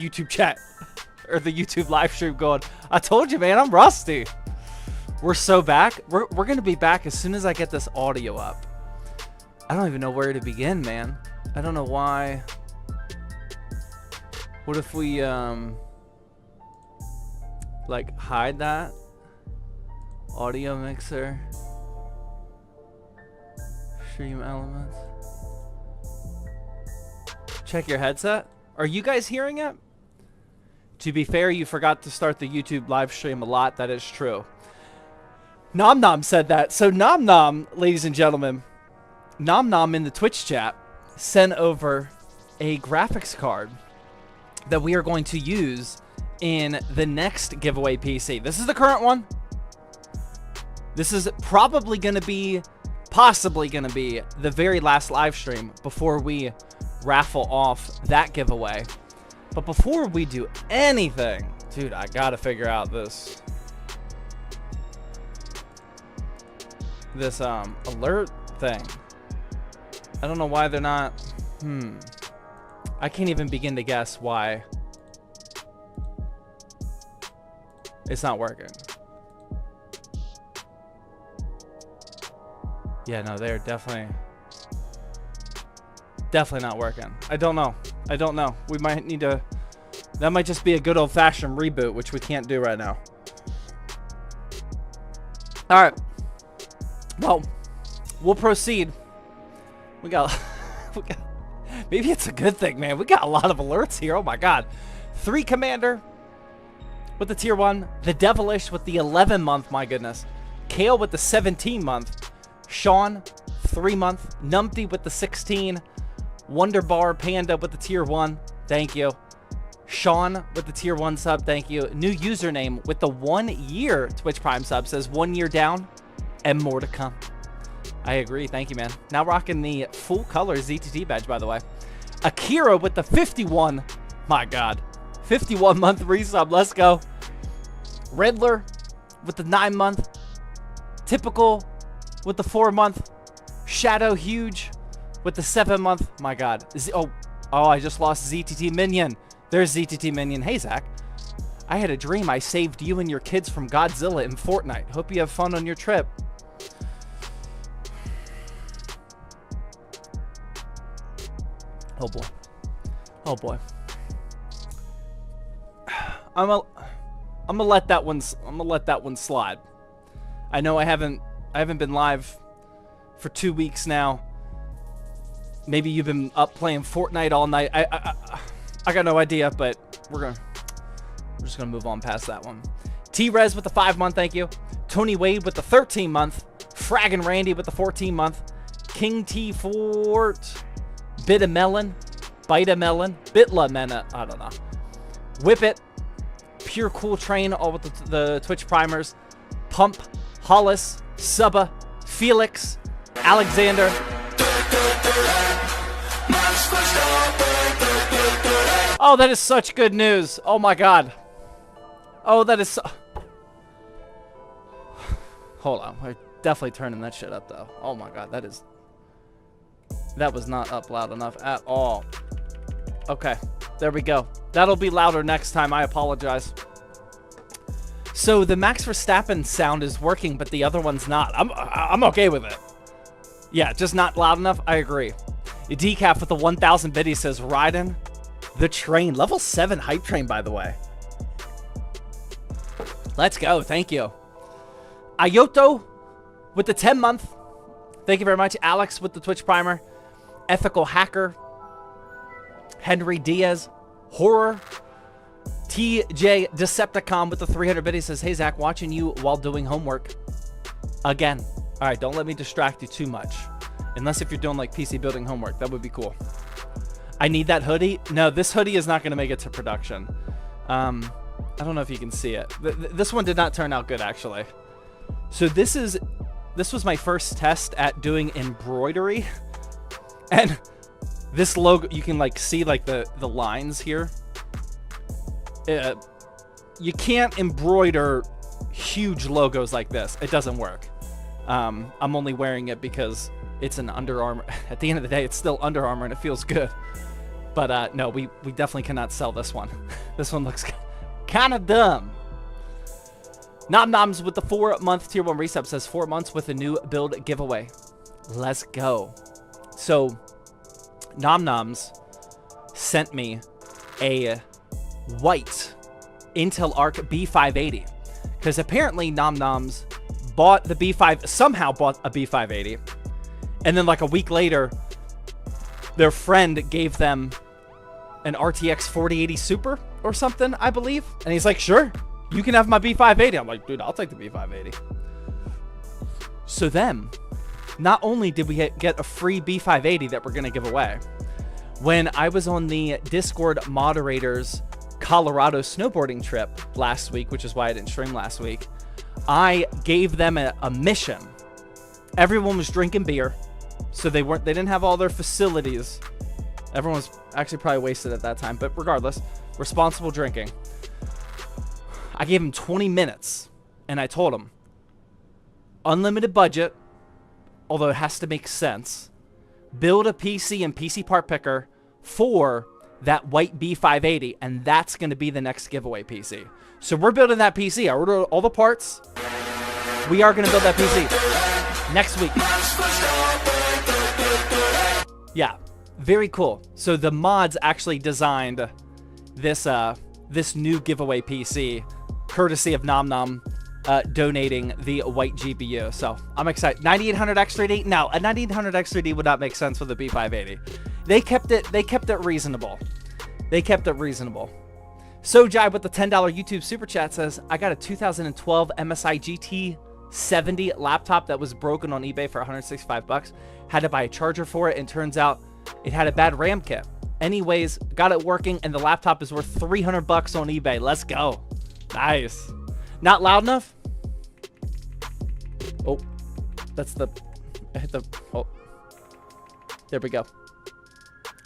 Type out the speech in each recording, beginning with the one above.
YouTube chat or the YouTube live stream going, I told you, man, I'm rusty. We're so back. We're going to be back as soon as I get this audio up. I don't even know where to begin, man. I don't know why. What if we, like, hide that? Audio mixer. Stream elements. Check your headset. Are you guys hearing it? To be fair, you forgot to start the YouTube live stream a lot. That is true. Nom Nom said that. So Nom Nom, ladies and gentlemen, Nom Nom in the Twitch chat sent over a graphics card that we are going to use in the next giveaway PC. This is the current one. This is probably going to be, possibly going to be the very last live stream before we raffle off that giveaway. But before we do anything, dude, I gotta figure out this alert thing. I don't know why they're not. I can't even begin to guess why it's not working. Yeah, no, they're definitely not working. I don't know. We might need to, that might just be a good old-fashioned reboot, which we can't do right now. All right. Well, we'll proceed. We got maybe it's a good thing, man. We got a lot of alerts here. Oh my God. 3 Commander with the tier 1. The Devilish with the 11-month. My goodness. Kale with the 17-month. Sean, 3-month. Numpty with the 16. Wonder Bar Panda with the tier 1. Thank you. Sean with the tier 1 sub. Thank you. New username with the 1-year Twitch Prime sub. Says 1 year down and more to come. I agree. Thank you, man. Now rocking the full color ZTT badge, by the way. Akira with the 51. My God. 51-month resub. Let's go. Riddler with the 9-month. Typical with the 4-month. Shadow Huge with the 7-month. My God. Oh, I just lost ZTT Minion. There's ZTT Minion. Hey, Zach. I had a dream I saved you and your kids from Godzilla in Fortnite. Hope you have fun on your trip. Oh, boy. Oh, boy. I'm gonna let that one slide. I know I haven't been live for 2 weeks now. Maybe you've been up playing Fortnite all night. I got no idea, but we're just gonna move on past that one. T-Rez with the 5-month, thank you. Tony Wade with the 13-month. Fraggin' Randy with the 14-month. King T Fort. Bit of Melon. Bite of Melon. Bitla Mena. I don't know. Whip It. Pure Cool Train, all with the Twitch primers. Pump. Hollis. Subba. Felix. Alexander. Oh, that is such good news. Oh my God. Oh, that is so... Hold on. We're definitely turning that shit up though. Oh my God, that was not up loud enough at all. Okay, there we go. That'll be louder next time. I apologize. So the Max Verstappen sound is working, but the other one's not. I'm okay with it. Yeah, just not loud enough. I agree. Decaf with the 1,000 biddies says Ryzen, the train, level 7 hype train, by the way. Let's go. Thank you. Ayoto with the 10-month. Thank you very much. Alex with the Twitch primer. Ethical Hacker. Henry Diaz. Horror. TJ Decepticon with the 300 biddies says, hey, Zach, watching you while doing homework. Again. All right, don't let me distract you too much. Unless if you're doing like PC building homework, that would be cool. I need that hoodie. No, this hoodie is not going to make it to production. I don't know if you can see it. This one did not turn out good, actually. So this was my first test at doing embroidery. And this logo, you can like see like the lines here. You can't embroider huge logos like this. It doesn't work. I'm only wearing it because it's an Under Armour. At the end of the day, it's still Under Armour and it feels good. But no, we definitely cannot sell this one. This one looks kind of dumb. Nom Noms with the 4-month tier 1 resub says 4 months with a new build giveaway. Let's go. So Nom Noms sent me a white Intel Arc B580 because apparently Nom Noms somehow bought a B580, and then like a week later their friend gave them an RTX 4080 Super or something, I believe, and he's like, sure, you can have my B580. I'm like, dude, I'll take the B580. So then not only did we get a free B580 that we're gonna give away, when I was on the Discord moderators Colorado snowboarding trip last week, which is why I didn't stream last week, I gave them a mission. Everyone was drinking beer, so they didn't have all their facilities. Everyone was actually probably wasted at that time, but regardless, responsible drinking. I gave them 20 minutes, and I told them, unlimited budget, although it has to make sense, build a PC and PC part picker for that white B580, and that's going to be the next giveaway PC. So we're building that PC. I ordered all the parts. We are going to build that PC next week. Yeah, very cool. So the mods actually designed this this new giveaway PC, courtesy of Nom Nom donating the white GPU. So I'm excited. 9800 X3D. Now a 9800 X3D would not make sense with a B580. They kept it reasonable. They kept it reasonable. So Jive with the $10 YouTube super chat says, I got a 2012 MSI GT70 laptop that was broken on eBay for 165 bucks. Had to buy a charger for it, and turns out it had a bad RAM kit. Anyways, got it working, and the laptop is worth 300 bucks on eBay. Let's go. Nice. Not loud enough? Oh, that's the, I hit the, oh, there we go.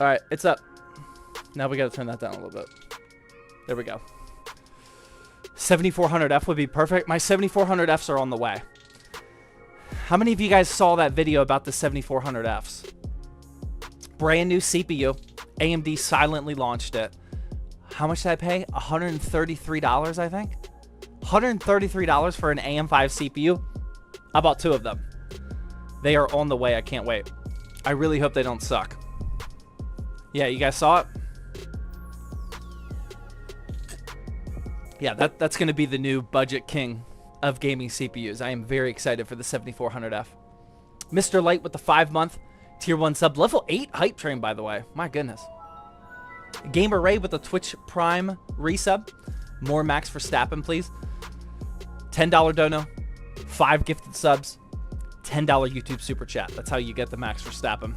All right, it's up. Now we got to turn that down a little bit. There we go. 7400F would be perfect. My 7400Fs are on the way. How many of you guys saw that video about the 7400Fs? Brand new CPU. AMD silently launched it. How much did I pay? $133, I think. $133 for an AM5 CPU. I bought 2 of them. They are on the way. I can't wait. I really hope they don't suck. Yeah, you guys saw it? Yeah, that's going to be the new budget king of gaming CPUs. I am very excited for the 7400F. Mr. Light with the 5-month tier 1 sub. Level 8 hype train, by the way. My goodness. Gamer Ray with the Twitch Prime resub. More Max Verstappen, please. $10 dono. 5 gifted subs. $10 YouTube super chat. That's how you get the Max Verstappen.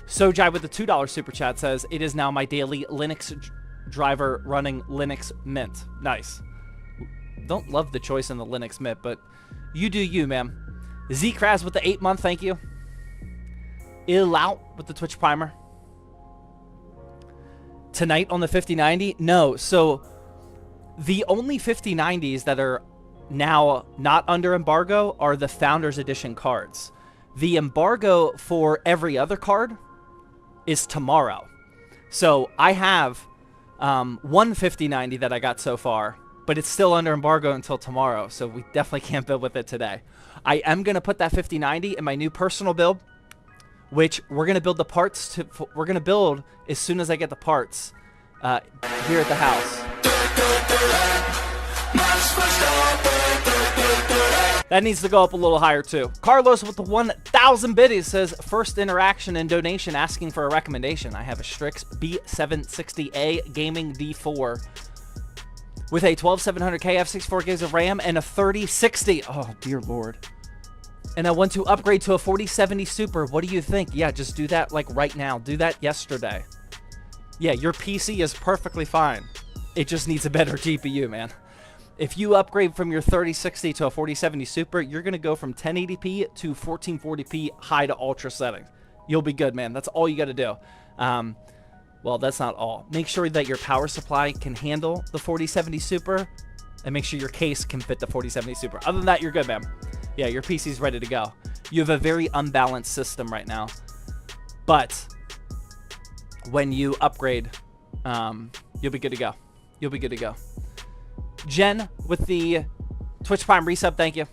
Sojai with the $2 super chat says, it is now my daily Linux driver running Linux Mint. Nice. Don't love the choice in the Linux Mint, but you do you, man. Z-Kraz with the 8-month, thank you. Ill Out with the Twitch Primer. Tonight on the 5090? No, so the only 5090s that are now not under embargo are the Founders Edition cards. The embargo for every other card is tomorrow. So I have one 5090 that I got so far, but it's still under embargo until tomorrow, so we definitely can't build with it today. I am going to put that 5090 in my new personal build, which we're going to build the parts to. We're going to build as soon as I get the parts here at the house. That needs to go up a little higher too. Carlos with the 1,000 biddies says, first interaction and donation asking for a recommendation. I have a Strix B760A Gaming D4 with a 12700K F64 gigs of RAM and a 3060. Oh, dear Lord. And I want to upgrade to a 4070 Super. What do you think? Yeah, just do that like right now. Do that yesterday. Yeah, your PC is perfectly fine. It just needs a better GPU, man. If you upgrade from your 3060 to a 4070 Super, you're going to go from 1080p to 1440p high to ultra settings. You'll be good, man. That's all you got to do. Well, that's not all. Make sure that your power supply can handle the 4070 Super, and make sure your case can fit the 4070 Super. Other than that, you're good, man. Yeah, your PC's ready to go. You have a very unbalanced system right now. But when you upgrade, you'll be good to go. You'll be good to go. Jen with the Twitch Prime resub, thank you.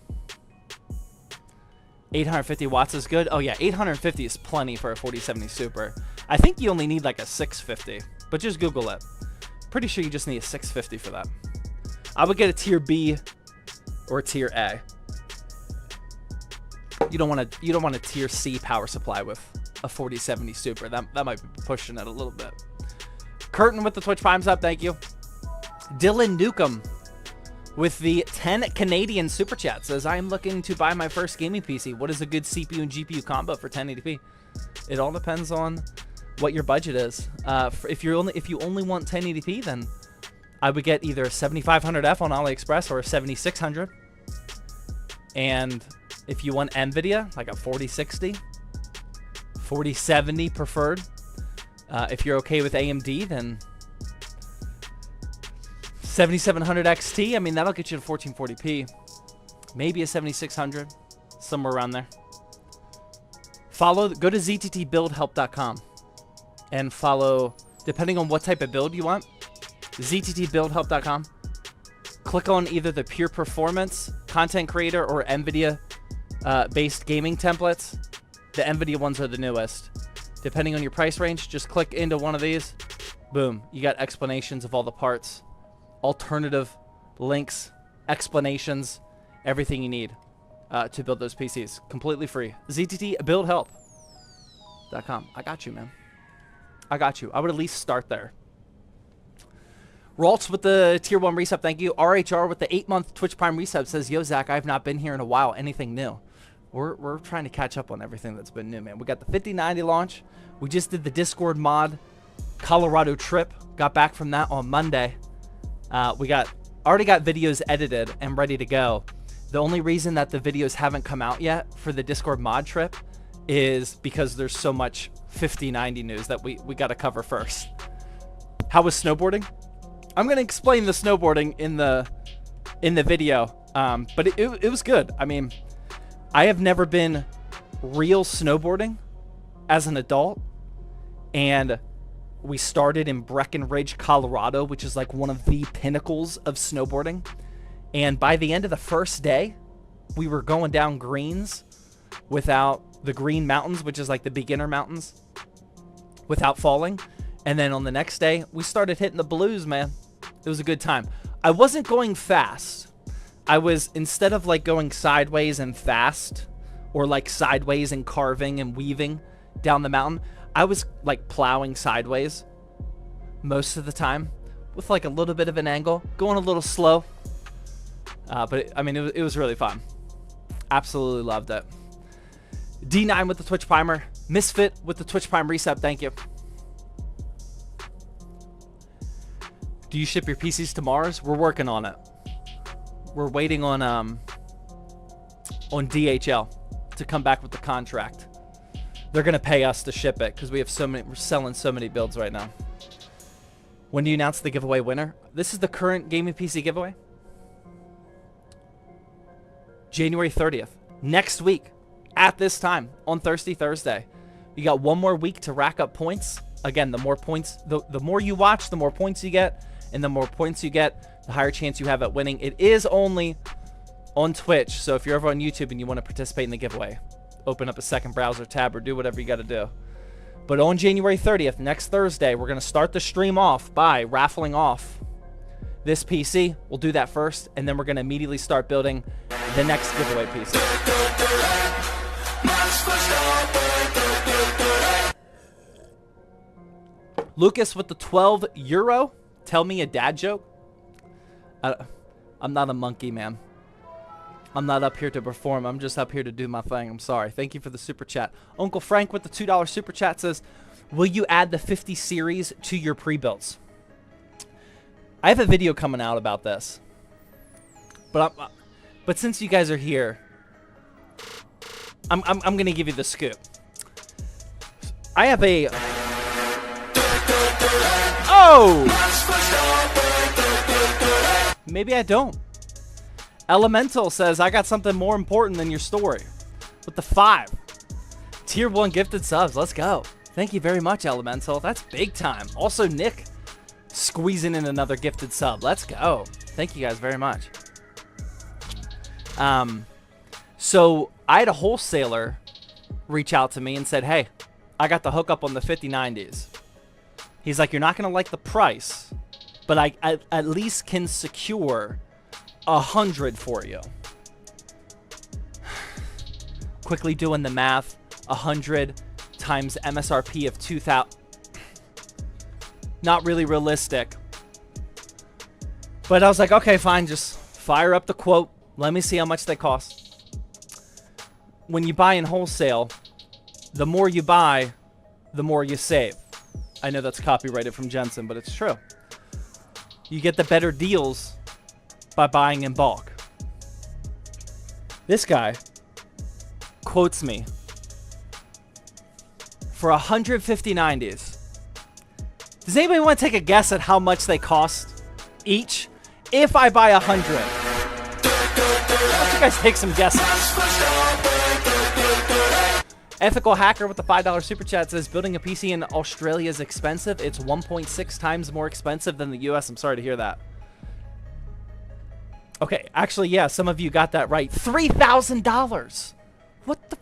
850 watts is good. Oh yeah, 850 is plenty for a 4070 Super. I think you only need like a 650, but just Google it. Pretty sure you just need a 650 for that. I would get a tier B or a tier A. You don't want a tier C power supply with a 4070 Super. That might be pushing it a little bit. Curtin with the Twitch Primes up, thank you. Dylan Newcomb with the 10 Canadian Super Chat says, I am looking to buy my first gaming PC. What is a good CPU and GPU combo for 1080p? It all depends on what your budget is. If you only want 1080p, then I would get either a 7500F on AliExpress or a 7600. And if you want NVIDIA, like a 4060, 4070 preferred. If you're okay with AMD, then 7700 XT. I mean, that'll get you to 1440p. Maybe a 7600, somewhere around there. Go to zttbuildhelp.com and follow, depending on what type of build you want, zttbuildhelp.com. Click on either the pure performance, content creator, or NVIDIA based gaming templates. The NVIDIA ones are the newest. Depending on your price range, just click into one of these. Boom. You got explanations of all the parts, alternative links, explanations, everything you need to build those PCs. Completely free. zttbuildhelp.com. I got you, man. I got you. I would at least start there. Raltz with the tier 1 resub, thank you. RHR with the 8-month Twitch Prime resub says, yo, Zach, I've not been here in a while. Anything new? We're trying to catch up on everything that's been new, man. We got the 5090 launch. We just did the Discord mod Colorado trip. Got back from that on Monday. We already got videos edited and ready to go. The only reason that the videos haven't come out yet for the Discord mod trip is because there's so much 5090 news that we got to cover first. How was snowboarding? I'm going to explain the snowboarding in the video, but it was good. I mean, I have never been real snowboarding as an adult, and we started in Breckenridge, Colorado, which is like one of the pinnacles of snowboarding. And by the end of the first day, we were going down greens without the green mountains, which is like the beginner mountains, without falling. And then on the next day, we started hitting the blues, man. It was a good time. I wasn't going fast. I was, instead of like going sideways and fast, or like sideways and carving and weaving down the mountain, I was like plowing sideways most of the time with like a little bit of an angle, going a little slow. But I mean, it was really fun. Absolutely loved it. D9 with the Twitch Primer. Misfit with the Twitch Prime resub. Thank you. Do you ship your PCs to Mars? We're working on it. We're waiting on DHL to come back with the contract. They're gonna pay us to ship it because we have so many. We're selling so many builds right now. When do you announce the giveaway winner? This is the current gaming PC giveaway. January 30th, next week, at this time on Thursday. You got one more week to rack up points. Again, the more points, the more you watch, the more points you get, and the more points you get, the higher chance you have at winning. It is only on Twitch, so if you're over on YouTube and you want to participate in the giveaway, open up a second browser tab or do whatever you got to do. But on January 30th, next Thursday, we're going to start the stream off by raffling off this PC. We'll do that first, and then we're going to immediately start building the next giveaway PC. Lucas with the 12 euro. Tell me a dad joke. I'm not a monkey, man. I'm not up here to perform. I'm just up here to do my thing. I'm sorry. Thank you for the super chat. Uncle Frank with the $2 super chat says, will you add the 50 series to your pre-builds? I have a video coming out about this. But since you guys are here, I'm going to give you the scoop. I have a... Oh! Maybe I don't. Elemental says, I got something more important than your story. With the 5. Tier 1 gifted subs. Let's go. Thank you very much, Elemental. That's big time. Also, Nick squeezing in another gifted sub. Let's go. Thank you guys very much. So I had a wholesaler reach out to me and said, hey, I got the hookup on the 5090s. He's like, you're not going to like the price, but I at least can secure 100 for you. Quickly doing the math, 100 times MSRP of 2,000. Not really realistic. But I was like, okay, fine, just fire up the quote. Let me see how much they cost. When you buy in wholesale, the more you buy, the more you save. I know that's copyrighted from Jensen, but it's true. You get the better deals by buying in bulk. This guy quotes me for 150 90s. Does anybody want to take a guess at how much they cost each? If I buy 100. Why don't you guys take some guesses? Ethical Hacker with the $5 super chat says, building a PC in Australia is expensive. It's 1.6 times more expensive than the US. I'm sorry to hear that. Okay, actually, yeah, some of you got that right. $3,000. What the?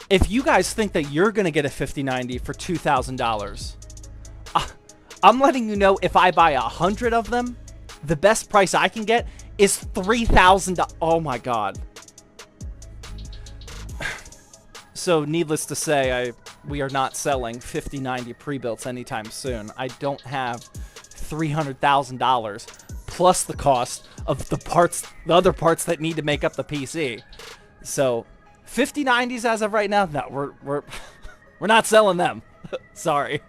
If you guys think that you're going to get a 5090 for $2,000, I'm letting you know, if I buy 100 of them, the best price I can get is $3,000. Oh my God. So needless to say, we are not selling 5090 pre-builts anytime soon. I don't have $300,000 plus the cost of the other parts that need to make up the PC. So 5090s as of right now, no, we're not selling them. Sorry.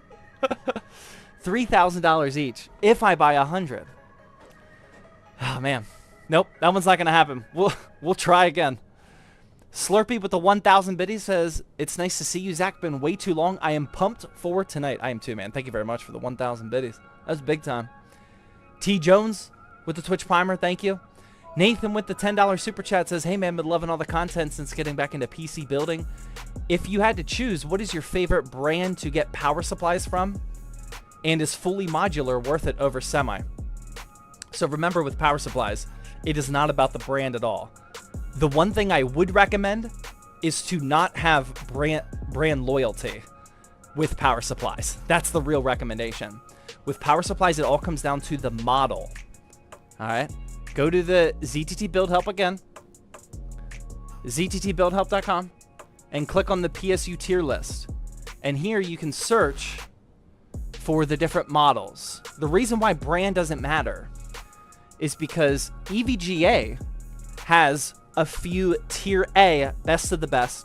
$3,000 each if I buy 100. Oh man, nope, that one's not gonna happen. We'll try again. Slurpee with the 1,000 biddies says, it's nice to see you, Zach. Been way too long. I am pumped for tonight. I am too, man. Thank you very much for the 1,000 biddies. That was big time. T Jones with the Twitch primer, thank you. Nathan with the $10 super chat says, hey man, been loving all the content since getting back into PC building. If you had to choose, what is your favorite brand to get power supplies from? And is fully modular worth it over semi? So remember, with power supplies, it is not about the brand at all. The one thing I would recommend is to not have brand loyalty with power supplies. That's the real recommendation. With power supplies, it all comes down to the model. All right. Go to the ZTT Build Help again, zttbuildhelp.com, and click on the PSU tier list. And here you can search for the different models. The reason why brand doesn't matter is because EVGA has a few tier A, best of the best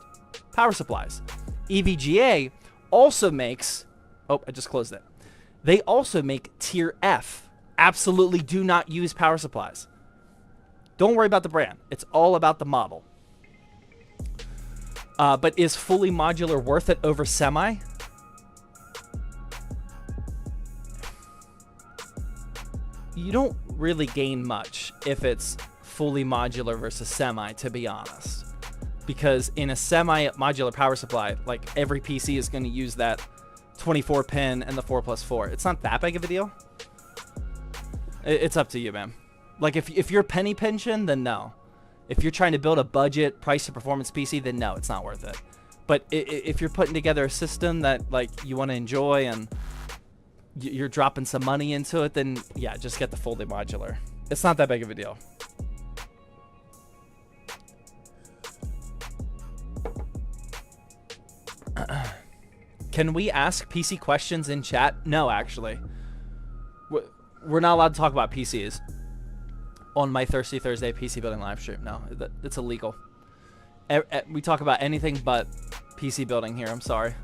power supplies. EVGA also makes, oh, I just closed it. They also make tier F. Absolutely do not use power supplies. Don't worry about the brand. It's all about the model. But is fully modular worth it over semi? You don't really gain much if it's fully modular versus semi, to be honest. Because in a semi-modular power supply, like, every PC is going to use that 24 pin and the 4+4. It's not that big of a deal. It's up to you, man. Like, if you're penny pinching, then no. If you're trying to build a budget price to performance PC, then no, it's not worth it. But if you're putting together a system that, like, you want to enjoy and you're dropping some money into it, then yeah, just get the fully modular. It's not that big of a deal. Can we ask PC questions in chat? No, actually. We're not allowed to talk about PCs on my Thirsty Thursday PC building live stream. No, it's illegal. We talk about anything but PC building here. I'm sorry.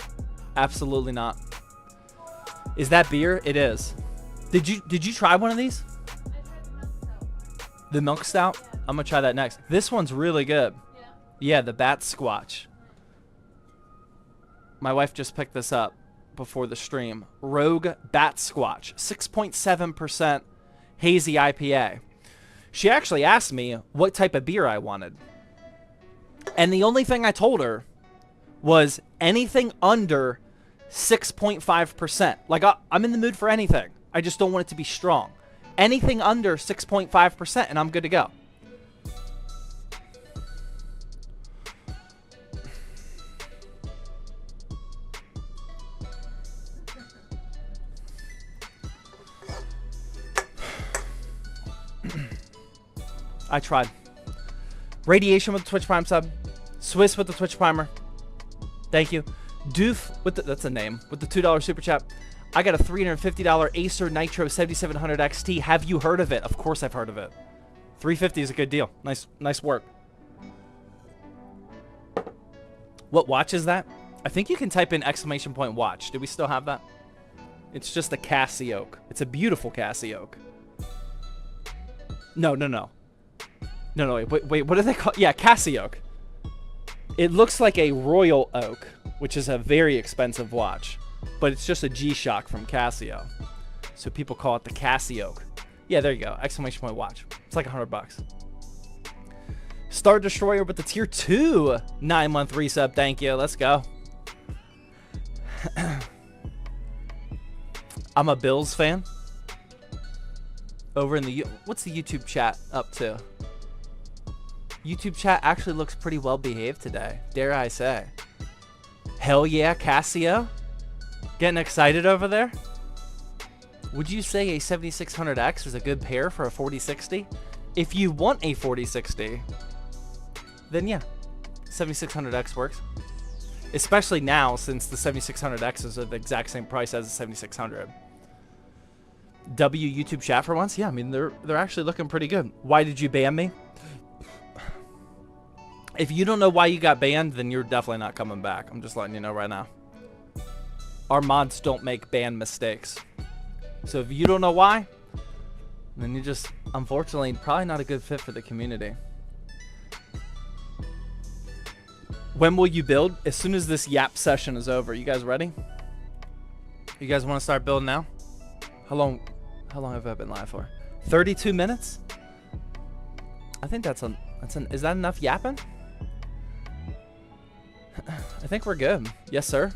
Absolutely not. Is that beer? It is. Did you try one of these? I tried The milk stout? Yeah. I'm gonna try that next. This one's really good. Yeah. Yeah, the bat squatch. My wife just picked this up before the stream. Rogue Bat Squatch, 6.7% hazy IPA. She actually asked me what type of beer I wanted. And the only thing I told her was anything under 6.5%. Like, I'm in the mood for anything. I just don't want it to be strong. Anything under 6.5% and I'm good to go. I tried. Radiation with the Twitch Prime sub. Swiss with the Twitch Primer. Thank you. Doof with the, that's a name, with the $2 super chat. I got a $350 Acer Nitro 7700 XT. Have you heard of it? Of course I've heard of it. $350 is a good deal. Nice work. What watch is that? I think you can type in exclamation point watch. Do we still have that? It's just a Casio. It's a beautiful Casio. No, wait, what do they call? Yeah, Casio. It looks like a Royal Oak, which is a very expensive watch, but it's just a G-Shock from Casio. So people call it the Casio. Yeah, there you go. Exclamation point watch. It's like $100. Star Destroyer with the tier 2 9-month resub. Thank you. Let's go. I'm a Bills fan. Over in the what's the YouTube chat up to? YouTube chat actually looks pretty well behaved today, dare I say. Hell yeah, Casio. Getting excited over there? Would you say a 7600X is a good pair for a 4060? If you want a 4060, then yeah, 7600X works. Especially now, since the 7600X is at the exact same price as the 7600. W YouTube chat for once? Yeah, I mean, they're actually looking pretty good. Why did you ban me? If you don't know why you got banned, then you're definitely not coming back. I'm just letting you know right now. Our mods don't make ban mistakes. So if you don't know why, then you're just, unfortunately, probably not a good fit for the community. When will you build? As soon as this yap session is over. You guys ready? You guys want to start building now? How long have I been live for? 32 minutes? I think is that enough yapping? I think we're good. Yes, sir.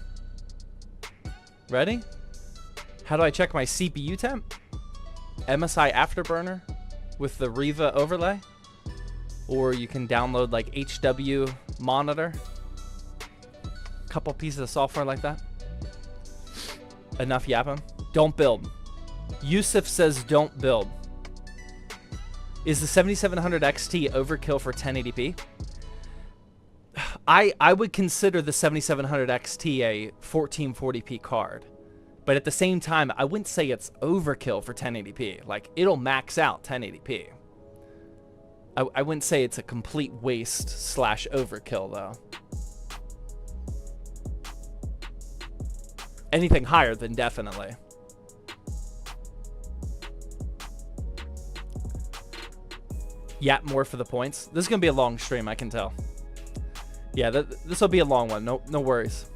Ready? How do I check my CPU temp? MSI Afterburner with the Riva overlay? Or you can download like HW monitor. Couple pieces of software like that. Enough yapping. Don't build. Yusuf says don't build. Is the 7700 XT overkill for 1080p? I would consider the 7700 XT a 1440p card. But at the same time, I wouldn't say it's overkill for 1080p. Like, it'll max out 1080p. I wouldn't say it's a complete waste / overkill, though. Anything higher than definitely. Yap more for the points. This is going to be a long stream, I can tell. Yeah, this will be a long one. No worries.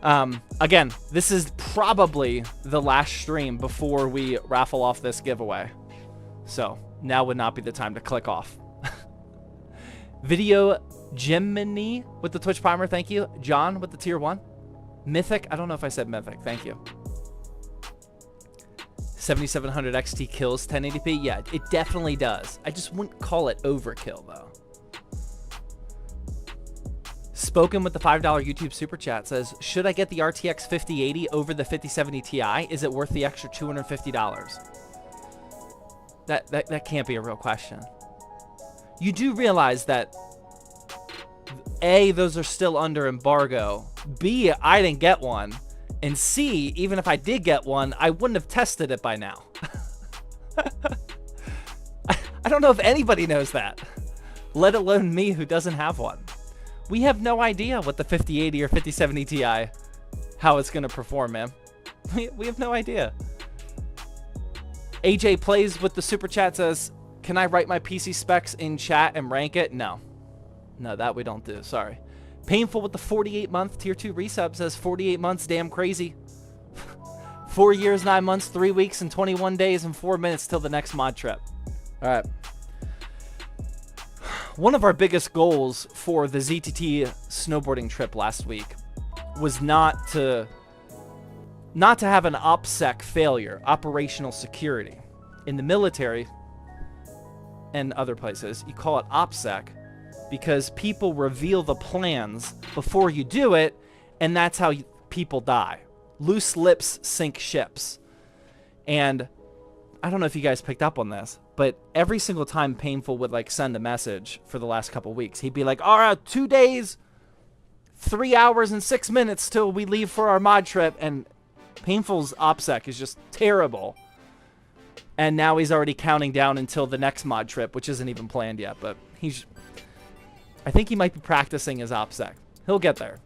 Again, this is probably the last stream before we raffle off this giveaway. So, now would not be the time to click off. Video Gemini with the Twitch Primer, thank you. John with the tier 1. Mythic, I don't know if I said Mythic, thank you. 7700 XT kills 1080p? Yeah, it definitely does. I just wouldn't call it overkill, though. Spoken with the $5 YouTube Super Chat says, should I get the RTX 5080 over the 5070 Ti? Is it worth the extra $250? That can't be a real question. You do realize that A, those are still under embargo. B, I didn't get one. And C, even if I did get one, I wouldn't have tested it by now. I don't know if anybody knows that, let alone me who doesn't have one. We have no idea what the 5080 or 5070 Ti, how it's going to perform, man. We have no idea. AJ Plays with the Super Chat says, can I write my PC specs in chat and rank it? No. No, that we don't do. Sorry. Painful with the 48-month tier 2 resub says 48 months, damn crazy. 4 years, 9 months, 3 weeks, and 21 days and 4 minutes till the next mod trip. All right. one of our biggest goals for the ZTT snowboarding trip last week was not to have an OPSEC failure, operational security. In the military and other places, you call it OPSEC because people reveal the plans before you do it, and that's how people die. Loose lips sink ships. And I don't know if you guys picked up on this, but every single time Painful would like send a message for the last couple weeks, he'd be like, all right, 2 days, 3 hours and 6 minutes till we leave for our mod trip. And Painful's OPSEC is just terrible. And now he's already counting down until the next mod trip, which isn't even planned yet. But I think he might be practicing his OPSEC. He'll get there.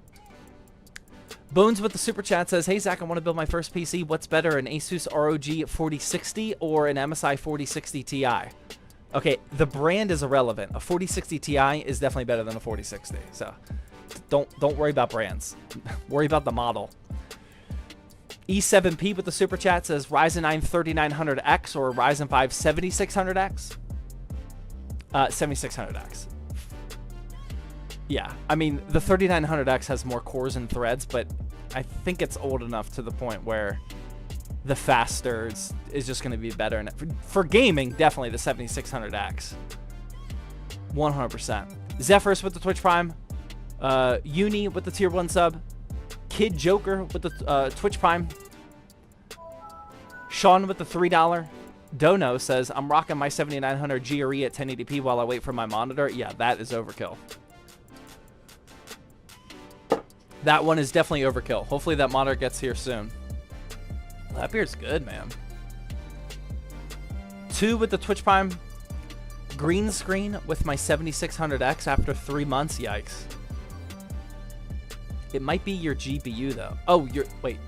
Bones with the super chat says, hey, Zach, I want to build my first PC. What's better, an Asus ROG 4060 or an MSI 4060 Ti? Okay, the brand is irrelevant. A 4060 Ti is definitely better than a 4060. So don't worry about brands. Worry about the model. E7P with the super chat says, Ryzen 9 3900X or Ryzen 5 7600X? 7600X. Yeah, I mean, the 3900X has more cores and threads, but I think it's old enough to the point where the faster is just going to be better. And for gaming, definitely the 7600X. 100%. Zephyrus with the Twitch Prime. Uni with the Tier 1 sub. Kid Joker with the Twitch Prime. Sean with the $3. Dono says, I'm rocking my 7900 GRE at 1080p while I wait for my monitor. Yeah, that is overkill. That one is definitely overkill. Hopefully that monitor gets here soon. That beer's good, man. 2 with the Twitch Prime. Green screen with my 7600X after 3 months. Yikes. It might be your GPU, though. Oh, wait.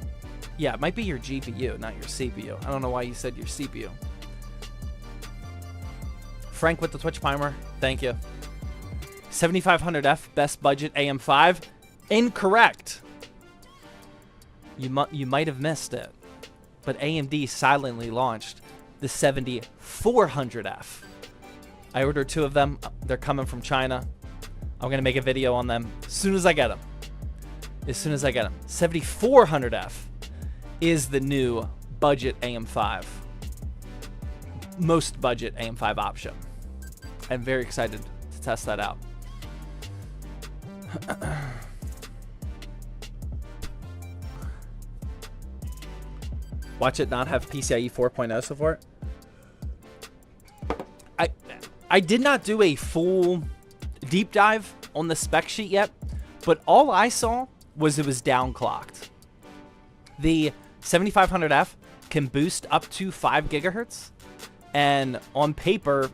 Yeah, it might be your GPU, not your CPU. I don't know why you said your CPU. Frank with the Twitch Primer. Thank you. 7500F, best budget AM5. Incorrect. You might have missed it, but AMD silently launched the 7400F. I ordered 2 of them. They're coming from China. I'm gonna make a video on them as soon as I get them. 7400F is the new budget AM5, most budget AM5 option. I'm very excited to test that out. Watch it not have PCIe 4.0 support. I did not do a full deep dive on the spec sheet yet, but all I saw was it was downclocked. The 7500F can boost up to 5 gigahertz, and on paper,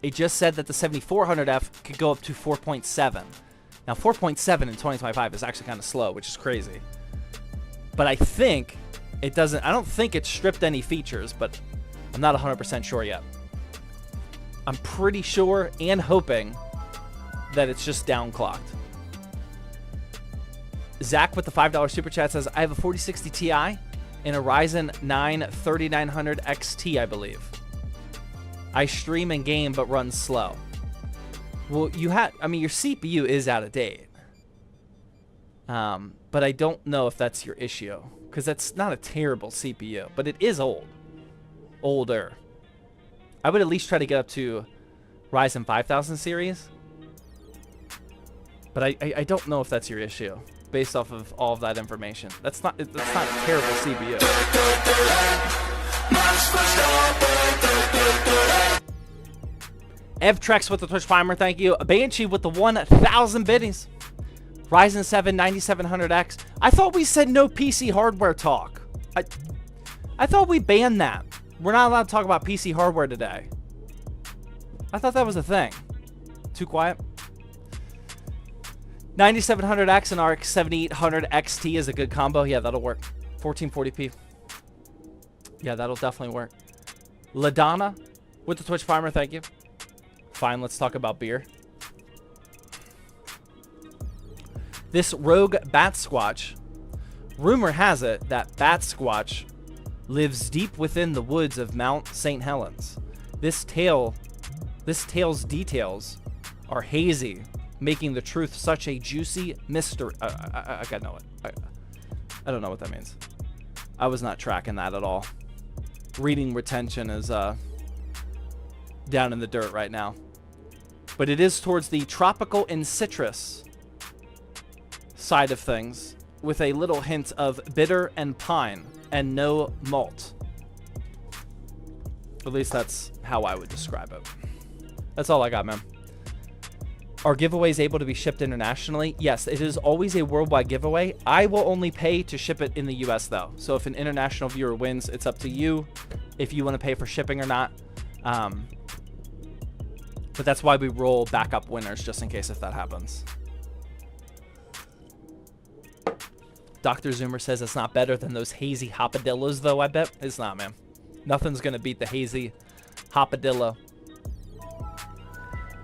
it just said that the 7400F could go up to 4.7. Now, 4.7 in 2025 is actually kind of slow, which is crazy. But I think it doesn't. I don't think it stripped any features, but I'm not 100% sure yet. I'm pretty sure and hoping that it's just downclocked. Zach with the $5 super chat says, I have a 4060 Ti and a Ryzen 9 3900 XT, I believe. I stream and game, but runs slow. Well, your CPU is out of date. But I don't know if that's your issue, because that's not a terrible CPU, but it is old. Older. I would at least try to get up to Ryzen 5000 series. But I don't know if that's your issue, based off of all of that information. That's not a terrible CPU. Evtrex with the Twitch Primer, thank you. Banshee with the 1,000 biddies. Ryzen 7 9700X. I thought we said no PC hardware talk. I thought we banned that. We're not allowed to talk about PC hardware today. I thought that was a thing. Too quiet. 9700X and RX 7800 XT is a good combo. Yeah, that'll work. 1440p. Yeah, that'll definitely work. LaDonna with the Twitch Primer, thank you. Fine, let's talk about beer. This rogue bat squatch. Rumor has it that bat squatch lives deep within the woods of Mount St. Helens. This tale's details are hazy, making the truth such a juicy mystery. I gotta know it. I don't know what that means. I was not tracking that at all. Reading retention is down in the dirt right now. But it is towards the tropical and citrus side of things, with a little hint of bitter and pine and no malt. At least that's how I would describe it. That's all I got, man. Are giveaways able to be shipped internationally? Yes, it is always a worldwide giveaway. I will only pay to ship it in the US though. So if an international viewer wins, it's up to you if you want to pay for shipping or not. But that's why we roll backup winners, just in case if that happens. Dr. Zoomer says it's not better than those hazy hopadillos, though. I bet it's not, man. Nothing's going to beat the hazy hopadillo.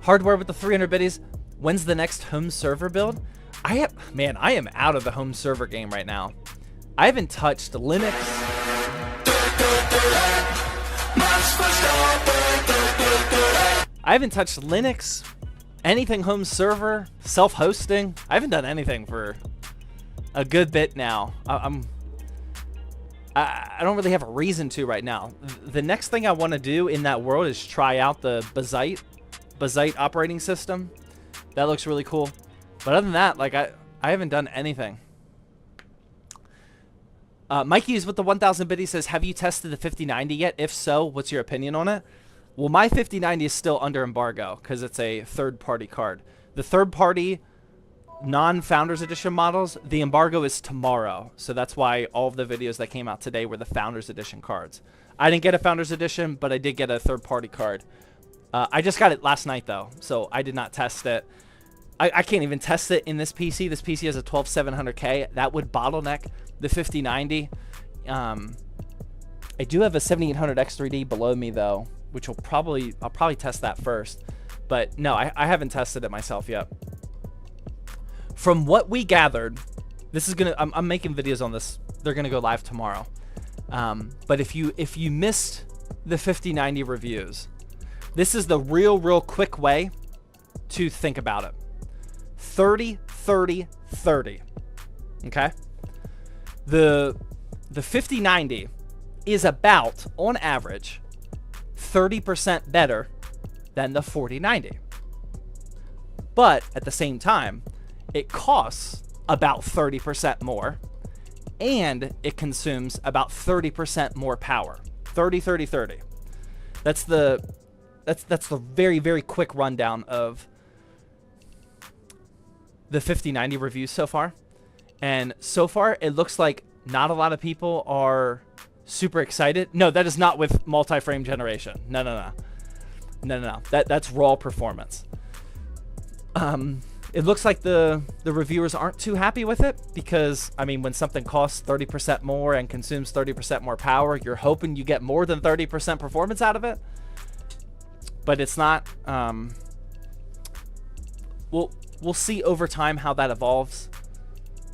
Hardware with the 300 biddies. When's the next home server build? Man, I am out of the home server game right now. I haven't touched Linux. I haven't touched Linux, anything home server, self-hosting. I haven't done anything for a good bit now. I don't really have a reason to right now. The next thing I want to do in that world is try out the B580 operating system. That looks really cool. But other than that, like I haven't done anything. Mikey's with the 1000 biddy says, have you tested the 5090 yet? If so, what's your opinion on it? Well, my 5090 is still under embargo because it's a third-party card. The third-party non-Founders Edition models, the embargo is tomorrow. So that's why all of the videos that came out today were the Founders Edition cards. I didn't get a Founders Edition, but I did get a third-party card. I just got it last night, though, so I did not test it. I can't even test it in this PC. This PC has a 12700K. That would bottleneck the 5090. I do have a 7800 X3D below me, though, which I'll probably test that first. But no, I haven't tested it myself yet. From what we gathered, this is gonna. I'm making videos on this. They're gonna go live tomorrow. But if you missed the 5090 reviews, this is the real quick way to think about it. 30, 30, 30. Okay. The 5090 is about, on average, 30% better than the 4090. But at the same time, it costs about 30% more, and it consumes about 30% more power. 30, 30, 30. That's the very quick rundown of the 5090 reviews so far. And so far, it looks like not a lot of people are super excited. No, that is not with multi-frame generation. No. That's raw performance. It looks like the reviewers aren't too happy with it because, I mean, when something costs 30% more and consumes 30% more power, you're hoping you get more than 30% performance out of it. But it's not. We'll see over time how that evolves.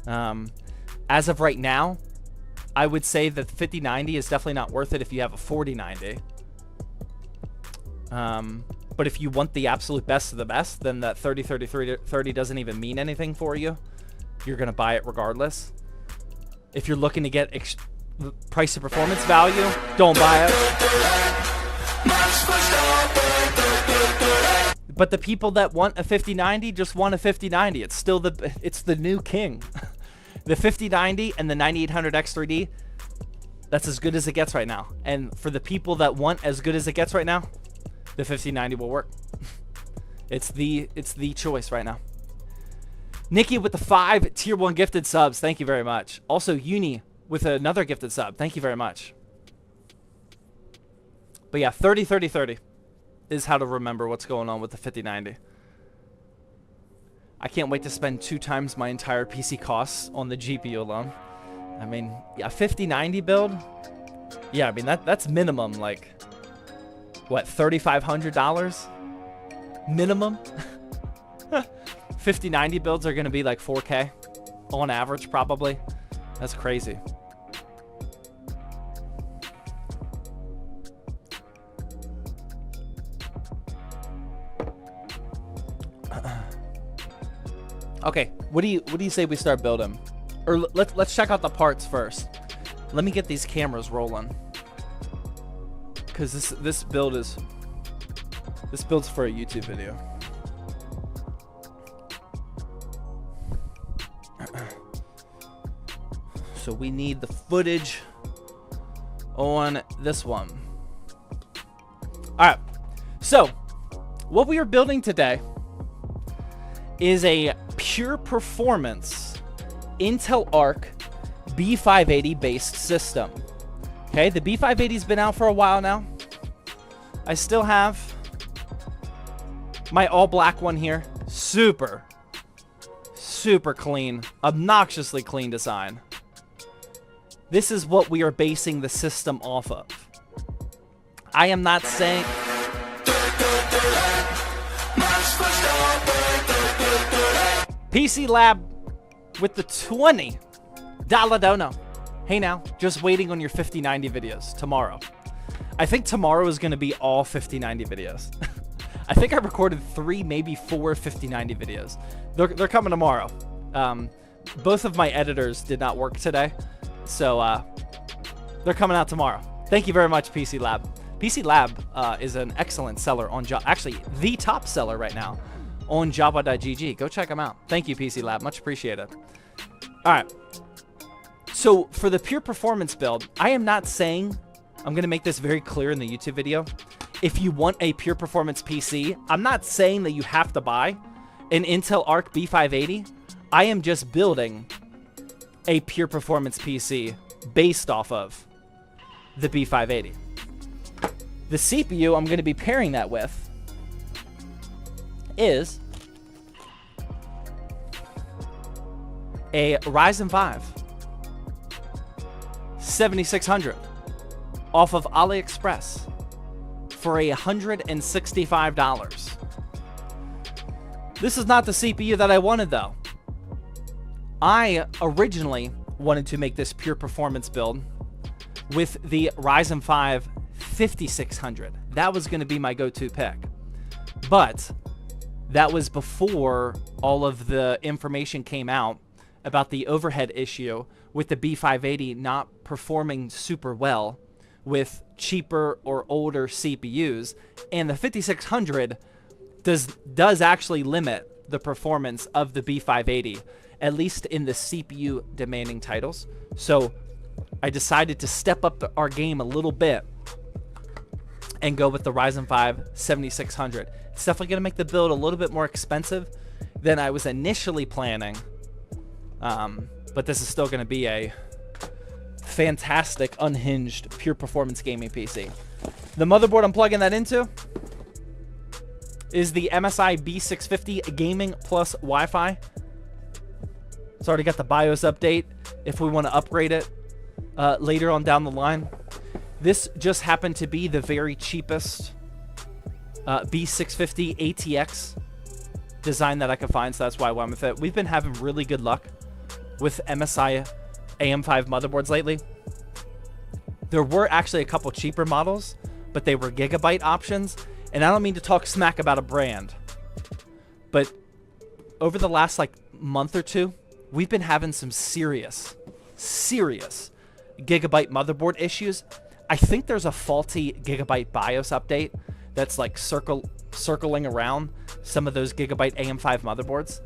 As of right now, I would say that the 5090 is definitely not worth it if you have a 4090. But if you want the absolute best of the best, then that 30, 30, 30, 30 doesn't even mean anything for you. You're going to buy it regardless. If you're looking to get price to performance value, don't buy it. But the people that want a 5090 just want a 5090. It's still it's the new king. The 5090 and the 9800 X3D, that's as good as it gets right now. And for the people that want as good as it gets right now, the 5090 will work. It's the choice right now. Nikki with the 5 tier 1 gifted subs. Thank you very much. Also Uni with another gifted sub. Thank you very much. But yeah, 30 30 30 is how to remember what's going on with the 5090. I can't wait to spend 2 times my entire PC costs on the GPU alone. I mean, yeah, 5090 build. Yeah, I mean that's minimum like what, $3,500 minimum. 5090 builds are going to be like 4K on average probably. That's crazy. Okay, what do you say we start building? Or let's check out the parts first. Let me get these cameras rolling. Cause this build's for a YouTube video. So we need the footage on this one. All right. So what we are building today is a pure performance Intel Arc B580 based system. Okay, the B580's been out for a while now. I still have my all black one here. Super clean, obnoxiously clean design. This is what we are basing the system off of. I am not saying... PC Lab with the $20 dono. Hey now, just waiting on your 5090 videos tomorrow. I think tomorrow is going to be all 5090 videos. I think I recorded 3, maybe 4 5090 videos. They're coming tomorrow. Both of my editors did not work today, so they're coming out tomorrow. Thank you very much, PC Lab. PC Lab is an excellent seller on Java. Actually, the top seller right now on Java.gg. Go check them out. Thank you, PC Lab. Much appreciated. All right. So for the pure performance build, I am not saying, I'm going to make this very clear in the YouTube video. If you want a pure performance PC, I'm not saying that you have to buy an Intel Arc B580. I am just building a pure performance PC based off of the B580. The CPU I'm going to be pairing that with is a Ryzen 5 7600 off of AliExpress for $165. This is not the CPU that I wanted, though. I originally wanted to make this pure performance build with the Ryzen 5 5600. That was going to be my go-to pick. But that was before all of the information came out about the overhead issue with the B580 not performing super well with cheaper or older CPUs, and the 5600 does actually limit the performance of the B580, at least in the CPU demanding titles. So I decided to step up our game a little bit and go with the Ryzen 5 7600. It's definitely going to make the build a little bit more expensive than I was initially planning, but this is still going to be a fantastic, unhinged, pure performance gaming PC. The motherboard I'm plugging that into is the MSI B650 Gaming Plus Wi-Fi. It's already got the BIOS update if we want to upgrade it later on down the line. This just happened to be the very cheapest B650 ATX design that I could find, so that's why I went with it. We've been having really good luck with MSI AM5 motherboards lately. There were actually a couple cheaper models, but they were gigabyte options. And I don't mean to talk smack about a brand, but over the last month or two, we've been having some serious gigabyte motherboard issues. I think there's a faulty gigabyte BIOS update that's circling around some of those gigabyte AM5 motherboards.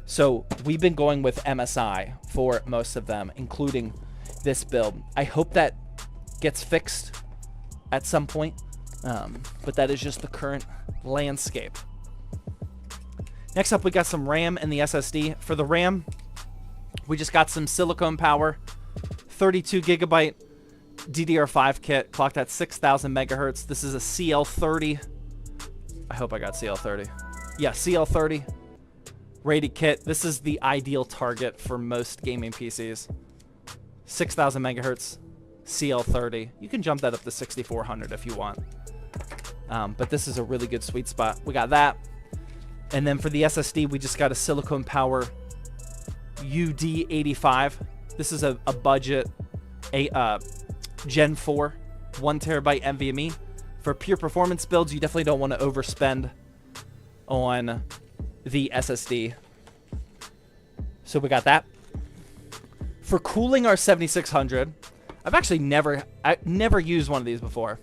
So we've been going with MSI for most of them, including this build. I hope that gets fixed at some point, but that is just the current landscape. Next up, we got some RAM and the SSD. For the RAM, we just got some silicone power, 32 gigabyte DDR5 kit, clocked at 6,000 megahertz. This is a CL30. I hope I got CL30. Yeah, CL30 rated kit. This is the ideal target for most gaming PCs. 6,000 megahertz, CL30. You can jump that up to 6,400 if you want. But this is a really good sweet spot. We got that. And then for the SSD, we just got a silicone power UD85. This is a budget Gen 4 1 terabyte NVMe. For pure performance builds, you definitely don't want to overspend on the SSD. So we got that. For cooling our 7600, I've actually never used one of these before.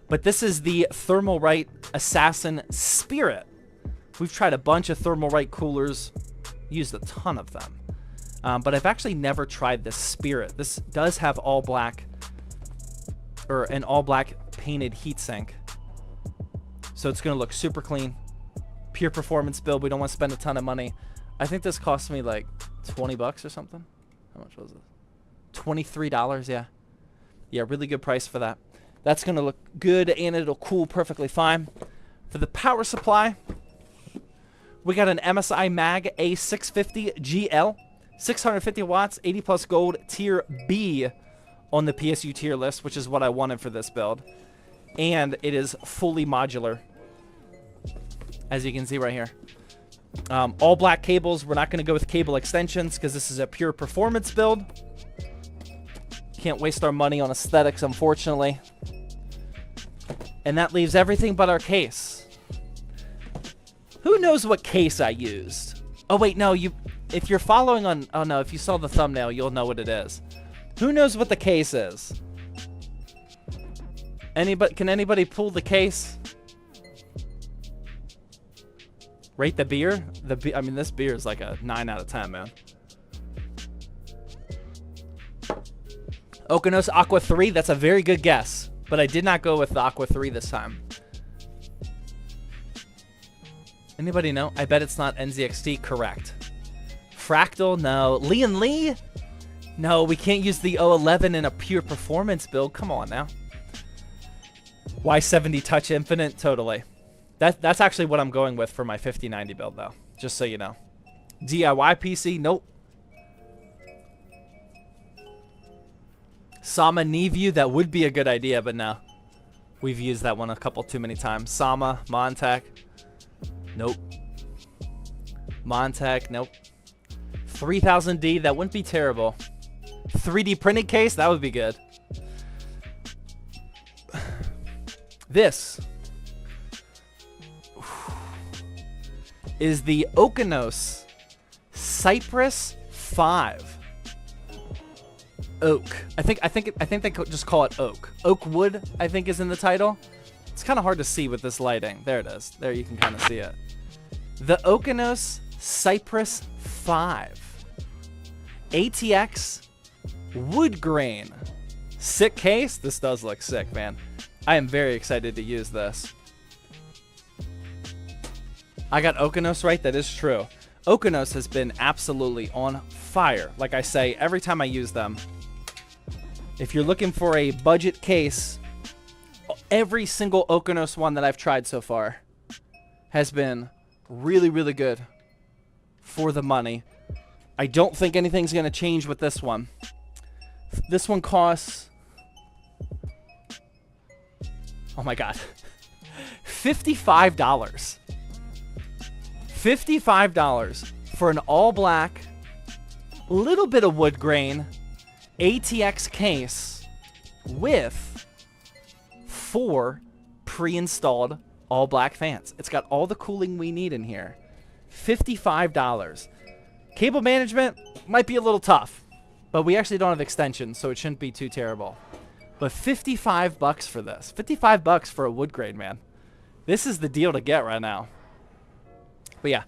But this is the Thermalright Assassin Spirit. We've tried a bunch of Thermalright coolers, used a ton of them. But I've actually never tried this Spirit. This does have all black, or an all black painted heatsink. So it's going to look super clean. Pure performance build. We don't want to spend a ton of money. I think this cost me like 20 bucks or something. How much was it? $23, yeah. Yeah, really good price for that. That's going to look good, and it'll cool perfectly fine. For the power supply, we got an MSI Mag A650 GL, 650 watts, 80 plus gold, tier B on the PSU tier list, which is what I wanted for this build. And it is fully modular, as you can see right here. All black cables. We're not going to go with cable extensions because this is a pure performance build. Can't waste our money on aesthetics, unfortunately. And that leaves everything but our case. Who knows what case I used? Oh, wait, no. If you're following on... Oh, no. If you saw the thumbnail, you'll know what it is. Who knows what the case is? Can anybody pull the case? Rate the beer? I mean, this beer is like a 9 out of 10, man. Okanos Aqua 3, that's a very good guess. But I did not go with the Aqua 3 this time. Anybody know? I bet it's not NZXT. Correct. Fractal? No. Lee? No, we can't use the 011 in a pure performance build. Come on now. Y70 Touch Infinite? Totally. That's actually what I'm going with for my 5090 build, though. Just so you know. DIY PC? Nope. Sama Niview, that would be a good idea, but no. We've used that one a couple too many times. Sama, Montech. Nope. Montech, nope. 3000D, that wouldn't be terrible. 3D printed case, that would be good. This is the Okanos Cypress 5 Oak. I think they just call it Oak. Oak wood, I think, is in the title. It's kind of hard to see with this lighting. There it is. There you can kind of see it. The Okanos Cypress 5 ATX wood grain. Sick case. This does look sick, man. I am very excited to use this. I got Okanos right. That is true. Okanos has been absolutely on fire. Like I say, every time I use them. If you're looking for a budget case, every single Okanos one that I've tried so far has been really, really good for the money. I don't think anything's going to change with this one. This one costs... Oh my God. $55. $55 for an all black, little bit of wood grain ATX case with 4 pre-installed all black fans. It's got all the cooling we need in here. $55. Cable management might be a little tough, but we actually don't have extensions, so it shouldn't be too terrible. But 55 bucks for this. 55 bucks for a wood grain, man. This is the deal to get right now. But yeah,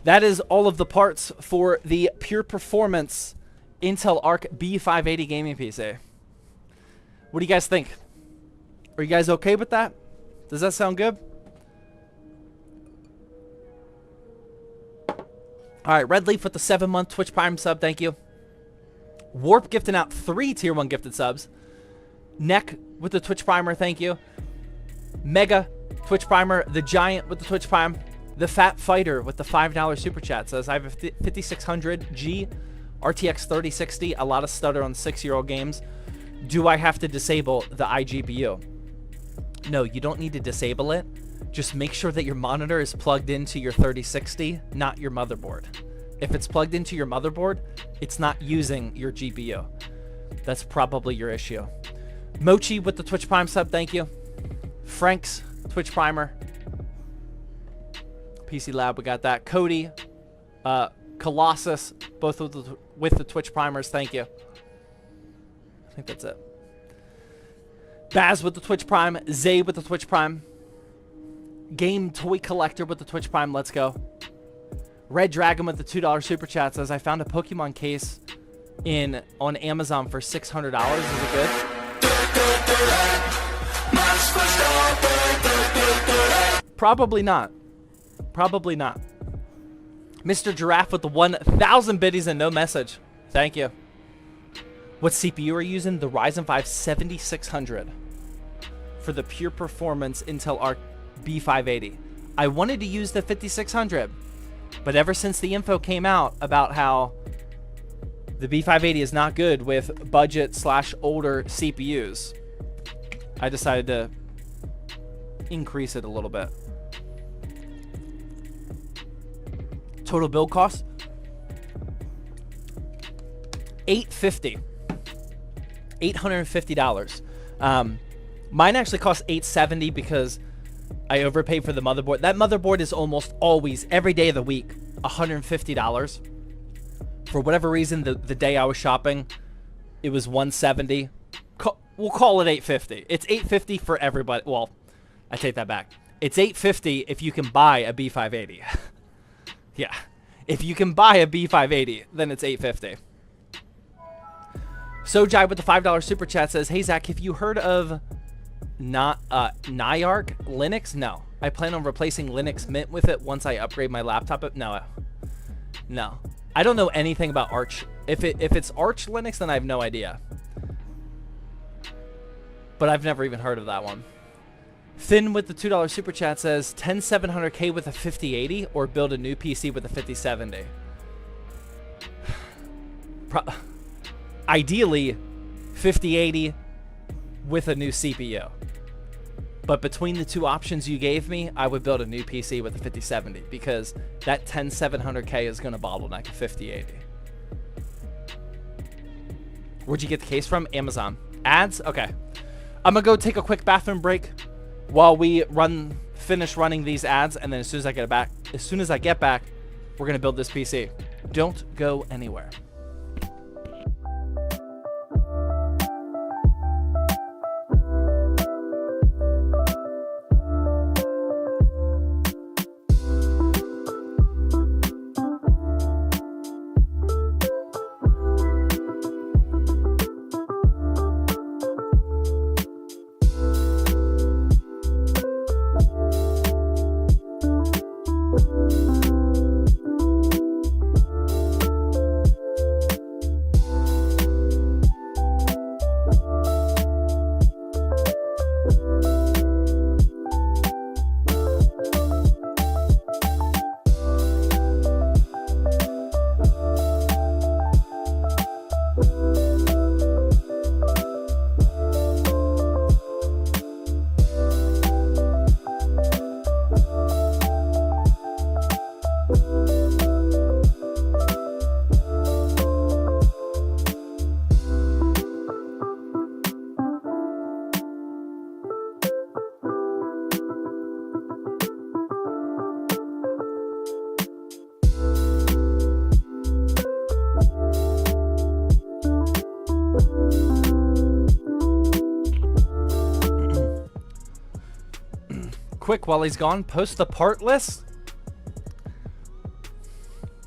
that is all of the parts for the pure performance Intel Arc B580 gaming PC. What do you guys think? Are you guys okay with that? Does that sound good? All right, Red Leaf with the 7-month Twitch Prime sub, thank you. Warp gifting out 3 tier 1 gifted subs. Neck with the Twitch Primer, thank you. Mega Twitch Primer, the Giant with the Twitch Prime. The Fat Fighter with the $5 super chat says, I have a 5600G RTX 3060, a lot of stutter on 6-year-old games. Do I have to disable the iGPU? No, you don't need to disable it. Just make sure that your monitor is plugged into your 3060, not your motherboard. If it's plugged into your motherboard, it's not using your GPU. That's probably your issue. Mochi with the Twitch Prime sub, thank you. Frank's Twitch Primer. PC Lab, we got that. Cody Colossus, both with the Twitch primers. Thank you. I think that's it. Baz with the Twitch Prime. Zay with the Twitch Prime. Game Toy Collector with the Twitch Prime. Let's go. Red Dragon with the $2 super chat says, I found a Pokemon case on Amazon for $600. Is it good? Probably not. Probably not. Mr. Giraffe with the 1,000 biddies and no message. Thank you. What CPU are you using? The Ryzen 5 7600 for the pure performance Intel Arc B580. I wanted to use the 5600, but ever since the info came out about how the B580 is not good with budget/older CPUs, I decided to increase it a little bit. Total build cost $850. Mine actually costs $870 because I overpaid for the motherboard. That motherboard is almost always, every day of the week, $150. For whatever reason, the day I was shopping, it was $170. We'll call it $850. It's $850 for everybody. Well, I take that back. It's $850 if you can buy a B580. Yeah. If you can buy a B580, then it's $850. Sojai with the $5 super chat says, hey, Zach, have you heard of Nyark Linux? No. I plan on replacing Linux Mint with it once I upgrade my laptop. No. I don't know anything about Arch. If it's Arch Linux, then I have no idea. But I've never even heard of that one. Finn with the $2 super chat says 10700K with a 5080 or build a new PC with a 5070. Ideally 5080 with a new CPU. But between the two options you gave me, I would build a new PC with a 5070 because that 10700K is going to bottleneck a 5080. Where'd you get the case from? Amazon. Ads? Okay. I'm going to go take a quick bathroom break while we finish running these ads, and then as soon as I get back, we're going to build this PC. Don't go anywhere. Quick, while he's gone, post the part list.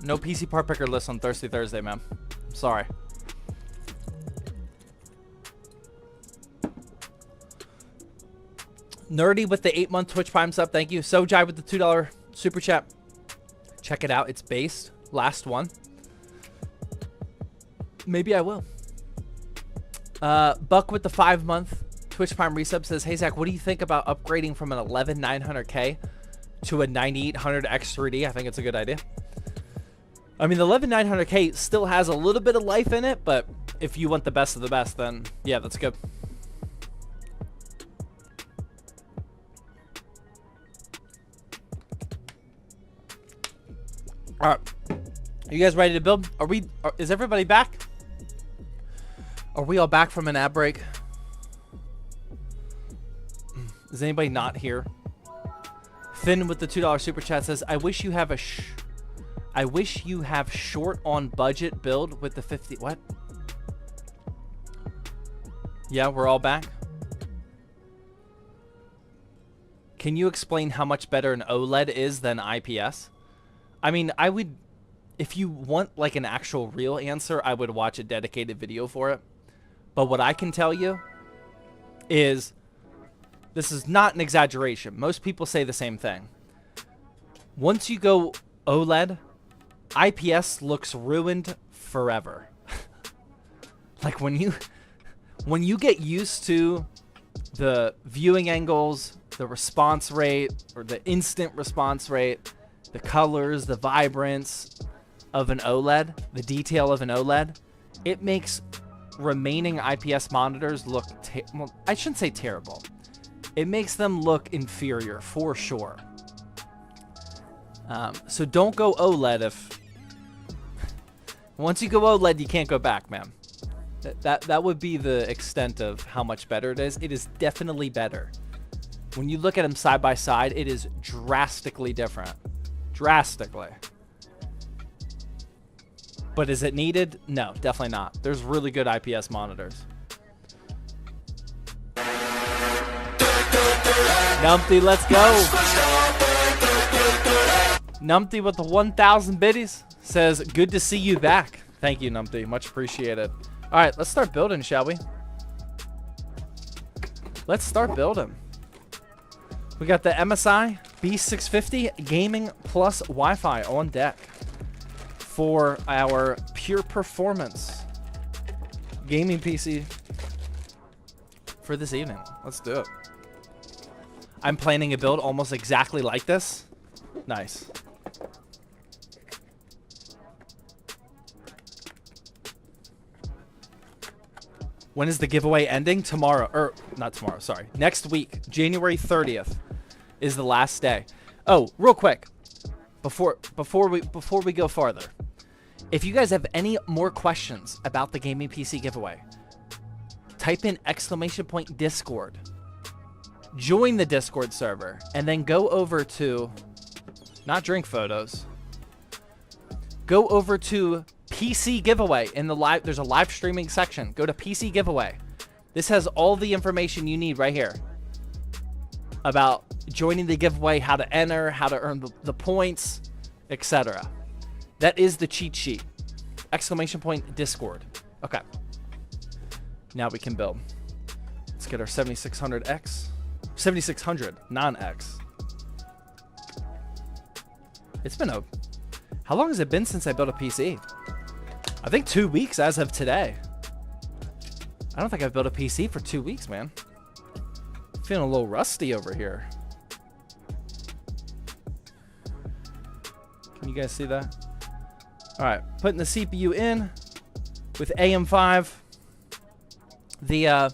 No PC part picker list on Thirsty Thursday, man. Sorry. Nerdy with the 8-month Twitch Prime sub. Thank you. Sojai with the $2 super chat. Check it out. It's based. Last one. Maybe I will. Buck with the 5-month Twitch Prime resub says, hey, Zach, what do you think about upgrading from an 11900K to a 9800 X3D? I think it's a good idea. I mean, the 11900K still has a little bit of life in it, but if you want the best of the best, then yeah, that's good. All right. Are you guys ready to build? Is everybody back? Are we all back from an ad break? Is anybody not here? Finn with the $2 super chat says, I wish you have I wish you have short on budget build with the 50. What? Yeah, we're all back. Can you explain how much better an OLED is than IPS? I mean, I would, if you want like an actual real answer, I would watch a dedicated video for it. But what I can tell you is, this is not an exaggeration. Most people say the same thing. Once you go OLED, IPS looks ruined forever. Like when you get used to the viewing angles, the response rate, or the instant response rate, the colors, the vibrance of an OLED, the detail of an OLED, it makes remaining IPS monitors look, well, I shouldn't say terrible. It makes them look inferior for sure. So don't go OLED if... Once you go OLED, you can't go back, man. That would be the extent of how much better it is. It is definitely better. When you look at them side by side, it is drastically different. Drastically. But is it needed? No, definitely not. There's really good IPS monitors. Numpty, let's go. Numpty with the 1,000 biddies says, good to see you back. Thank you, Numpty. Much appreciated. All right, let's start building, shall we? Let's start building. We got the MSI B650 Gaming Plus Wi-Fi on deck for our pure performance gaming PC for this evening. Let's do it. I'm planning a build almost exactly like this. Nice. When is the giveaway ending? Tomorrow, or not tomorrow, sorry. Next week, January 30th is the last day. Oh, real quick, before we go farther, if you guys have any more questions about the gaming PC giveaway, type in !Discord. Join the Discord server, and then go over to, not drink photos, go over to PC giveaway in the live. There's a live streaming section. Go to PC giveaway. This has all the information you need right here about joining the giveaway, how to enter, how to earn the points, etc. That is the cheat sheet. !Discord. Okay. Now we can build. Let's get our 7600X. 7600 non-X. It's been how long has it been since I built a PC? I think 2 weeks as of today. I don't think I've built a PC for 2 weeks, man. Feeling a little rusty over here. Can you guys see that? All right, putting the CPU in with AM5. The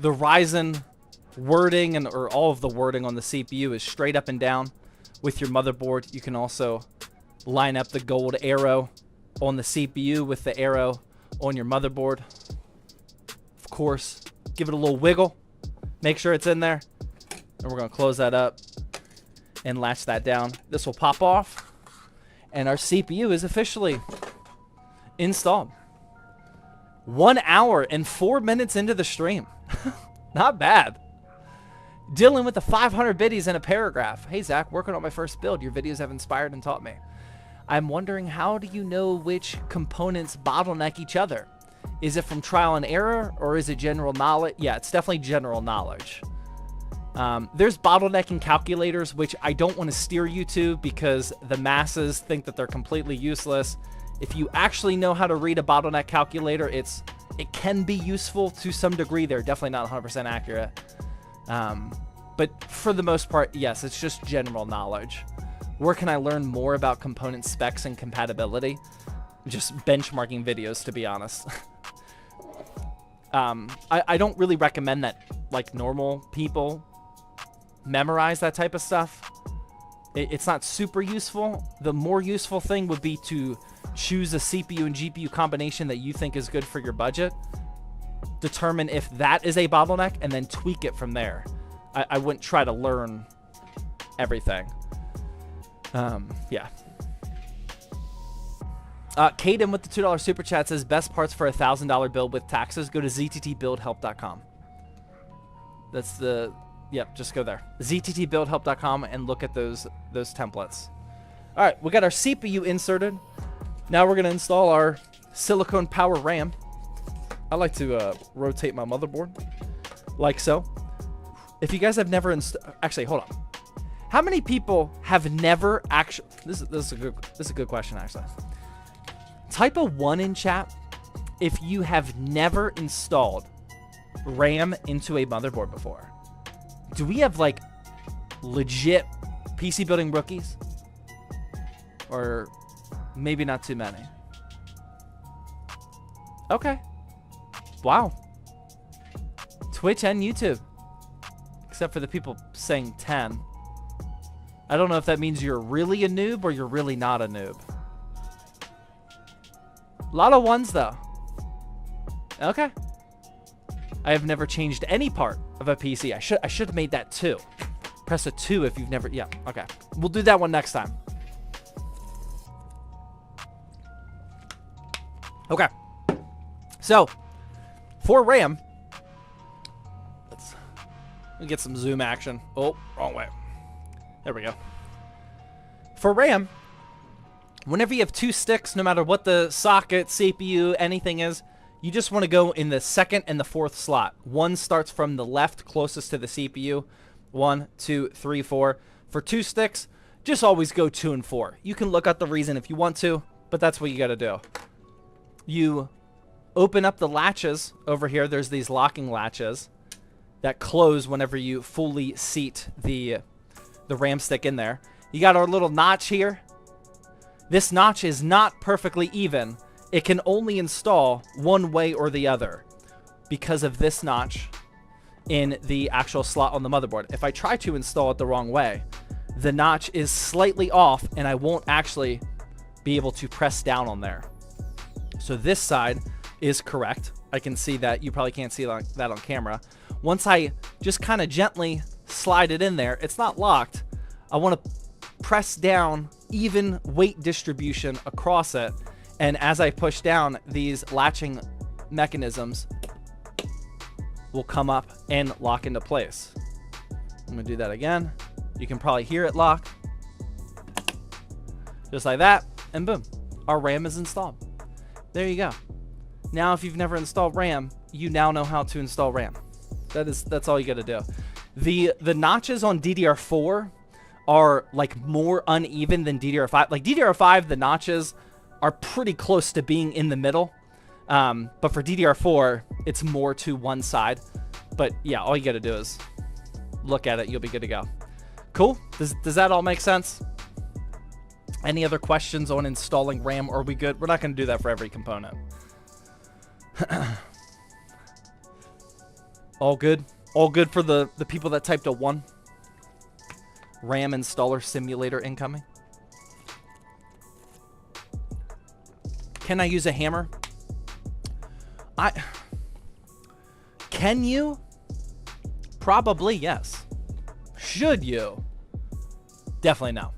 Ryzen wording or all of the wording on the CPU is straight up and down with your motherboard. You can also line up the gold arrow on the CPU with the arrow on your motherboard. Of course, give it a little wiggle. Make sure it's in there. And we're going to close that up and latch that down. This will pop off. And our CPU is officially installed. 1 hour and 4 minutes into the stream. Not bad. Dealing with the 500 biddies in a paragraph. Hey, Zach, working on my first build. Your videos have inspired and taught me. I'm wondering, how do you know which components bottleneck each other? Is it from trial and error, or is it general knowledge? Yeah, it's definitely general knowledge. There's bottlenecking calculators, which I don't want to steer you to because the masses think that they're completely useless. If you actually know how to read a bottleneck calculator, it can be useful to some degree. They're definitely not 100% accurate. But for the most part, yes, it's just general knowledge. Where can I learn more about component specs and compatibility? Just benchmarking videos, to be honest. I don't really recommend that, like, normal people memorize that type of stuff. It's not super useful. The more useful thing would be to choose a CPU and GPU combination that you think is good for your budget. Determine if that is a bottleneck and then tweak it from there. I wouldn't try to learn everything. Yeah. Caden with the $2 super chat says best parts for a $1,000 build with taxes. Go to zttbuildhelp.com. That's the, yep, just go there. zttbuildhelp.com and look at those templates. All right, we got our CPU inserted. Now we're gonna install our silicone power RAM. I like to rotate my motherboard like so. If you guys have never actually, hold on. How many people have never actually? This is a good question actually. Type a 1 in chat if you have never installed RAM into a motherboard before. Do we have like legit PC building rookies? Or maybe not too many. Okay. Wow. Twitch and YouTube. Except for the people saying 10. I don't know if that means you're really a noob or you're really not a noob. A lot of ones though. Okay. I have never changed any part of a PC. I should have made that 2. Press a 2 if you've never, yeah, okay. We'll do that one next time. Okay. So, for RAM, let's get some zoom action. Oh, wrong way. There we go. For RAM, whenever you have 2 sticks, no matter what the socket, CPU, anything is, you just want to go in the 2nd and the 4th slot. 1 starts from the left closest to the CPU. 1, 2, 3, 4. For 2 sticks, just always go 2 and 4. You can look up the reason if you want to, but that's what you got to do. You open up the latches over here. There's these locking latches that close whenever you fully seat the RAM stick in there. You got our little notch here. This notch is not perfectly even. It can only install one way or the other because of this notch in the actual slot on the motherboard. If I try to install it the wrong way, the notch is slightly off and I won't actually be able to press down on there. So this side is correct. I can see that. You probably can't see that on camera. Once I just kind of gently slide it in there, it's not locked. I want to press down even weight distribution across it. And as I push down, these latching mechanisms will come up and lock into place. I'm going to do that again. You can probably hear it lock. Just like that. And boom. Our RAM is installed. There you go. Now, if you've never installed RAM, you now know how to install RAM. That's all you got to do. The notches on DDR4 are like more uneven than DDR5. Like DDR5, the notches are pretty close to being in the middle. But for DDR4, it's more to one side. But yeah, all you got to do is look at it. You'll be good to go. Cool. Does that all make sense? Any other questions on installing RAM? Or are we good? We're not going to do that for every component. All good? All good for the people that typed a 1? RAM installer simulator incoming. Can I use a hammer? Can you? Probably yes. Should you? Definitely no.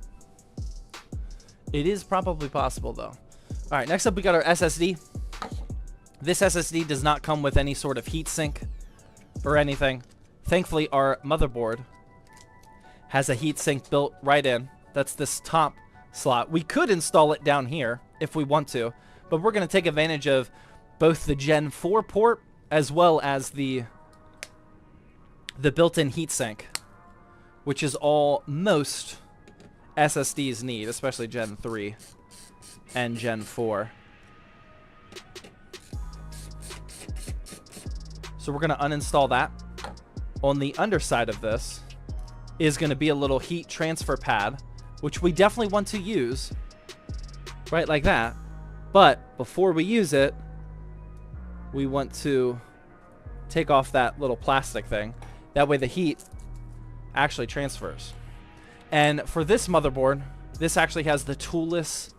It is probably possible though. All right, next up we got our SSD. This SSD does not come with any sort of heatsink or anything. Thankfully, our motherboard has a heatsink built right in. That's this top slot. We could install it down here if we want to, but we're going to take advantage of both the Gen 4 port as well as the built-in heatsink, which is all most SSDs need, especially Gen 3 and Gen 4. So we're going to uninstall that. On the underside of this is going to be a little heat transfer pad, which we definitely want to use, right like that. But before we use it, we want to take off that little plastic thing. That way the heat actually transfers. And for this motherboard, this actually has the toolless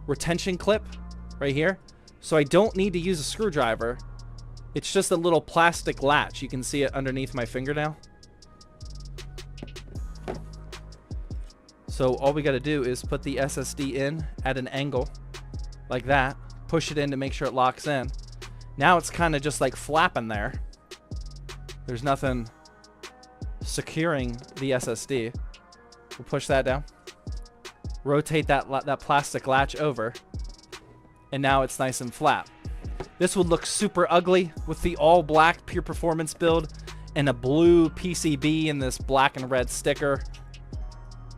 retention clip right here. So I don't need to use a screwdriver. It's just a little plastic latch. You can see it underneath my fingernail. So all we got to do is put the SSD in at an angle like that. Push it in to make sure it locks in. Now it's kind of just like flapping there. There's nothing securing the SSD. We'll push that down. Rotate that plastic latch over. And now it's nice and flat. This would look super ugly with the all black pure performance build and a blue PCB and this black and red sticker.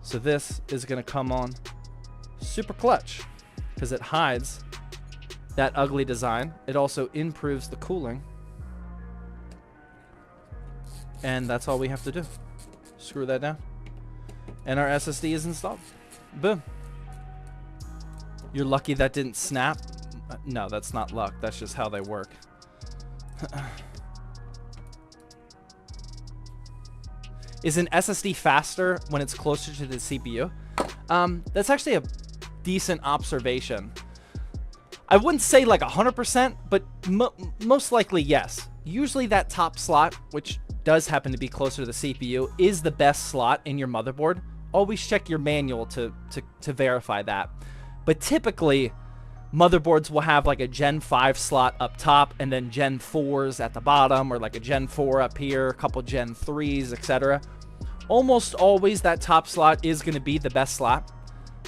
So this is going to come on super clutch because it hides that ugly design. It also improves the cooling. And that's all we have to do. Screw that down. And our SSD is installed. Boom. You're lucky that didn't snap. No, that's not luck. That's just how they work. Is an SSD faster when it's closer to the CPU? That's actually a decent observation. I wouldn't say like 100%, but most likely yes. Usually that top slot, which does happen to be closer to the CPU, is the best slot in your motherboard. Always check your manual to verify that. But typically, motherboards will have like a Gen 5 slot up top and then Gen 4s at the bottom, or like a Gen 4 up here, a couple Gen 3s, etc. Almost always that top slot is going to be the best slot.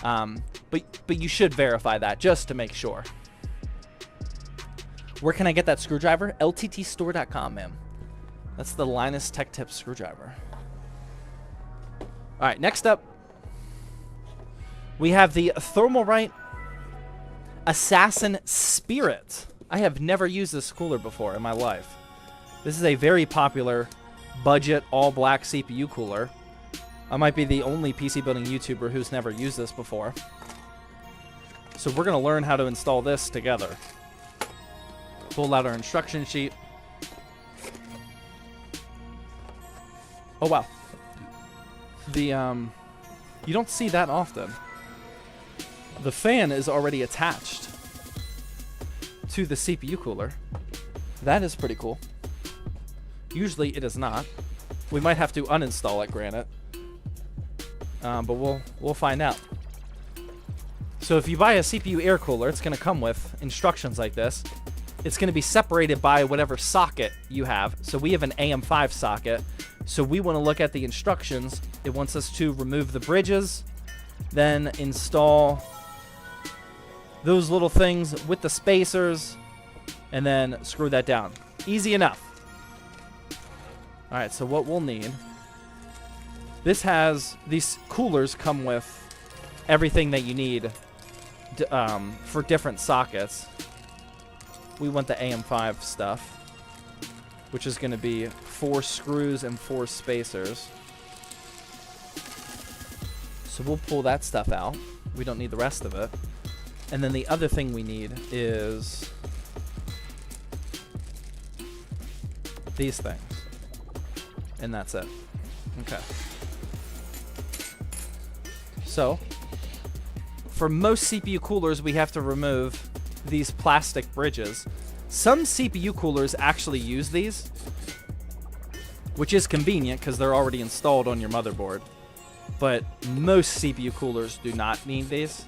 But you should verify that just to make sure. Where can I get that screwdriver? LTTstore.com, man. That's the Linus Tech Tips screwdriver. All right, next up, we have the Thermalright Assassin Spirit. I have never used this cooler before in my life. This is a very popular budget all-black CPU cooler. I might be the only PC building YouTuber who's never used this before. So we're going to learn how to install this together. Pull out our instruction sheet. Oh, wow. You don't see that often. The fan is already attached to the CPU cooler. That is pretty cool. Usually it is not. We might have to uninstall it, granted. But we'll find out. So if you buy a CPU air cooler, it's going to come with instructions like this. It's going to be separated by whatever socket you have. So we have an AM5 socket. So we want to look at the instructions. It wants us to remove the bridges, then install those little things with the spacers, and then screw that down. Easy enough. All right, so what we'll need, these coolers come with everything that you need for different sockets. We want the AM5 stuff, which is going to be 4 screws and 4 spacers. So we'll pull that stuff out. We don't need the rest of it. And then the other thing we need is these things. And that's it. Okay. So, for most CPU coolers, we have to remove these plastic bridges. Some CPU coolers actually use these, which is convenient because they're already installed on your motherboard. But most CPU coolers do not need these.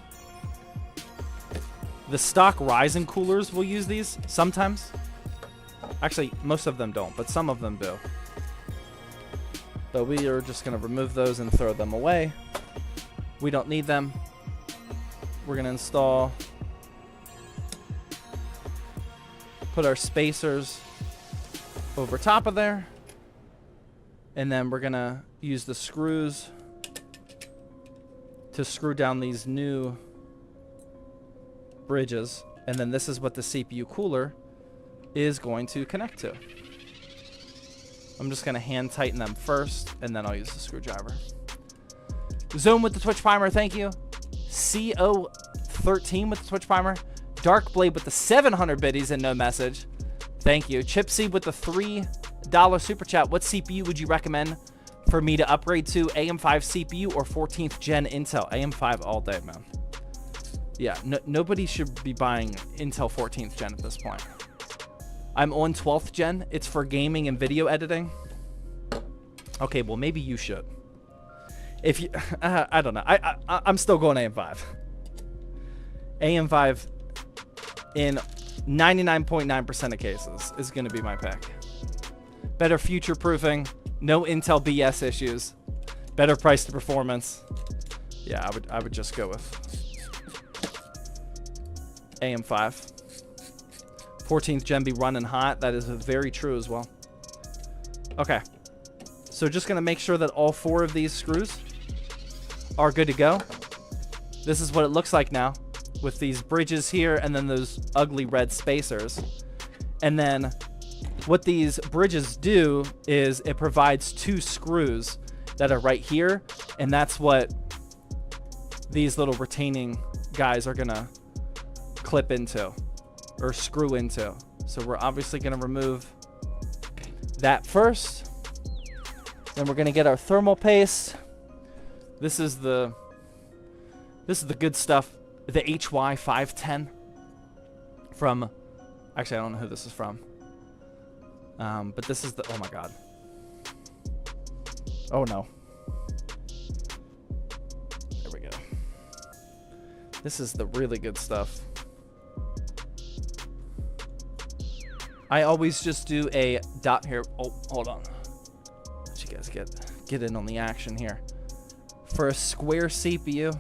The stock Ryzen coolers will use these sometimes. Actually, most of them don't, but some of them do. But we are just going to remove those and throw them away. We don't need them. We're going to install, put our spacers over top of there. And then we're going to use the screws to screw down these new bridges. And then this is what the CPU cooler is going to connect to. I'm just going to hand tighten them first, and then I'll use the screwdriver. Zoom with the Twitch Primer, thank you. CO13 with the Twitch Primer. Darkblade with the 700 biddies and no message. Thank you. Chipsy with the $3 super chat. What CPU would you recommend for me to upgrade to? AM5 CPU or 14th gen Intel? AM5 all day, man. Yeah, nobody should be buying Intel 14th gen at this point. I'm on 12th gen. It's for gaming and video editing. Okay, well, maybe you should. If you, I don't know. I'm still going AM5. AM5 in 99.9% of cases is going to be my pick. Better future proofing, no Intel BS issues, better price to performance. Yeah, I would just go with AM5. 14th Gen be running hot. That is very true as well. Okay. So just going to make sure that all 4 of these screws are good to go. This is what it looks like now with these bridges here and then those ugly red spacers. And then what these bridges do is it provides 2 screws that are right here. And that's what these little retaining guys are going to clip into or screw into. So we're obviously going to remove that first. Then we're going to get our thermal paste. This is the good stuff. The HY510 from, actually I don't know who this is from. But this is the, oh my god. Oh no. There we go. This is the really good stuff. I always just do a dot here. Oh, hold on. Let you guys get in on the action here. For a square CPU,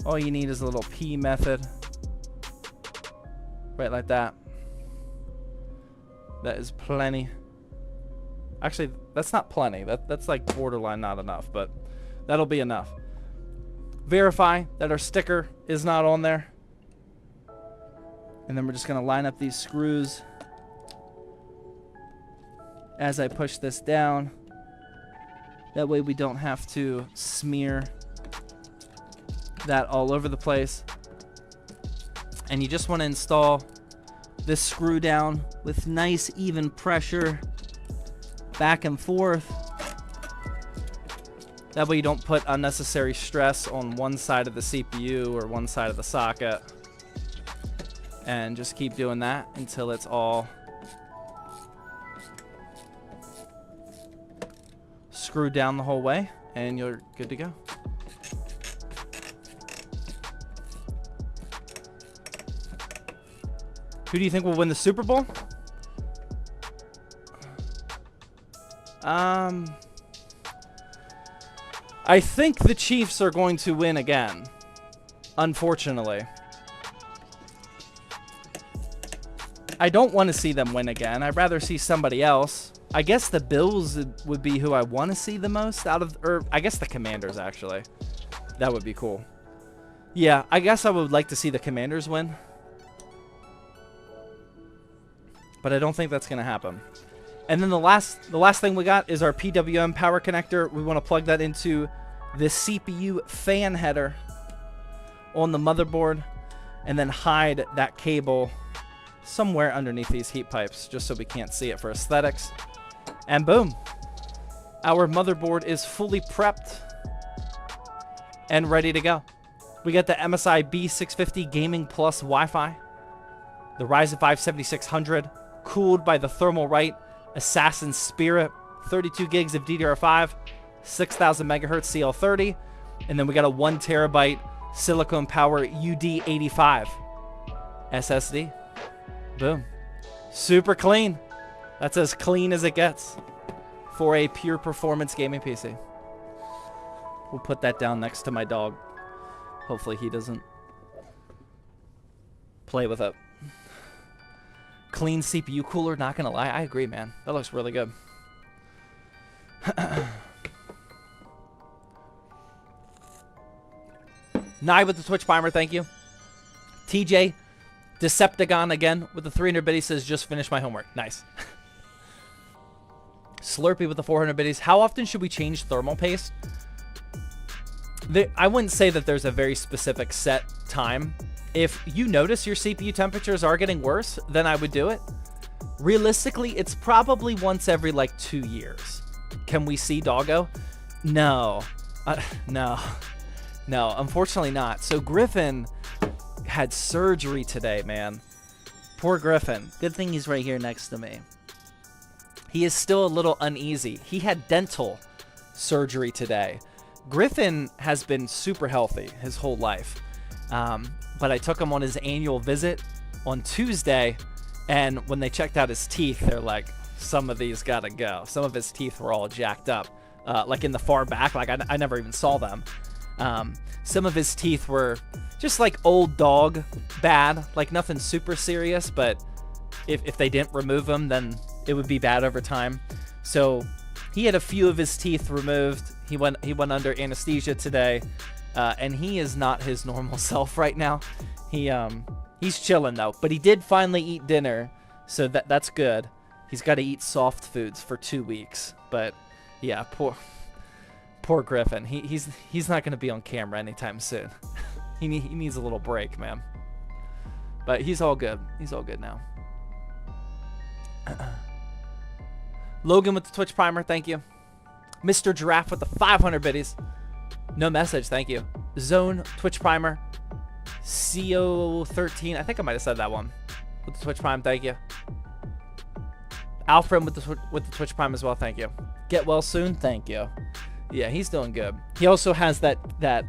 all you need is a little P method. Right like that. That is plenty. Actually, that's not plenty. That's like borderline not enough, but that'll be enough. Verify that our sticker is not on there. And then we're just going to line up these screws as I push this down. That way we don't have to smear that all over the place. And you just want to install this screw down with nice even pressure back and forth. That way you don't put unnecessary stress on one side of the CPU or one side of the socket. And just keep doing that until it's all screwed down the whole way, and you're good to go. Who do you think will win the Super Bowl? I think the Chiefs are going to win again, unfortunately. I don't want to see them win again. I'd rather see somebody else. I guess the Bills would be who I want to see the most out of, or I guess the Commanders, actually. That would be cool. Yeah, I guess I would like to see the Commanders win. But I don't think that's going to happen. And then the last thing we got is our PWM power connector. We want to plug that into the CPU fan header on the motherboard and then hide that cable somewhere underneath these heat pipes just so we can't see it for aesthetics. And boom, our motherboard is fully prepped and ready to go. We got the MSI B650 Gaming Plus Wi-Fi, the Ryzen 5 7600 cooled by the Thermalright Assassin Spirit, 32 gigs of DDR5, 6000 megahertz CL30, and then we got a 1 terabyte Silicon Power UD85 SSD. Boom. Super clean. That's as clean as it gets for a pure performance gaming PC. We'll put that down next to my dog. Hopefully he doesn't play with it. Clean CPU cooler, not gonna lie. I agree, man. That looks really good. Nye with the Twitch Primer, thank you. TJ Decepticon again with the 300 biddies says, just finished my homework. Nice. Slurpee with the 400 biddies. How often should we change thermal paste? I wouldn't say that there's a very specific set time. If you notice your CPU temperatures are getting worse, then I would do it. Realistically, it's probably once every like 2 years. Can we see Doggo? No. No, unfortunately not. So Griffin had surgery today, man. Poor Griffin. Good thing he's right here next to me. He is still a little uneasy. He had dental surgery today. Griffin has been super healthy his whole life. But I took him on his annual visit on Tuesday, and when they checked out his teeth, they're like, some of these gotta go. Some of his teeth were all jacked up, like in the far back. Like I never even saw them. Some of his teeth were just like old dog bad, like nothing super serious, but if they didn't remove them, then it would be bad over time. So he had a few of his teeth removed. He went under anesthesia today, and he is not his normal self right now. He's chilling though, but he did finally eat dinner, so that's good. He's got to eat soft foods for 2 weeks, but yeah, poor Griffin. He's not going to be on camera anytime soon. he needs a little break, man. But he's all good. He's all good now. Logan with the Twitch Primer, thank you. Mr. Giraffe with the 500 biddies. No message, thank you. Zone Twitch Primer. CO13, I think I might have said that one. With the Twitch Prime, thank you. Alfred with the Twitch Prime as well, thank you. Get well soon, thank you. Yeah, he's doing good. He also has that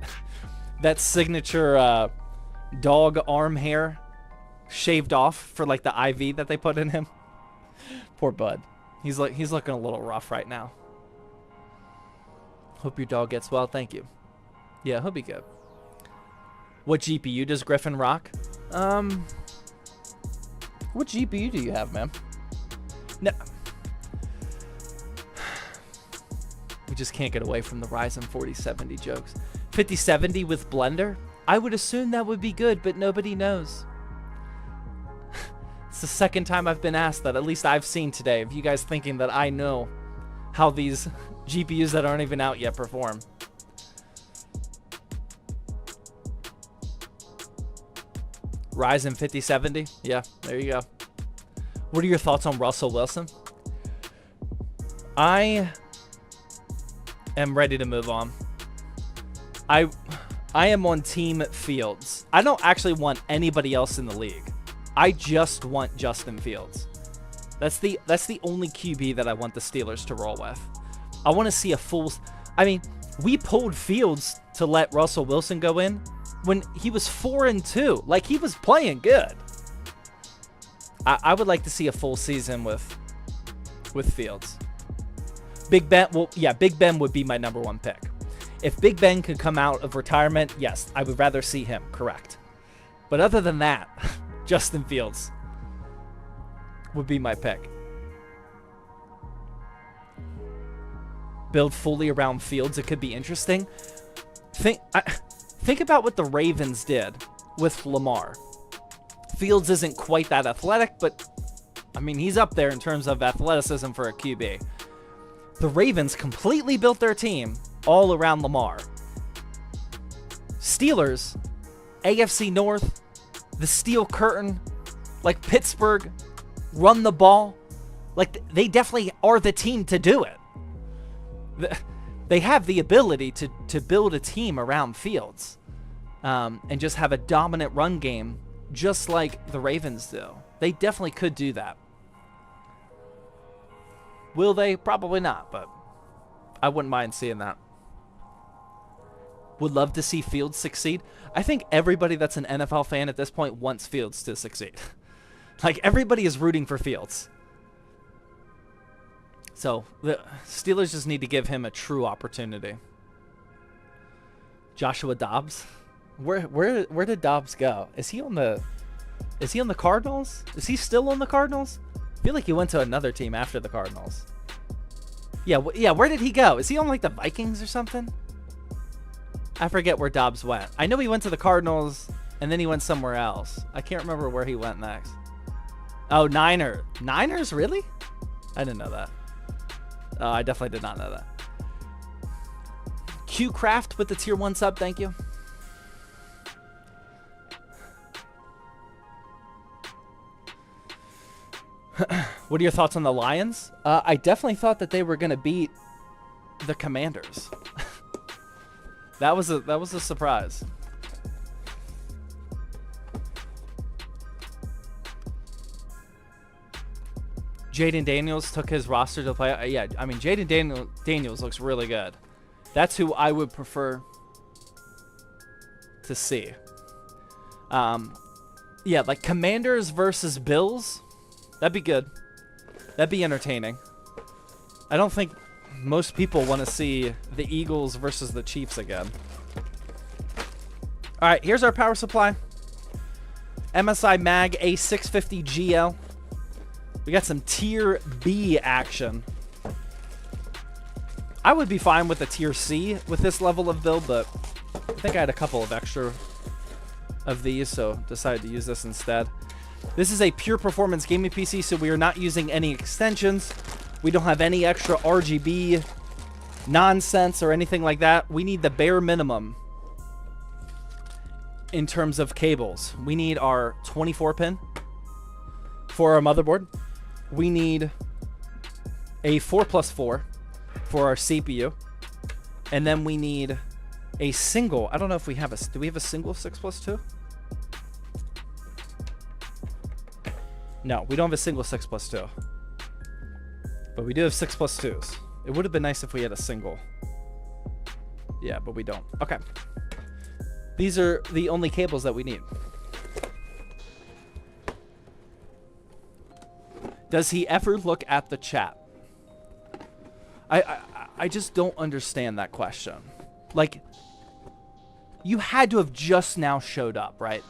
signature dog arm hair shaved off for like the IV that they put in him. Poor bud. He's looking a little rough right now. Hope your dog gets well, thank you. Yeah, he'll be good. What GPU does Griffin rock? What GPU do you have, man? No. We just can't get away from the Ryzen 4070 jokes. 5070 with Blender? I would assume that would be good, but nobody knows. It's the second time I've been asked that, at least I've seen today, of you guys thinking that I know how these GPUs that aren't even out yet perform. Ryzen 5070? Yeah, there you go. What are your thoughts on Russell Wilson? I am ready to move on. I am on Team Fields. I don't actually want anybody else in the league. I just want Justin Fields. That's the only QB that I want the Steelers to roll with. I want to see a full... I mean, we pulled Fields to let Russell Wilson go in when he was 4-2. Like, he was playing good. I would like to see a full season with Fields. Big Ben, well, yeah, Big Ben would be my #1 pick. If Big Ben could come out of retirement, yes, I would rather see him, correct. But other than that, Justin Fields would be my pick. Build fully around Fields, it could be interesting. Think about what the Ravens did with Lamar. Fields isn't quite that athletic, but I mean, he's up there in terms of athleticism for a QB. The Ravens completely built their team all around Lamar. Steelers, AFC North, the Steel Curtain, like Pittsburgh, run the ball. Like, they definitely are the team to do it. They have the ability to build a team around Fields and just have a dominant run game just like the Ravens do. They definitely could do that. Will they? Probably not, but I wouldn't mind seeing that. Would love to see Fields succeed. I think everybody that's an NFL fan at this point wants Fields to succeed. Like, everybody is rooting for Fields. So, the Steelers just need to give him a true opportunity. Joshua Dobbs? Where did Dobbs go? Is he on the Cardinals? Is he still on the Cardinals? I feel like he went to another team after the Cardinals. Yeah, yeah, where did he go? Is he on like the Vikings or something? I forget where Dobbs went. I know he went to the Cardinals and then he went somewhere else. I can't remember where he went next. Oh, Niners, really? I didn't know that. Oh, I definitely did not know that. Qcraft with the tier 1 sub, thank you. What are your thoughts on the Lions? I definitely thought that they were going to beat the Commanders. That was a surprise. Jaden Daniels took his roster to play. Yeah, I mean, Jaden Daniels looks really good. That's who I would prefer to see. Yeah, like Commanders versus Bills. That'd be good. That'd be entertaining. I don't think most people want to see the Eagles versus the Chiefs again. All right, here's our power supply. MSI Mag A650 GL. We got some tier B action. I would be fine with a tier C with this level of build, but I think I had a couple of extra of these, so decided to use this instead. This is a pure performance gaming PC, so we are not using any extensions. We don't have any extra RGB nonsense or anything like that. We need the bare minimum in terms of cables. We need our 24 pin for our motherboard. We need a 4+4 for our CPU. And then we need a single, I don't know if we have a, do we have a single 6+2? No, we don't have a single 6+2. But we do have 6+2s. It would have been nice if we had a single. Yeah, but we don't. Okay. These are the only cables that we need. Does he ever look at the chat? I just don't understand that question. Like, you had to have just now showed up, right?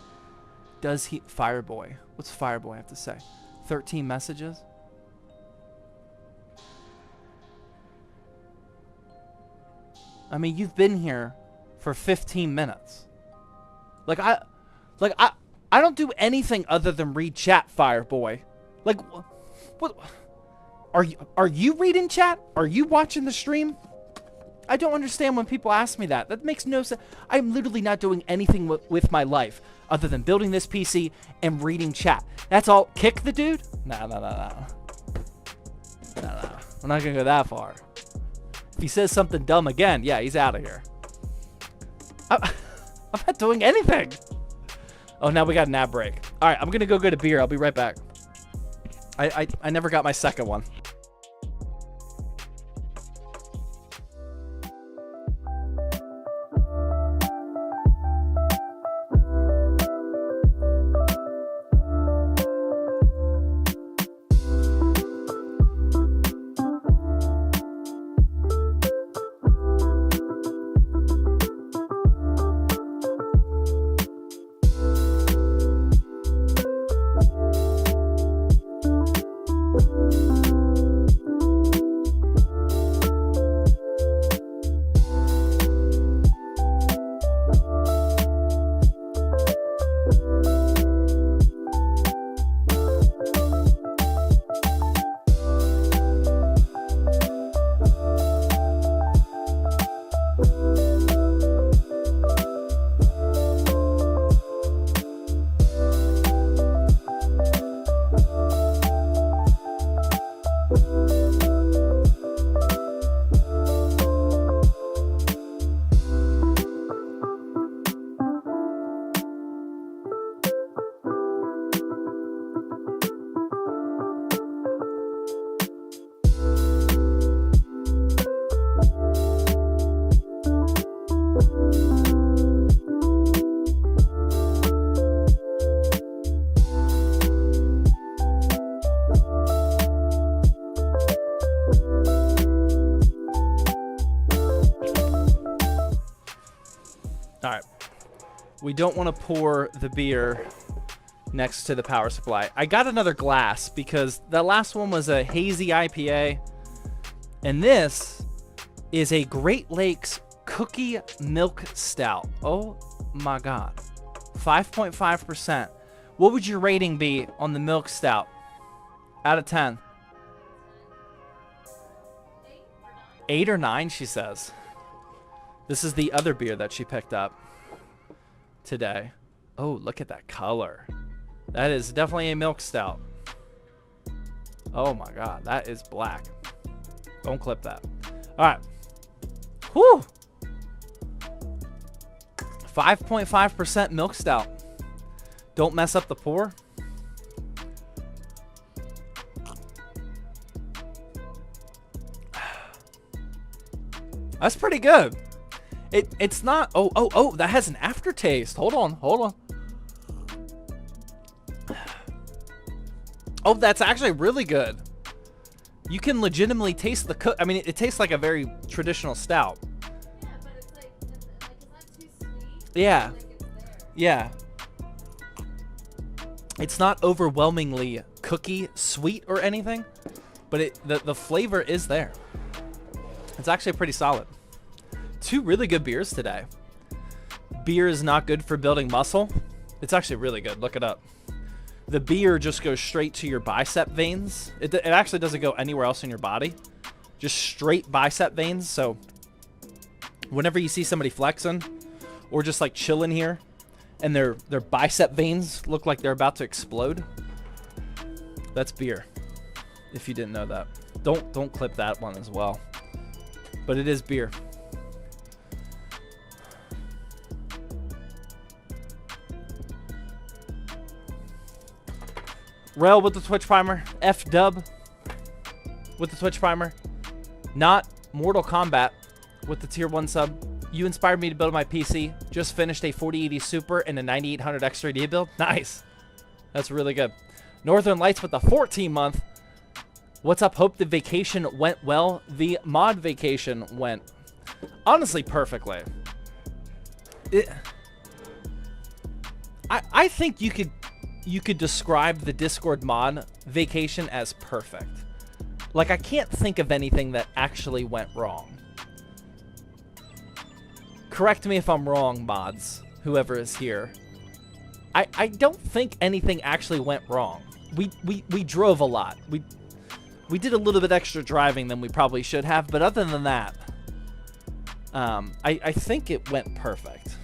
Does he... Fireboy. What's Fireboy have to say? 13 messages? I mean, you've been here for 15 minutes. Like I don't do anything other than read chat, Fireboy. Like, what? Are you reading chat? Are you watching the stream? I don't understand when people ask me that. That makes no sense. I'm literally not doing anything with my life other than building this PC and reading chat. That's all. Kick the dude? No. We're not gonna go that far. If he says something dumb again, yeah, he's out of here. I'm not doing anything. Oh, now we got an ad break. All right, I'm gonna go get a beer. I'll be right back. I never got my second one. All right. We don't want to pour the beer next to the power supply. I got another glass because the last one was a hazy IPA. And this is a Great Lakes Cookie Milk Stout. Oh my God. 5.5%. What would your rating be on the milk stout? Out of 10. 8 or 9, she says. This is the other beer that she picked up today. Oh, look at that color. That is definitely a milk stout. Oh my God, that is black. Don't clip that. All right. Whew. 5.5% milk stout. Don't mess up the pour. That's pretty good. It's not. Oh, that has an aftertaste. Hold on. Oh, that's actually really good. You can legitimately taste the I mean, it tastes like a very traditional stout. Yeah, but it's like it's not too sweet. Yeah. Like it's there. Yeah. It's not overwhelmingly cookie sweet or anything, but the flavor is there. It's actually pretty solid. 2 really good beers today. Beer is not good for building muscle. It's actually really good. Look it up. The beer just goes straight to your bicep veins. It actually doesn't go anywhere else in your body. Just straight bicep veins. So whenever you see somebody flexing or just like chilling here and their bicep veins look like they're about to explode, that's beer. If you didn't know that. Don't clip that one as well. But it is beer. Rel with the Twitch primer. F-Dub with the Twitch primer. Not Mortal Kombat with the tier 1 sub. You inspired me to build my PC. Just finished a 4080 Super and a 9800 X3D build. Nice. That's really good. Northern Lights with the 14-month. What's up? Hope the vacation went well. The mod vacation went honestly perfectly. I think you could describe the Discord mod vacation as perfect. Like, I can't think of anything that actually went wrong. Correct me if I'm wrong, mods, whoever is here. I don't think anything actually went wrong. We drove a lot. We did a little bit extra driving than we probably should have, but other than that, I think it went perfect.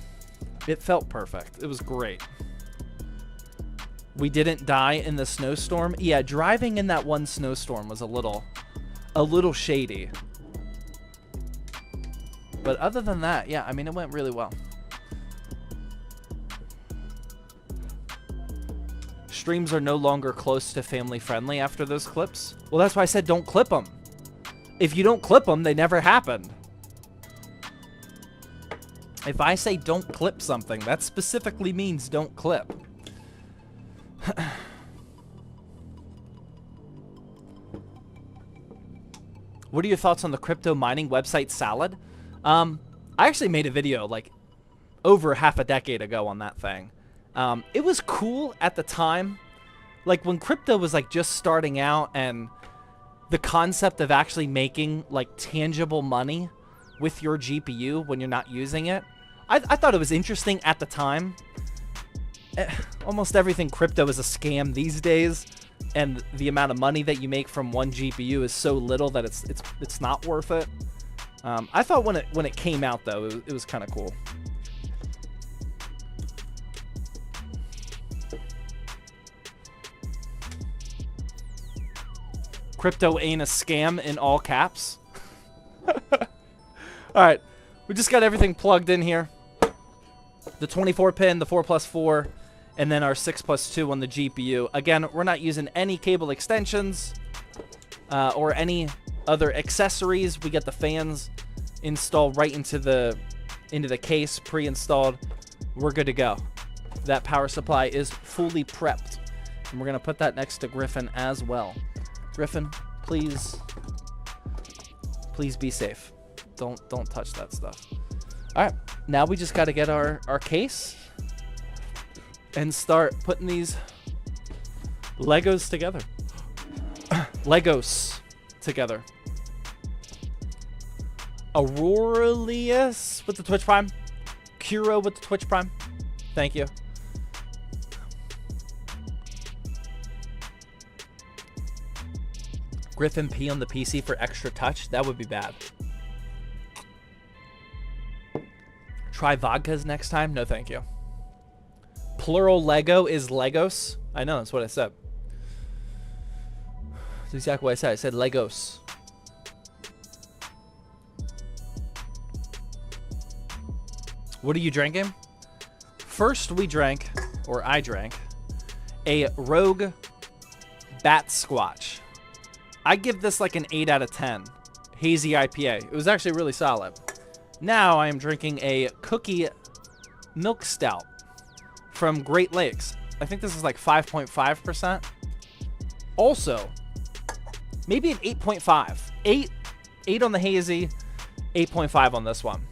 It felt perfect. It was great. We didn't die in the snowstorm. Yeah, driving in that one snowstorm was a little shady. But other than that, yeah, I mean, it went really well. Streams are no longer close to family friendly after those clips. Well, that's why I said don't clip them. If you don't clip them, they never happened. If I say don't clip something, that specifically means don't clip. What are your thoughts on the crypto mining website Salad? I actually made a video like over half a decade ago on that thing. It was cool at the time, like when crypto was like just starting out, and the concept of actually making like tangible money with your GPU when you're not using it. I thought it was interesting at the time. Almost everything crypto is a scam these days, and the amount of money that you make from one GPU is so little that it's not worth it. I thought when it came out though, it was kind of cool. Crypto ain't a scam in all caps. All right, we just got everything plugged in here. The 24 pin, the 4+4, and then our 6+2 on the GPU. Again, we're not using any cable extensions or any other accessories. We got the fans installed right into the case, pre-installed. We're good to go. That power supply is fully prepped, and we're gonna put that next to Griffin as well. Griffin, please be safe. Don't touch that stuff. All right, now we just got to get our case and start putting these Legos together. Legos together. Aurelius with the Twitch Prime. Kuro with the Twitch Prime. Thank you. Griffin P on the PC for extra touch. That would be bad. Try vodkas next time? No, thank you. Plural Lego is Legos. I know, that's what I said. That's exactly what I said. I said Legos. What are you drinking? First, we drank, or I drank, a Rogue Bat Squatch. I give this like an 8 out of 10. Hazy IPA. It was actually really solid. Now I am drinking a Cookie Milk Stout from Great Lakes. I think this is like 5.5%. Also, maybe an 8.5. 8 on the hazy, 8.5 on this one.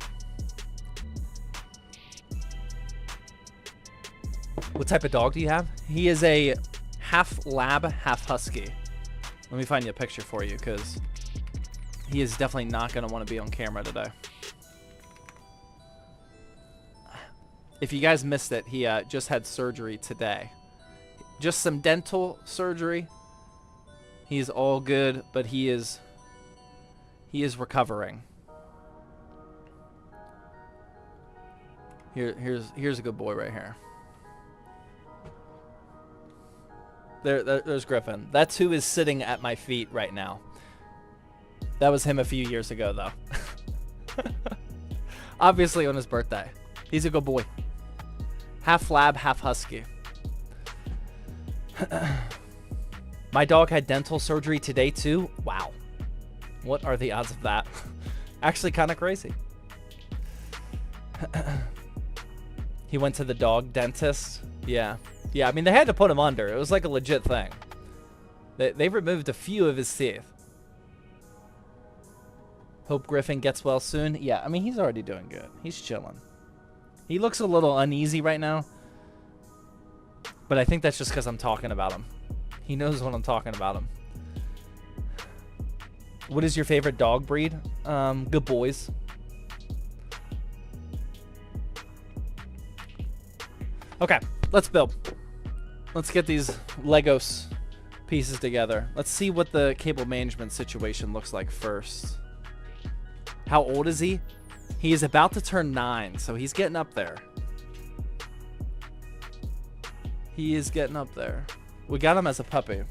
What type of dog do you have? He is a half lab, half husky. Let me find you a picture for you, because he is definitely not going to want to be on camera today. If you guys missed it, he just had surgery today. Just some dental surgery. He's all good, but he is recovering. Here's a good boy right here. There's Griffin. That's who is sitting at my feet right now. That was him a few years ago, though. Obviously on his birthday. He's a good boy. Half lab, half husky. My dog had dental surgery today, too. Wow. What are the odds of that? Actually, kind of crazy. He went to the dog dentist. Yeah. Yeah, I mean, they had to put him under. It was like a legit thing. They removed a few of his teeth. Hope Griffin gets well soon. Yeah, I mean, he's already doing good. He's chilling. He looks a little uneasy right now. But I think that's just because I'm talking about him. He knows when I'm talking about him. What is your favorite dog breed? Good boys. Okay, let's build. Let's get these Legos pieces together. Let's see what the cable management situation looks like first. How old is he? He is about to turn 9, so he's getting up there. He is getting up there. We got him as a puppy.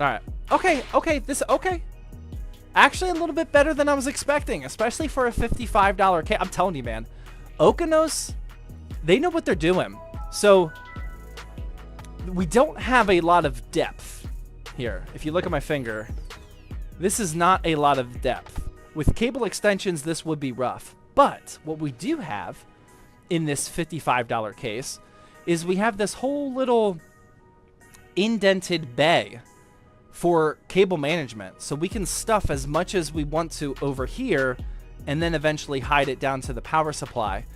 All right. Okay. Okay. Actually, a little bit better than I was expecting, especially for a $55 cable. I'm telling you, man. Okanos, they know what they're doing. So we don't have a lot of depth here. If you look at my finger, this is not a lot of depth. With cable extensions, this would be rough. But what we do have in this $55 case is we have this whole little indented bay for cable management. So we can stuff as much as we want to over here and then eventually hide it down to the power supply.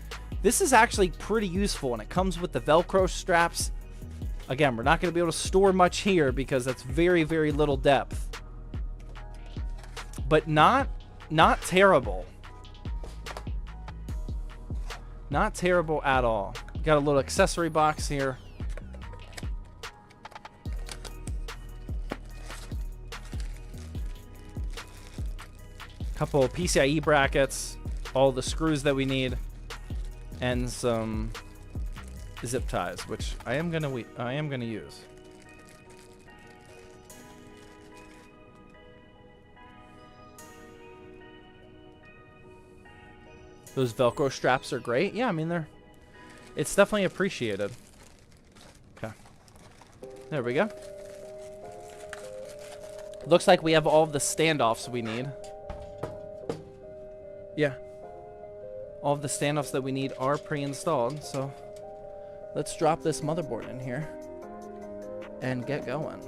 This is actually pretty useful, and it comes with the Velcro straps. Again, we're not going to be able to store much here because that's very, very little depth. But not terrible. Not terrible at all. Got a little accessory box here. Couple of PCIe brackets, all the screws that we need, and some zip ties, which I am gonna use. Those Velcro straps are great. Yeah, I mean it's definitely appreciated. Okay. There we go. Looks like we have all of the standoffs we need. Yeah. All of the standoffs that we need are pre-installed, so let's drop this motherboard in here and get going.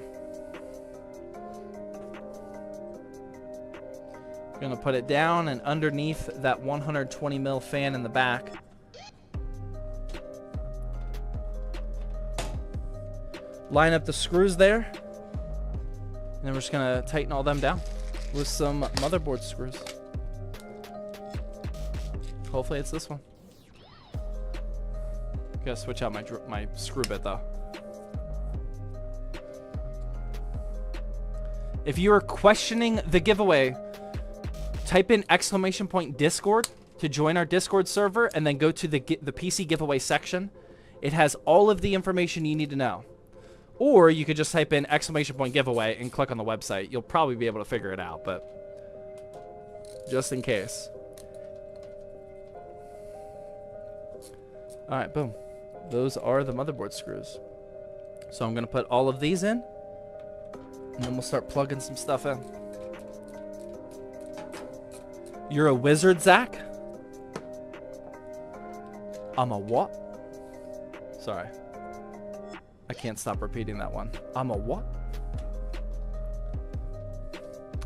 Gonna put it down and underneath that 120 mil fan in the back. Line up the screws there. And then we're just gonna tighten all them down with some motherboard screws. Hopefully it's this one. Gotta switch out my screw bit though. If you are questioning the giveaway, type in !Discord to join our Discord server, and then go to the PC giveaway section. It has all of the information you need to know. Or you could just type in !Giveaway and click on the website. You'll probably be able to figure it out, but just in case. All right, boom. Those are the motherboard screws. So I'm gonna put all of these in, and then we'll start plugging some stuff in. You're a wizard, Zach? I'm a what? Sorry. I can't stop repeating that one. I'm a what?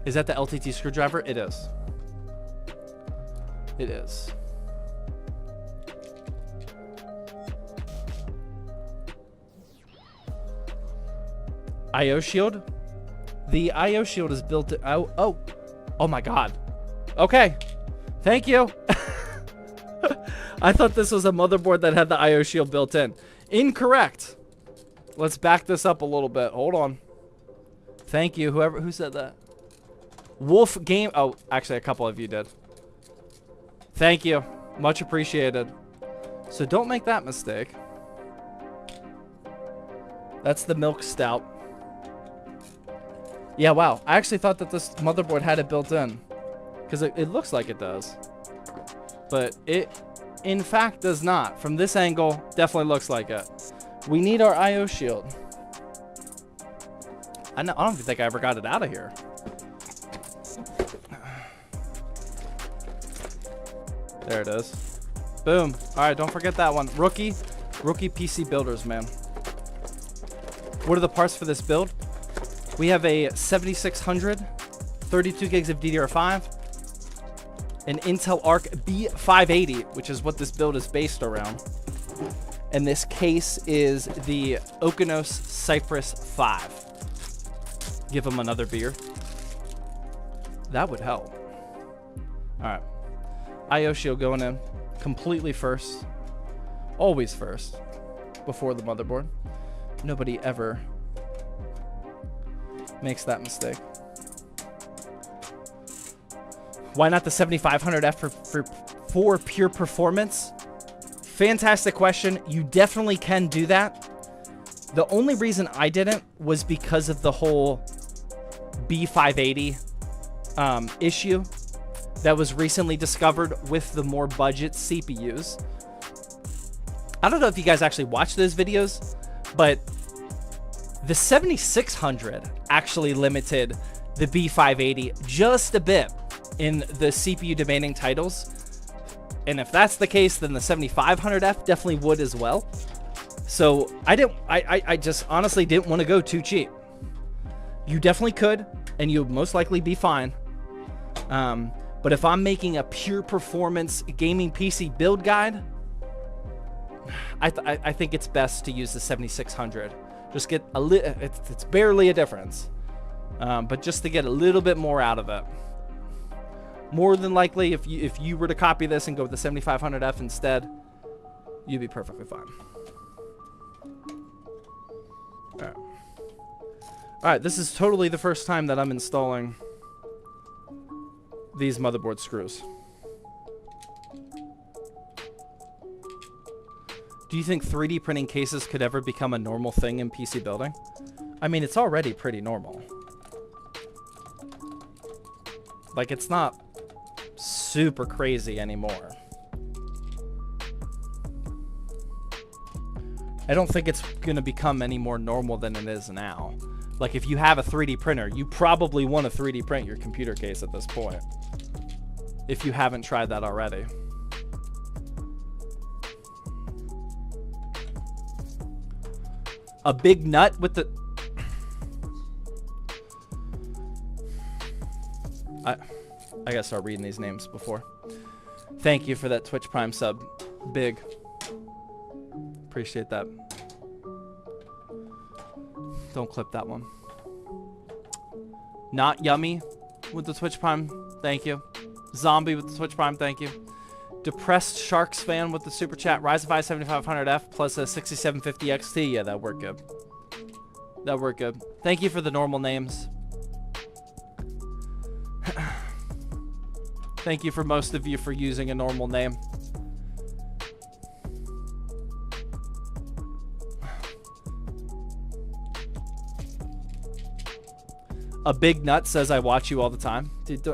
Is that the LTT screwdriver? It is. It is. IO shield? The IO shield is built. Oh my God. Okay. Thank you. I thought this was a motherboard that had the IO shield built in. Incorrect. Let's back this up a little bit. Hold on. Thank you. Who said that? Wolf Game. Oh, actually, a couple of you did. Thank you. Much appreciated. So don't make that mistake. That's the milk stout. Yeah, wow. I actually thought that this motherboard had it built in. Because it looks like it does. But it, in fact, does not. From this angle, definitely looks like it. We need our IO shield. I don't even think I ever got it out of here. There it is. Boom. All right, don't forget that one. Rookie PC builders, man. What are the parts for this build? We have a 7600, 32 gigs of DDR5, an Intel Arc B580, which is what this build is based around. And this case is the Okonos Cypress 5. Give them another beer. That would help. All right. IO shield going in completely first. Always first. Before the motherboard. Nobody ever makes that mistake. Why not the 7500F for pure performance? Fantastic question. You definitely can do that. The only reason I didn't was because of the whole B580 issue that was recently discovered with the more budget CPUs. I don't know if you guys actually watch those videos, but the 7600 actually limited the B580 just a bit in the CPU demanding titles. And if that's the case, then the 7500F definitely would as well. So I just honestly didn't want to go too cheap. You definitely could, and you'd most likely be fine. But if I'm making a pure performance gaming PC build guide, I think it's best to use the 7600. Just get a little, it's barely a difference. But just to get a little bit more out of it. More than likely, if you were to copy this and go with the 7500F instead, you'd be perfectly fine. All right, this is totally the first time that I'm installing these motherboard screws. Do you think 3D printing cases could ever become a normal thing in PC building? I mean, it's already pretty normal. Like, it's not super crazy anymore. I don't think it's going to become any more normal than it is now. Like, if you have a 3D printer, you probably want to 3D print your computer case at this point. If you haven't tried that already. A big nut with the... I gotta start reading these names before. Thank you for that Twitch Prime sub. Big. Appreciate that. Don't clip that one. Not Yummy with the Twitch Prime. Thank you. Zombie with the Twitch Prime. Thank you. Depressed Sharks fan with the super chat. Ryzen 5 7500F plus a 6750 XT. Yeah, that worked good. That worked good. Thank you for the normal names. Thank you for most of you for using a normal name. A big nut says I watch you all the time. Dude,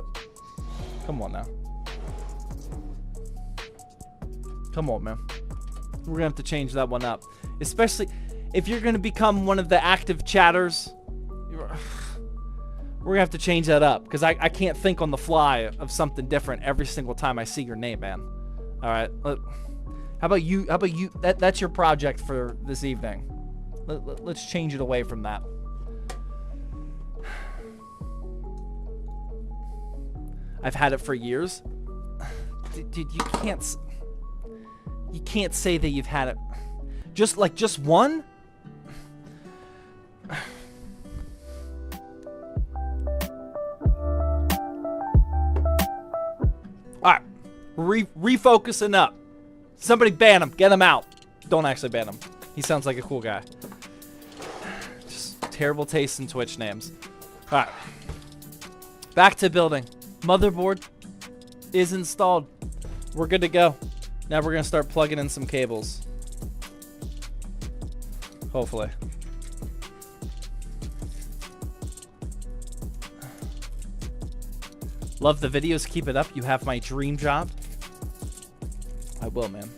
come on now. Come on, man. We're gonna have to change that one up. Especially if you're gonna become one of the active chatters. We're gonna have to change that up because I can't think on the fly of something different every single time I see your name, man. All right. How about you? How about you? That's your project for this evening. Let's change it away from that. I've had it for years. Dude, you can't say that you've had it. Just one? Alright. Refocusing up. Somebody ban him. Get him out. Don't actually ban him. He sounds like a cool guy. Just terrible taste in Twitch names. Alright. Back to building. Motherboard is installed. We're good to go. Now we're going to start plugging in some cables. Hopefully. Love the videos. Keep it up. You have my dream job. I will, man.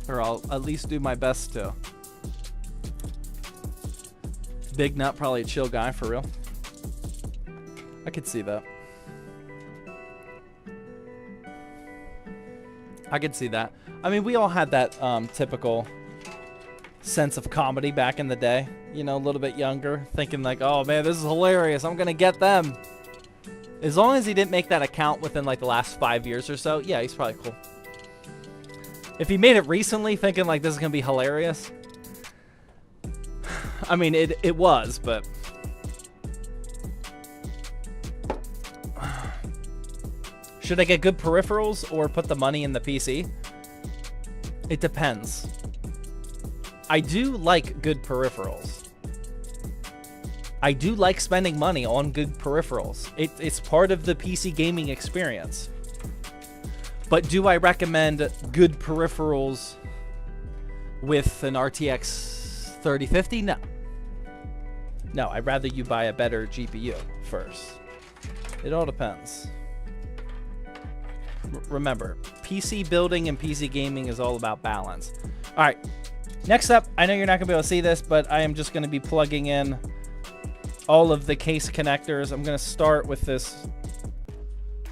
Or I'll at least do my best to. Big Nut, probably a chill guy, for real. I could see that. I could see that. I mean, we all had that typical sense of comedy back in the day. You know, a little bit younger. Thinking like, oh man, this is hilarious. I'm going to get them. As long as he didn't make that account within like the last 5 years or so, yeah, he's probably cool. If he made it recently thinking like this is going to be hilarious. I mean, it was, but... Should I get good peripherals or put the money in the PC? It depends. I do like good peripherals. I do like spending money on good peripherals. It's part of the PC gaming experience. But do I recommend good peripherals with an RTX 3050? No. No, I'd rather you buy a better GPU first. It all depends. Remember, PC building and PC gaming is all about balance. All right, next up, I know you're not going to be able to see this, but I am just going to be plugging in all of the case connectors. I'm going to start with this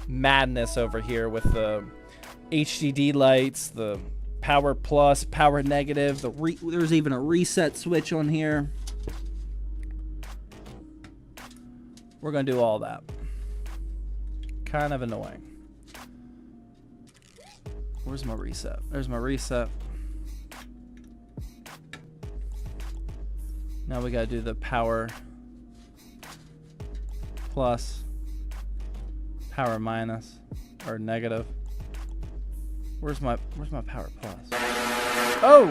madness over here with the HDD lights, the power plus, power negative. There's even a reset switch on here. We're going to do all that. Kind of annoying. Where's my reset? There's my reset. Now we gotta do the power plus, power minus, or negative. Where's my power plus? Oh!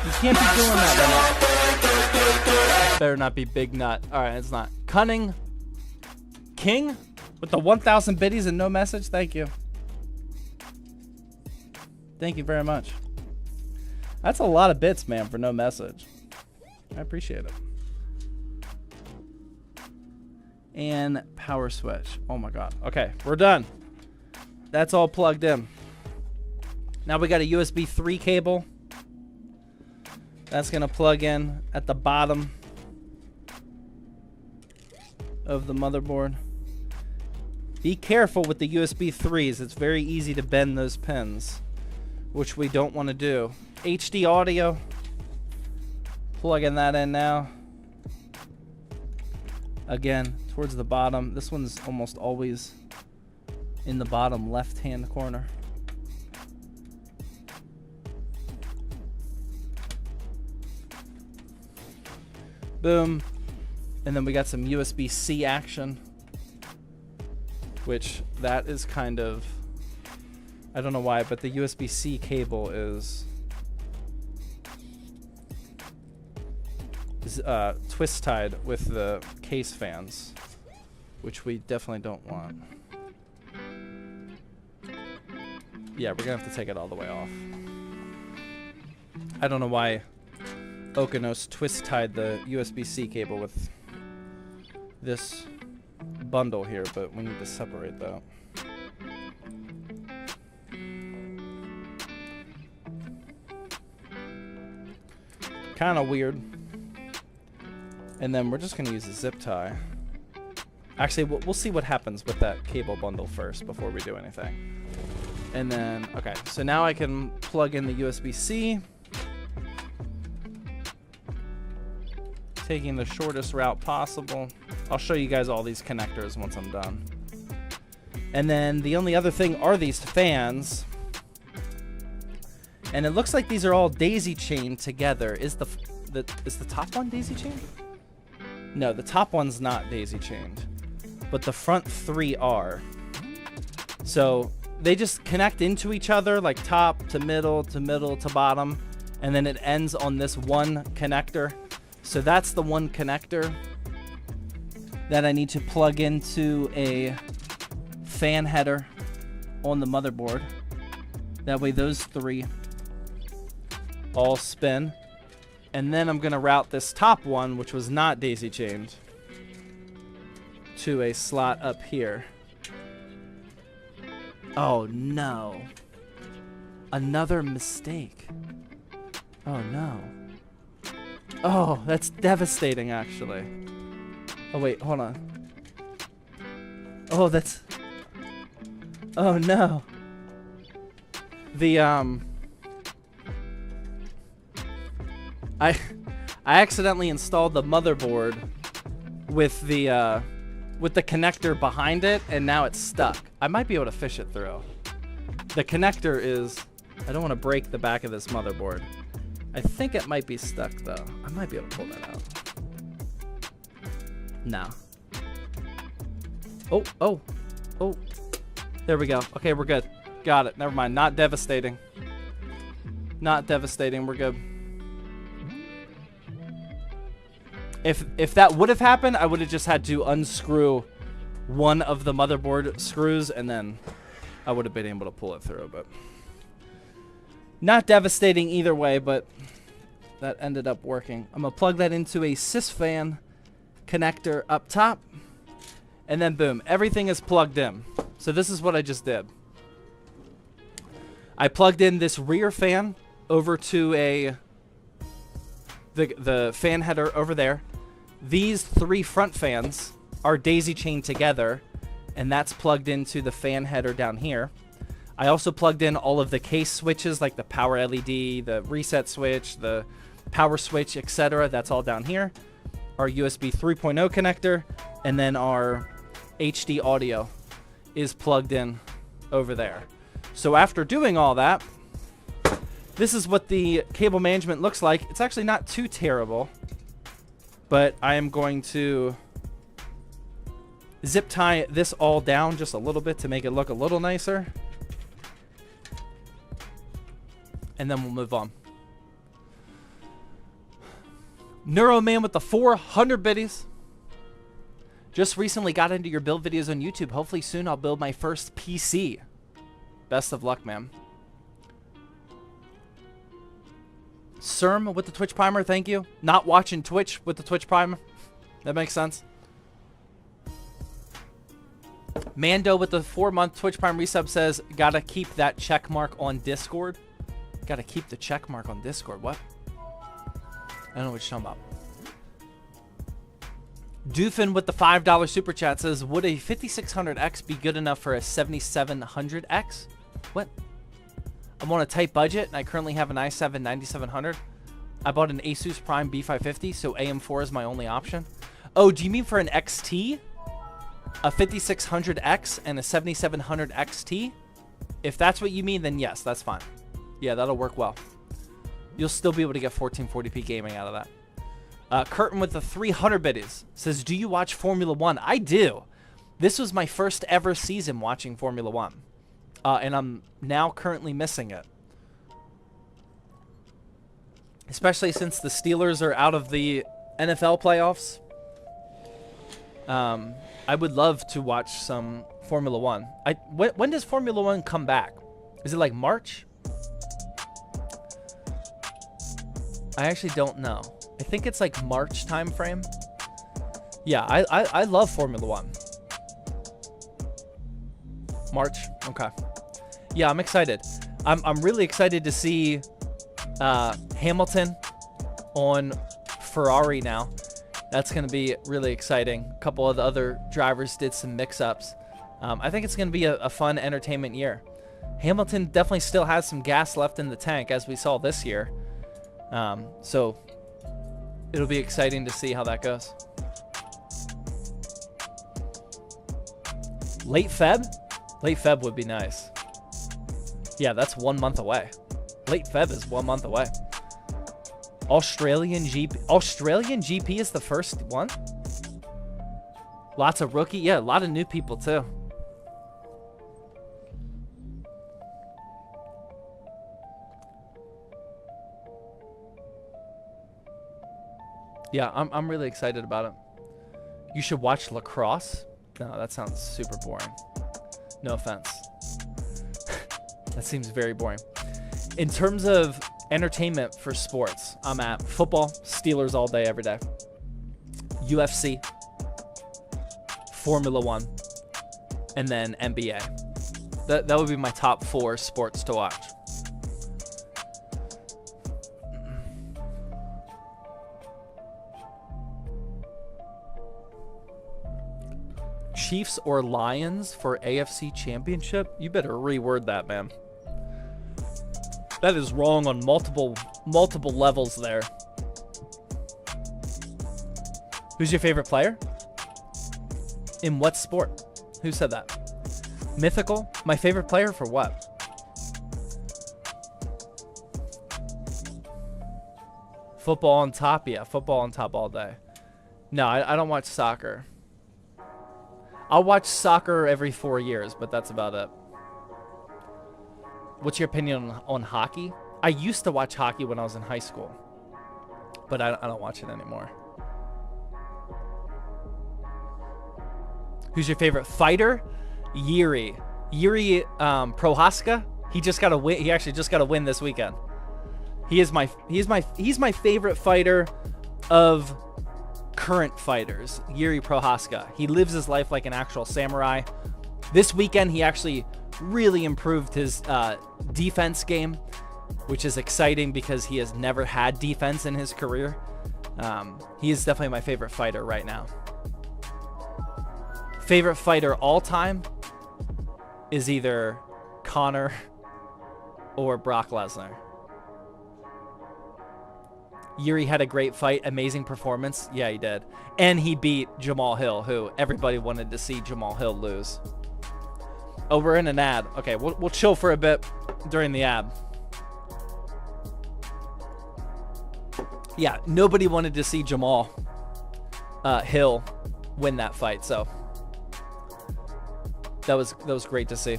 You can't be doing that. Better not be Big Nut. Alright, it's not. Cunning King with the 1,000 biddies and no message. Thank you. Thank you very much. That's a lot of bits, man, for no message. I appreciate it. And power switch. Oh my god. Okay, we're done. That's all plugged in. Now we got a USB 3 cable. That's gonna plug in at the bottom of the motherboard. Be careful with the USB 3s. It's very easy to bend those pins, which we don't want to do. HD audio. Plugging that in now. Again, towards the bottom. This one's almost always in the bottom left-hand corner. Boom. And then we got some USB-C action, which that is kind of, I don't know why, but the USB-C cable is twist tied with the case fans, which we definitely don't want. Yeah, we're gonna have to take it all the way off. I don't know why Okanos twist tied the USB-C cable with this bundle here, but we need to separate that. Kind of weird. And then we're just going to use a zip tie. Actually, we'll see what happens with that cable bundle first before we do anything. And then, okay, so now I can plug in the USB-C. taking the shortest route possible. I'll show you guys all these connectors once I'm done. And then the only other thing are these fans. And it looks like these are all daisy chained together. Is the top one daisy chained? No, the top one's not daisy chained. But the front three are. So they just connect into each other, like top to middle to bottom. And then it ends on this one connector. So that's the one connector that I need to plug into a fan header on the motherboard. That way those three all spin. And then I'm going to route this top one, which was not daisy chained, to a slot up here. Oh no. Another mistake. Oh no. Oh, that's devastating actually. Oh wait, hold on. Oh, that's... Oh no. The I accidentally installed the motherboard with the connector behind it, and now it's stuck. I might be able to fish it through. The connector is... I don't want to break the back of this motherboard. I think it might be stuck though. I might be able to pull that out. No. Oh. There we go. Okay, we're good. Got it. Never mind. Not devastating. Not devastating. We're good. If that would have happened, I would have just had to unscrew one of the motherboard screws, and then I would have been able to pull it through. But not devastating either way, but that ended up working. I'm going to plug that into a sysfan connector up top, and then boom, everything is plugged in. So this is what I just did. I plugged in this rear fan over to the fan header over there. These three front fans are daisy chained together, and that's plugged into the fan header down here. I also plugged in all of the case switches, like the power LED, the reset switch, the power switch, etc. That's all down here. Our USB 3.0 connector, and then our HD audio is plugged in over there. So after doing all that, this is what the cable management looks like. It's actually not too terrible, but I am going to zip tie this all down just a little bit to make it look a little nicer. And then we'll move on. Neuroman with the 400 biddies. Just recently got into your build videos on YouTube. Hopefully soon I'll build my first PC. Best of luck, man. Serm with the Twitch Primer, thank you. Not watching Twitch with the Twitch Primer. That makes sense. Mando with the 4-month Twitch Prime resub says, gotta keep that check mark on Discord. Gotta keep the check mark on Discord. What? I don't know what you're talking about. Doofin with the $5 super chat says, would a 5600X be good enough for a 7700X? What? I'm on a tight budget, and I currently have an i7 9700. I bought an Asus Prime B580, so AM4 is my only option. Oh, do you mean for an XT? A 5600X and a 7700 XT? If that's what you mean, then yes, that's fine. Yeah, that'll work well. You'll still be able to get 1440p gaming out of that. Curtin with the 300 biddies says, do you watch Formula 1? I do. This was my first ever season watching Formula 1. And I'm now currently missing it. Especially since the Steelers are out of the NFL playoffs. I would love to watch some Formula 1. When does Formula 1 come back? Is it like March? I actually don't know. I think it's like March time frame. Yeah, I love Formula 1. March, okay. Yeah, I'm excited. I'm really excited to see Hamilton on Ferrari now. That's going to be really exciting. A couple of the other drivers did some mix-ups. I think it's going to be a fun entertainment year. Hamilton definitely still has some gas left in the tank, as we saw this year. So It'll be exciting to see how that goes. Late Feb? Late Feb would be nice. Yeah, that's 1 month away. Late Feb is 1 month away. Australian GP is the first one? Lots of rookie. Yeah, a lot of new people too. Yeah, I'm really excited about it. You should watch lacrosse. No, that sounds super boring. No offense. That seems very boring. In terms of entertainment for sports, I'm at football, Steelers all day, every day. UFC, Formula One, and then NBA. That would be my top 4 sports to watch. Chiefs or Lions for AFC Championship? You better reword that, man. That is wrong on multiple levels there. Who's your favorite player? In what sport? Who said that? Mythical? My favorite player for what? Football on top? Yeah, football on top all day. No, I don't watch soccer. I'll watch soccer every 4 years, but that's about it. What's your opinion on hockey? I used to watch hockey when I was in high school, but I don't watch it anymore. Who's your favorite fighter? Yuri Prohaska. He just got a win. He actually just got a win this weekend. He's my favorite fighter of current fighters. Yuri Prohaska. He lives his life like an actual samurai. This weekend he actually really improved his defense game, which is exciting because he has never had defense in his career. He is definitely my favorite fighter right now. Favorite fighter all time is either Conor or Brock Lesnar. Yuri had a great fight, amazing performance. Yeah, he did. And he beat Jamal Hill, who everybody wanted to see Jamal Hill lose. Oh, we're in an ad. Okay, we'll chill for a bit during the ad. Yeah, nobody wanted to see Jamal Hill win that fight, so that was great to see.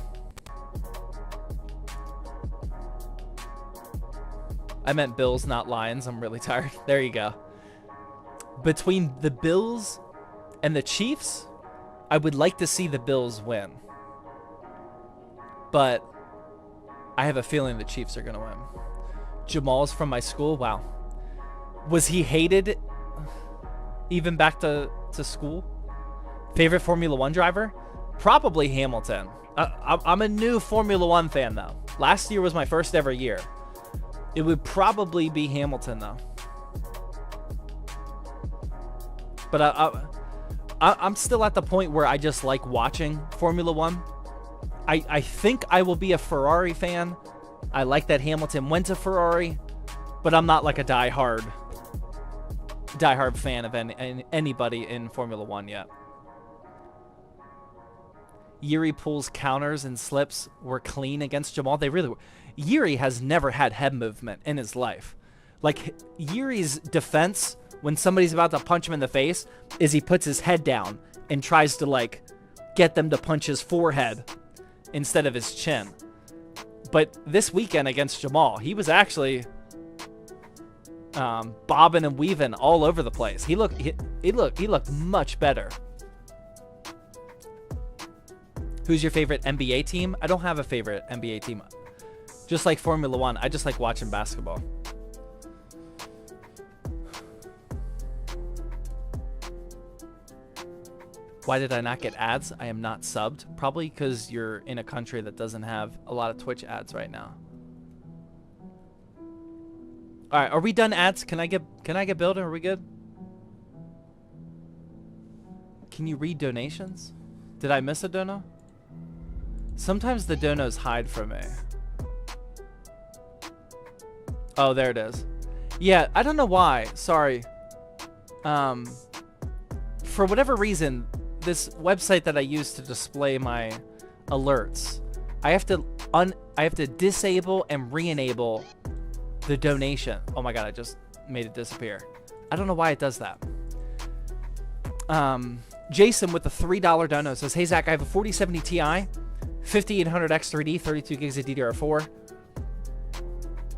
I meant Bills, not Lions. I'm really tired. There you go. Between the Bills and the Chiefs, I would like to see the Bills win. But I have a feeling the Chiefs are going to win. Jamal's from my school. Wow. Was he hated even back to school? Favorite Formula One driver? Probably Hamilton. I'm a new Formula One fan, though. Last year was my first ever year. It would probably be Hamilton, though. But I'm still at the point where I just like watching Formula One. I think I will be a Ferrari fan. I like that Hamilton went to Ferrari, but I'm not like a diehard fan of anybody in Formula One yet. Yuri pulls counters and slips were clean against Jamal. They really were. Yuri has never had head movement in his life. Like, Yuri's defense when somebody's about to punch him in the face is he puts his head down and tries to, like, get them to punch his forehead instead of his chin. But this weekend against Jamal, he was actually bobbing and weaving all over the place. He looked much better. Who's your favorite NBA team? I don't have a favorite NBA team. Just like Formula One, I just like watching basketball. Why did I not get ads? I am not subbed. Probably because you're in a country that doesn't have a lot of Twitch ads right now. All right, are we done ads? Can I get billed? Are we good? Can you read donations? Did I miss a dono? Sometimes the donos hide from me. Oh, there it is. Yeah, I don't know why. Sorry. For whatever reason, this website that I use to display my alerts, I have to disable and re-enable the donation. Oh my god, I just made it disappear. I don't know why it does that. Jason with the $3 dono says, "Hey Zach, I have a 4070 Ti, 5800X3D, 32 gigs of DDR4,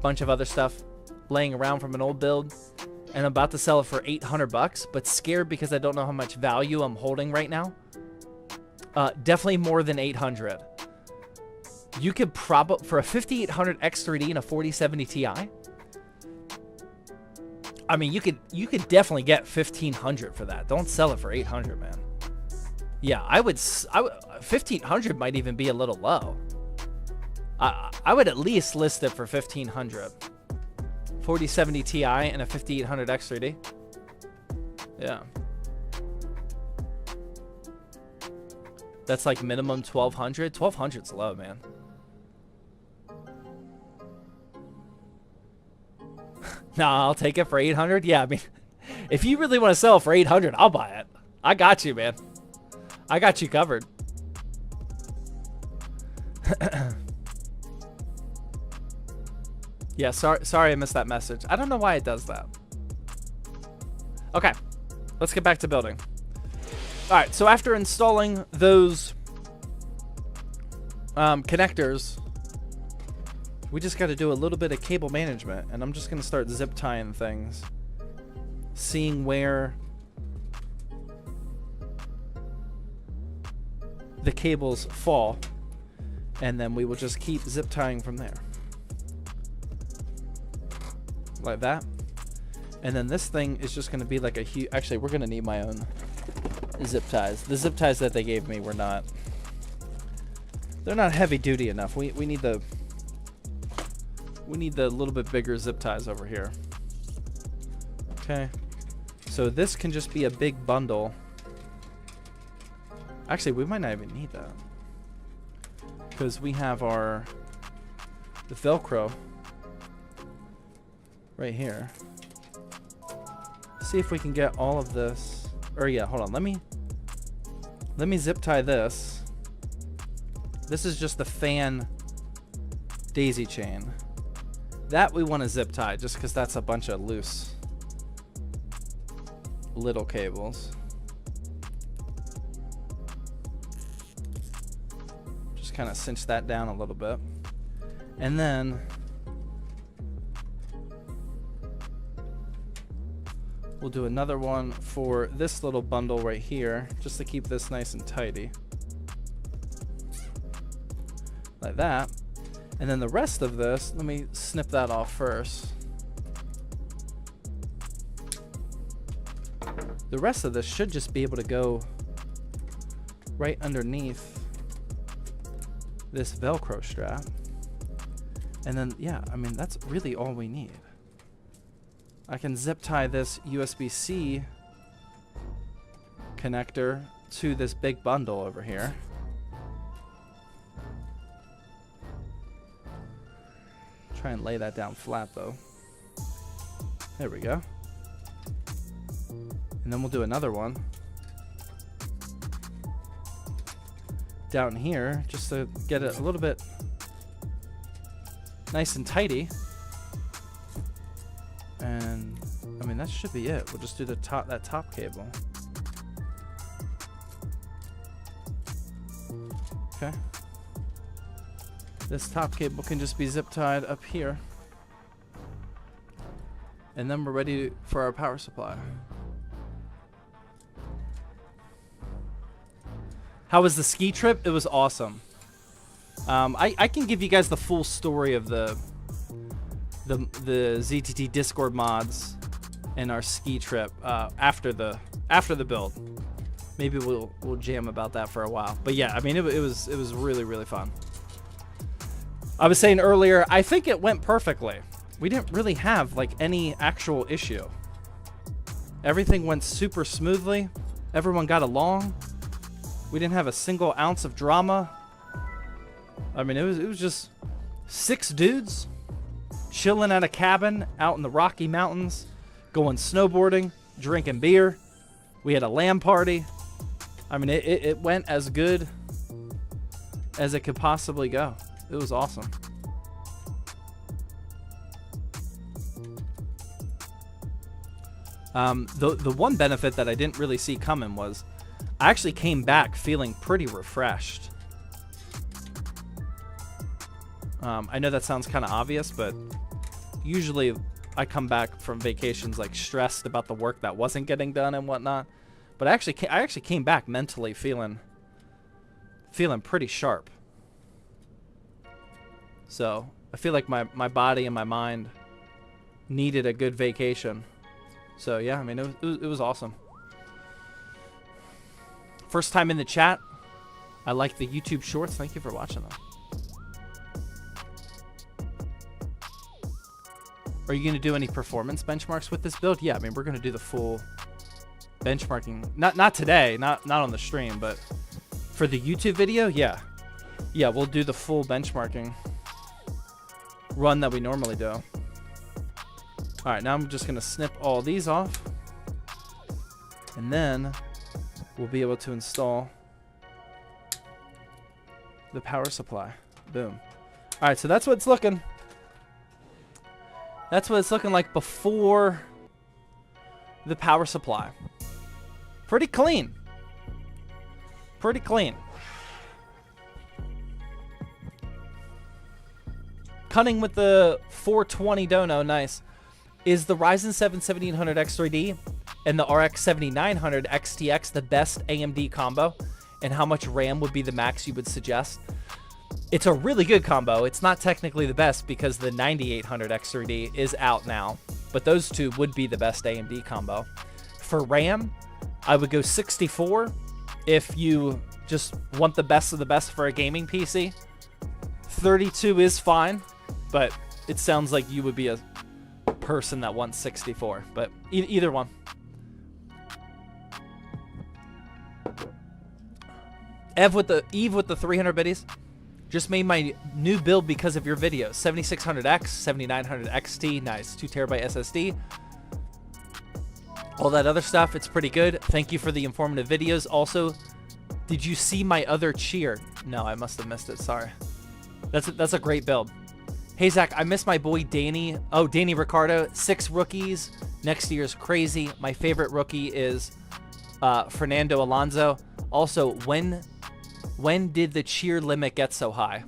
bunch of other stuff laying around from an old build, and I'm about to sell it for $800, but scared because I don't know how much value I'm holding right now." Definitely more than 800. You could probably, for a 5800 X3D and a 4070 Ti, I mean, you could definitely get 1500 for that. Don't sell it for 800, man. Yeah, I would 1500 might even be a little low. I would at least list it for 1500. 4070 Ti and a 5800 X3D. Yeah. That's like minimum 1200. 1200's low, man. Nah, I'll take it for 800. Yeah, I mean, if you really want to sell it for 800, I'll buy it. I got you, man. I got you covered. Yeah, sorry I missed that message. I don't know why it does that. Okay, let's get back to building. All right, so after installing those connectors, we just got to do a little bit of cable management, and I'm just going to start zip tying things, seeing where the cables fall, and then we will just keep zip tying from there. Like that. And then this thing is just going to be like a huge... Actually, we're going to need my own zip ties. The zip ties that they gave me were not... They're not heavy duty enough. We need the... We need the little bit bigger zip ties over here. Okay. So this can just be a big bundle. Actually, we might not even need that, because we have the Velcro right here. See if we can get all of this. Or yeah, hold on. Let me zip tie this. This is just the fan daisy chain. That we want to zip tie just because that's a bunch of loose little cables. Just kind of cinch that down a little bit. And then we'll do another one for this little bundle right here, just to keep this nice and tidy. Like that. And then the rest of this, let me snip that off first. The rest of this should just be able to go right underneath this Velcro strap. And then, yeah, I mean, that's really all we need. I can zip tie this USB-C connector to this big bundle over here. Try and lay that down flat though. There we go. And then we'll do another one down here just to get it a little bit nice and tidy. And I mean, that should be it. We'll just do that top cable. Okay. This top cable can just be zip tied up here. And then we're ready for our power supply. How was the ski trip? It was awesome. I can give you guys the full story of the ZTT Discord mods and our ski trip after the build. Maybe we'll jam about that for a while. But yeah, I mean, it was really, really fun. I was saying earlier, I think it went perfectly. We didn't really have like any actual issue. Everything went super smoothly. Everyone got along. We didn't have a single ounce of drama. I mean, it was just 6 dudes chilling at a cabin out in the Rocky Mountains, going snowboarding, drinking beer. We had a LAN party. I mean, it went as good as it could possibly go. It was awesome. The one benefit that I didn't really see coming was I actually came back feeling pretty refreshed. I know that sounds kind of obvious, but usually I come back from vacations like stressed about the work that wasn't getting done and whatnot. But I actually came back mentally feeling pretty sharp. So I feel like my body and my mind needed a good vacation. So yeah, I mean, it was awesome. First time in the chat. I like the YouTube shorts. Thank you for watching them. Are you going to do any performance benchmarks with this build? Yeah, I mean, we're going to do the full benchmarking. Not today, not on the stream, but for the YouTube video, yeah. Yeah, we'll do the full benchmarking run that we normally do. All right, now I'm just going to snip all these off. And then we'll be able to install the power supply. Boom. All right, so that's what it's looking. That's what it's looking like before the power supply. Pretty clean. Pretty clean. Cutting with the 420 Dono, nice. Is the Ryzen 7 1700X3D and the RX 7900 XTX the best AMD combo? And how much RAM would be the max you would suggest? It's a really good combo. It's not technically the best because the 9800 X3D is out now, but those two would be the best AMD combo. For RAM, I would go 64 if you just want the best of the best for a gaming PC. 32 is fine, but it sounds like you would be a person that wants 64, but either one. Eve with the 300 biddies. Just made my new build because of your videos. 7600X, 7900 XT, nice. 2 terabyte SSD. All that other stuff, it's pretty good. Thank you for the informative videos. Also, did you see my other cheer? No, I must have missed it. Sorry. That's a great build. Hey, Zach, I miss my boy Danny. Oh, Danny Ricardo. 6 rookies. Next year's crazy. My favorite rookie is Fernando Alonso. Also, when did the cheer limit get so high?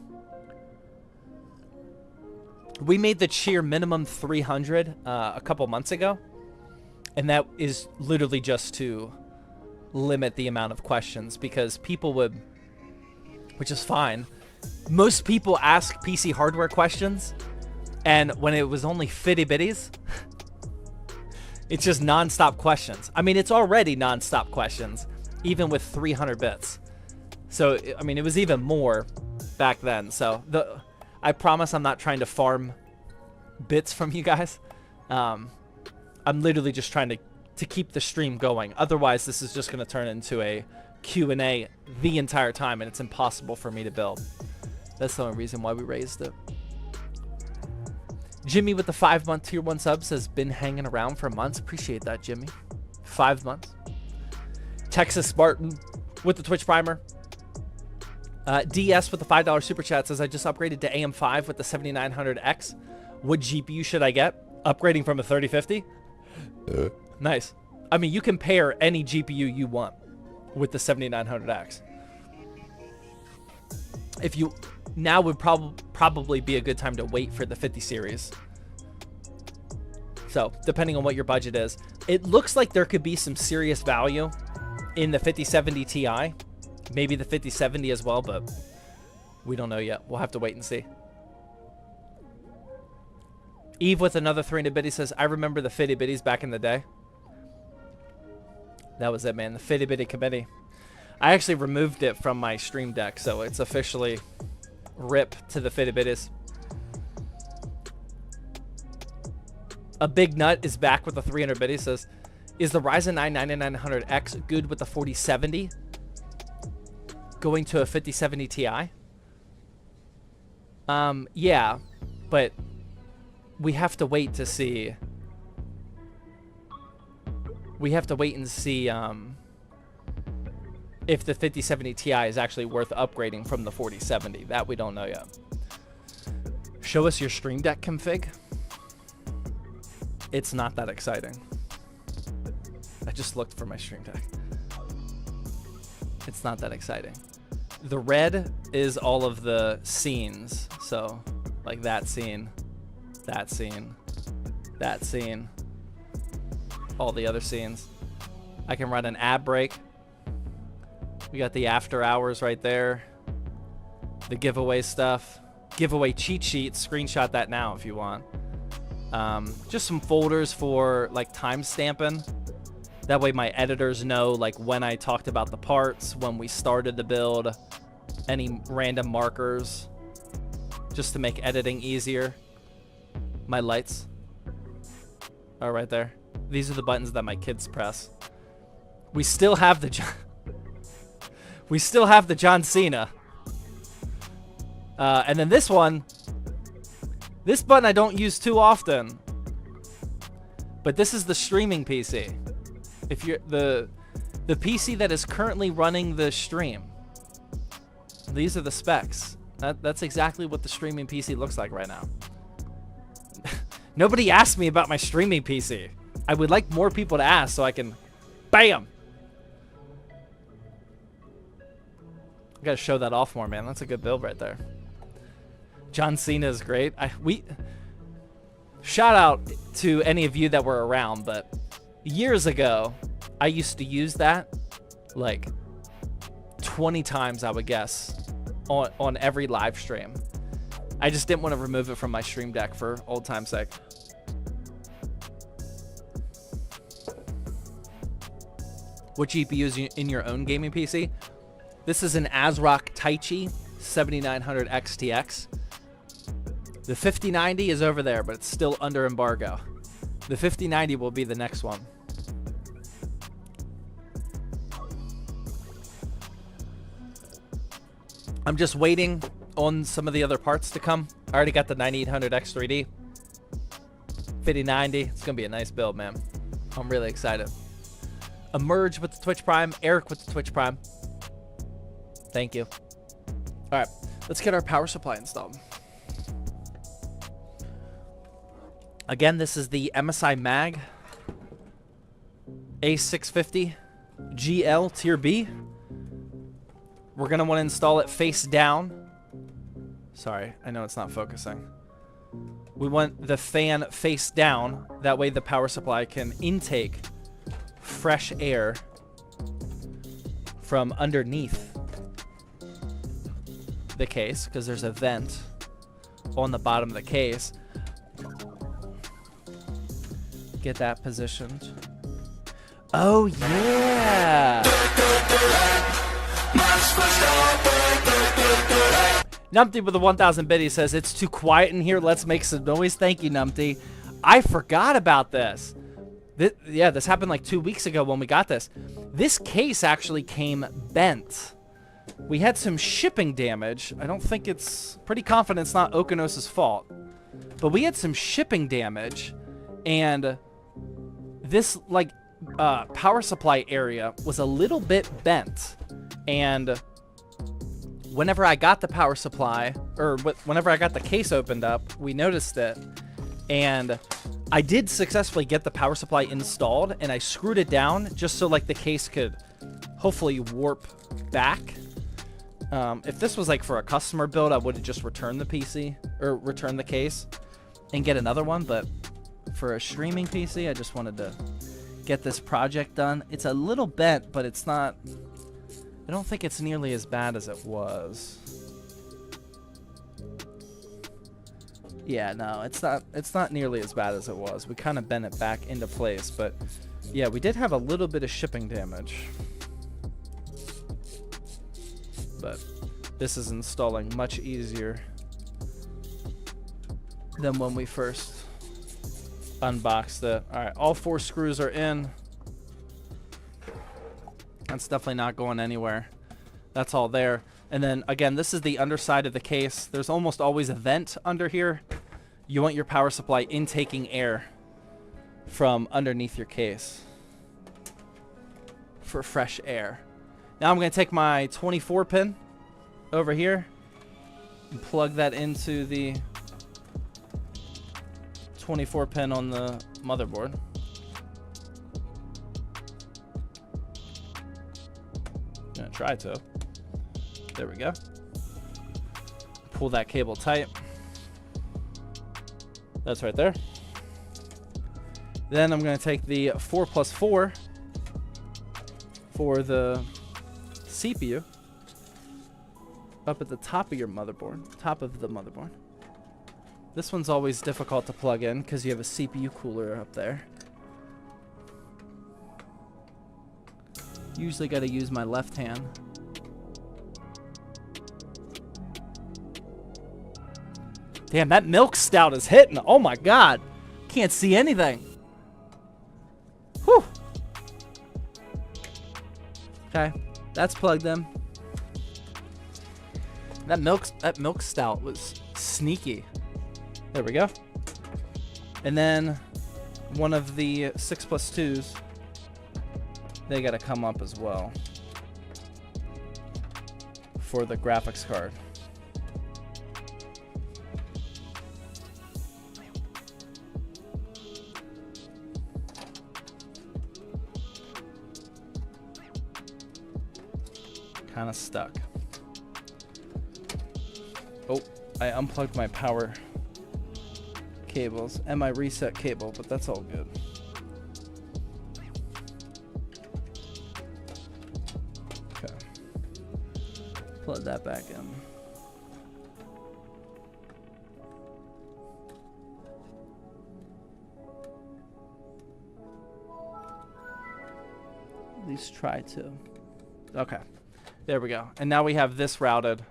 We made the cheer minimum 300 a couple months ago. And that is literally just to limit the amount of questions because people would, which is fine. Most people ask PC hardware questions. And when it was only fitty bitties, it's just nonstop questions. I mean, it's already nonstop questions, even with 300 bits. So, I mean, it was even more back then. So, I promise I'm not trying to farm bits from you guys. I'm literally just trying to keep the stream going. Otherwise, this is just going to turn into a Q&A the entire time, and it's impossible for me to build. That's the only reason why we raised it. Jimmy with the 5-month tier 1 subs has been hanging around for months. Appreciate that, Jimmy. 5 months. Texas Spartan with the Twitch primer. DS with the $5 super chat says, I just upgraded to AM5 with the 7900X. What GPU should I get? Upgrading from a 3050? Nice. I mean, you can pair any GPU you want with the 7900X. If you now would probably be a good time to wait for the 50 series. So, depending on what your budget is. It looks like there could be some serious value in the 5070 Ti. Maybe the 5070 as well, but we don't know yet. We'll have to wait and see. Eve with another 300 bitty says, I remember the fitty bitties back in the day. That was it, man. The fitty bitty committee. I actually removed it from my stream deck, so it's officially rip to the fitty bitties. A Big Nut is back with the 300 bitty. Says, is the Ryzen 9 9900X good with the 4070? Going to a 5070 Ti? Yeah, but we have to wait to see We have to wait and see if the 5070 Ti is actually worth upgrading from the 4070. That we don't know yet. Show us your Stream Deck config. It's not that exciting. I just looked for my Stream Deck. It's not that exciting. The red is all of the scenes. So, like that scene, that scene, that scene, all the other scenes. I can run an ad break. We got the after hours right there. The giveaway stuff. Giveaway cheat sheet. Screenshot that now if you want. Just some folders for like time stamping. That way my editors know like when I talked about the parts, when we started the build, any random markers, just to make editing easier. My lights are right there. These are the buttons that my kids press. We still have the John Cena. And then this one, this button I don't use too often, but this is the streaming PC. If you're the PC that is currently running the stream, these are the specs. That's exactly what the streaming PC looks like right now. Nobody asked me about my streaming PC. I would like more people to ask so I can, bam. I gotta show that off more, man. That's a good build right there. John Cena is great. Shout out to any of you that were around, but years ago, I used to use that like 20 times, I would guess, on every live stream. I just didn't want to remove it from my Stream Deck for old time's sake. What GPU is in your own gaming PC? This is an ASRock Taichi 7900 XTX. The 5090 is over there, but it's still under embargo. The 5090 will be the next one. I'm just waiting on some of the other parts to come. I already got the 9800 X3D. 5090. It's going to be a nice build, man. I'm really excited. Emerge with the Twitch Prime. Eric with the Twitch Prime. Thank you. All right. Let's get our power supply installed. Again, this is the MSI Mag A650 GL Tier B. We're going to want to install it face down. Sorry, I know it's not focusing. We want the fan face down. That way the power supply can intake fresh air from underneath the case, because there's a vent on the bottom of the case. Get that positioned. Oh, yeah. Numpty with the 1000 bit, he says, it's too quiet in here. Let's make some noise. Thank you, Numpty. I forgot about this. Yeah, this happened like 2 weeks ago when we got this. This case actually came bent. We had some shipping damage. I don't think it's... Pretty confident it's not Okanos' fault. But we had some shipping damage. And this, like, power supply area was a little bit bent. And whenever I got the power supply, or whenever I got the case opened up, we noticed it. And I did successfully get the power supply installed, and I screwed it down just so like the case could hopefully warp back. If this was like for a customer build, I would have just returned the PC, or returned the case and get another one. But for a streaming PC, I just wanted to get this project done. It's a little bent, but it's not... I don't think it's nearly as bad as it was. Yeah, no, it's not nearly as bad as it was. We kind of bent it back into place, but yeah, we did have a little bit of shipping damage. But this is installing much easier than when we first unboxed it. All right, all 4 screws are in. That's definitely not going anywhere. That's all there. And then, again, this is the underside of the case. There's almost always a vent under here. You want your power supply intaking air from underneath your case. for fresh air. Now I'm going to take my 24 pin over here and plug that into the 24 pin on the motherboard. I'm going to try to. There we go. Pull that cable tight. That's right there. Then I'm going to take the 4+4 for the CPU up at the top of your motherboard, top of the motherboard. This one's always difficult to plug in because you have a CPU cooler up there. Usually got to use my left hand. Damn, that milk stout is hitting. Oh my god. Can't see anything. Whew. Okay, that's plugged in. That milk stout was sneaky. There we go. And then one of the 6+2s, they gotta come up as well for the graphics card. Kind of stuck. Oh, I unplugged my power cables and my reset cable, but that's all good. Okay. Plug that back in. At least try to. Okay. There we go. And now we have this routed.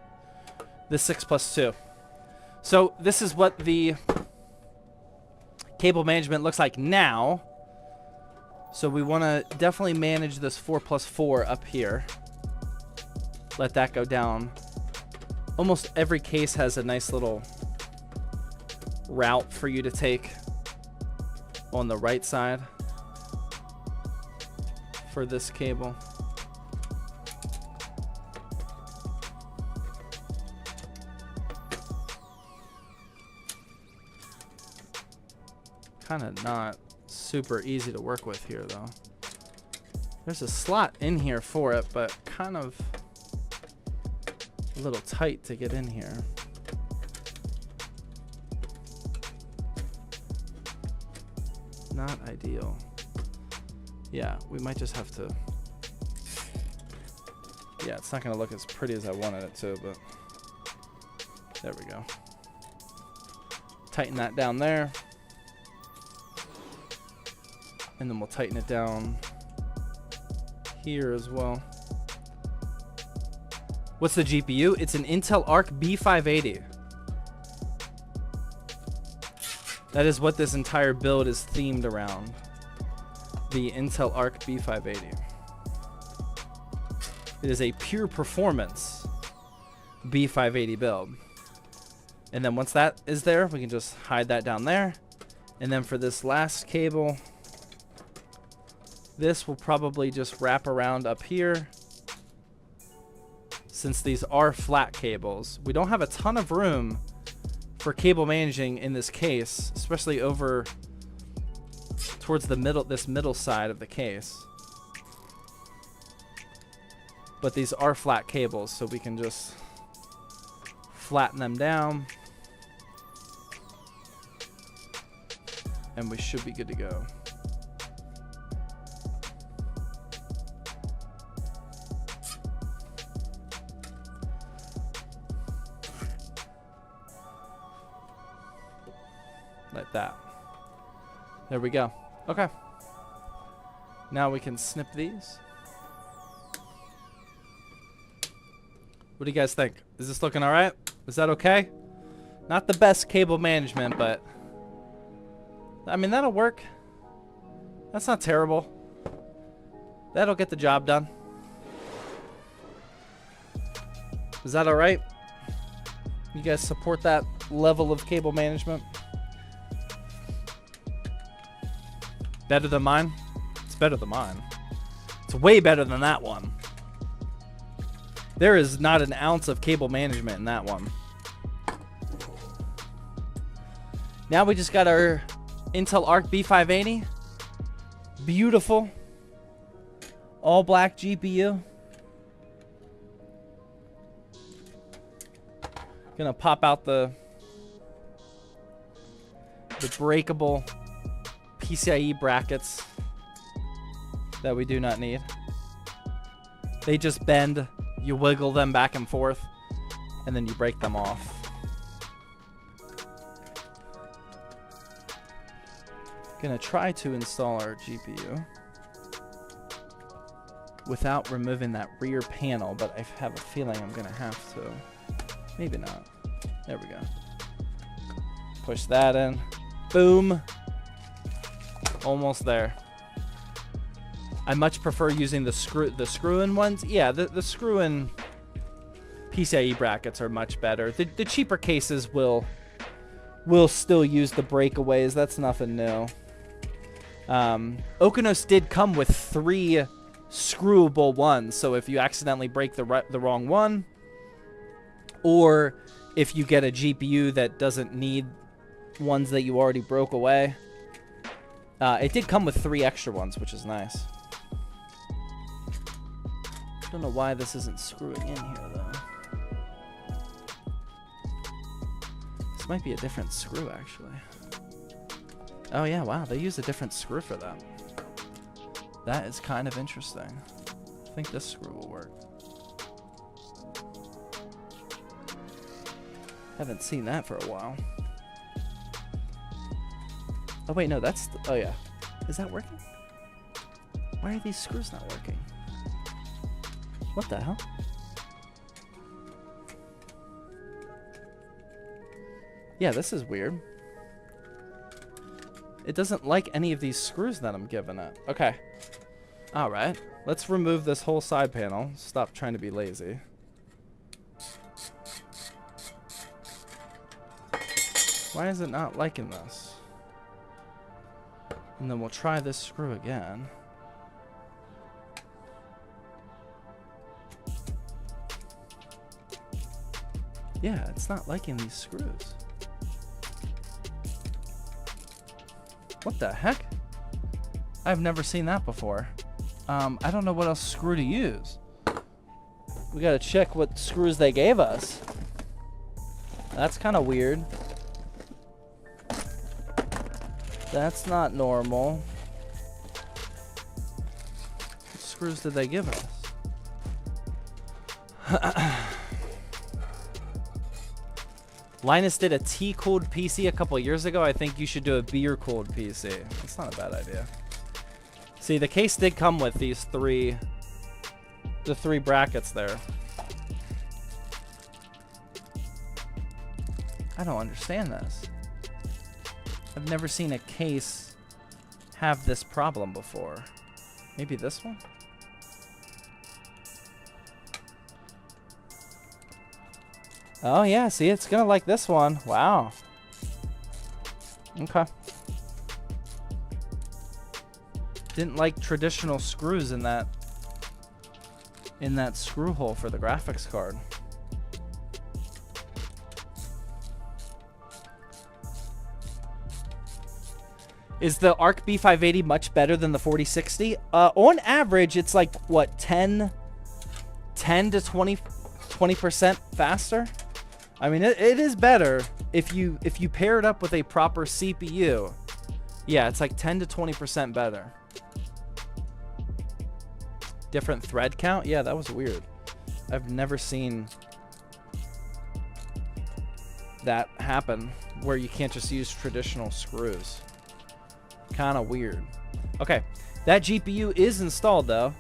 This 6+2. So this is what the cable management looks like now. So we want to definitely manage this 4+4 up here. Let that go down. Almost every case has a nice little route for you to take on the right side for this cable. Kind of not super easy to work with here though. There's a slot in here for it, but kind of a little tight to get in here. Not ideal. Yeah, we might just have to. Yeah, it's not going to look as pretty as I wanted it to, but there we go. Tighten that down there. And then we'll tighten it down here as well. What's the GPU? It's an Intel Arc B580. That is what this entire build is themed around. The Intel Arc B580. It is a pure performance B580 build. And then once that is there, we can just hide that down there. And then for this last cable, this will probably just wrap around up here. Since these are flat cables, we don't have a ton of room for cable managing in this case, especially over towards the middle, this middle side of the case. But these are flat cables, so we can just flatten them down. And we should be good to go. Like that. There we go. Okay. Now we can snip these. What do you guys think? Is this looking all right? Is that okay? Not the best cable management, but I mean, that'll work. That's not terrible. That'll get the job done. Is that all right? You guys support that level of cable management? Better than mine? It's better than mine. It's way better than that one. There is not an ounce of cable management in that one. Now we just got our Intel Arc B580. Beautiful. All black GPU. Gonna pop out the breakable PCIe brackets that we do not need. They just bend. You wiggle them back and forth, and then you break them off. Gonna try to install our GPU without removing that rear panel, but I have a feeling I'm gonna have to. Maybe not. There we go. Push that in. Boom. Almost there. I much prefer using the screw-in ones. Yeah, the screw-in PCIe brackets are much better. The cheaper cases will still use the breakaways. That's nothing new. Okanos did come with 3 screwable ones, so if you accidentally break the wrong one, or if you get a GPU that doesn't need ones that you already broke away, it did come with 3 extra ones, which is nice. Don't know why this isn't screwing in here, though. This might be a different screw, actually. Oh, yeah, wow. They use a different screw for that. That is kind of interesting. I think this screw will work. Haven't seen that for a while. Oh, wait, no, that's... Oh, yeah. Is that working? Why are these screws not working? What the hell? Yeah, this is weird. It doesn't like any of these screws that I'm giving it. Okay. Alright. Let's remove this whole side panel. Stop trying to be lazy. Why is it not liking this? And then we'll try this screw again. Yeah, it's not liking these screws. What the heck? I've never seen that before. I don't know what else screw to use. We gotta check what screws they gave us. That's kind of weird. That's not normal. What screws did they give us? Linus did a tea-cooled PC a couple years ago. I think you should do a beer-cooled PC. That's not a bad idea. See, the case did come with these the 3 brackets there. I don't understand this. I've never seen a case have this problem before. Maybe this one? Oh, yeah. See, it's going to like this one. Wow. Okay. Didn't like traditional screws in that screw hole for the graphics card. Is the Arc B580 much better than the 4060? On average, it's like, what, 10 to 20% faster? I mean, it is better if you pair it up with a proper CPU. Yeah, it's like 10 to 20% better. Different thread count? Yeah, that was weird. I've never seen that happen where you can't just use traditional screws. Kind of weird. Okay, that GPU is installed though.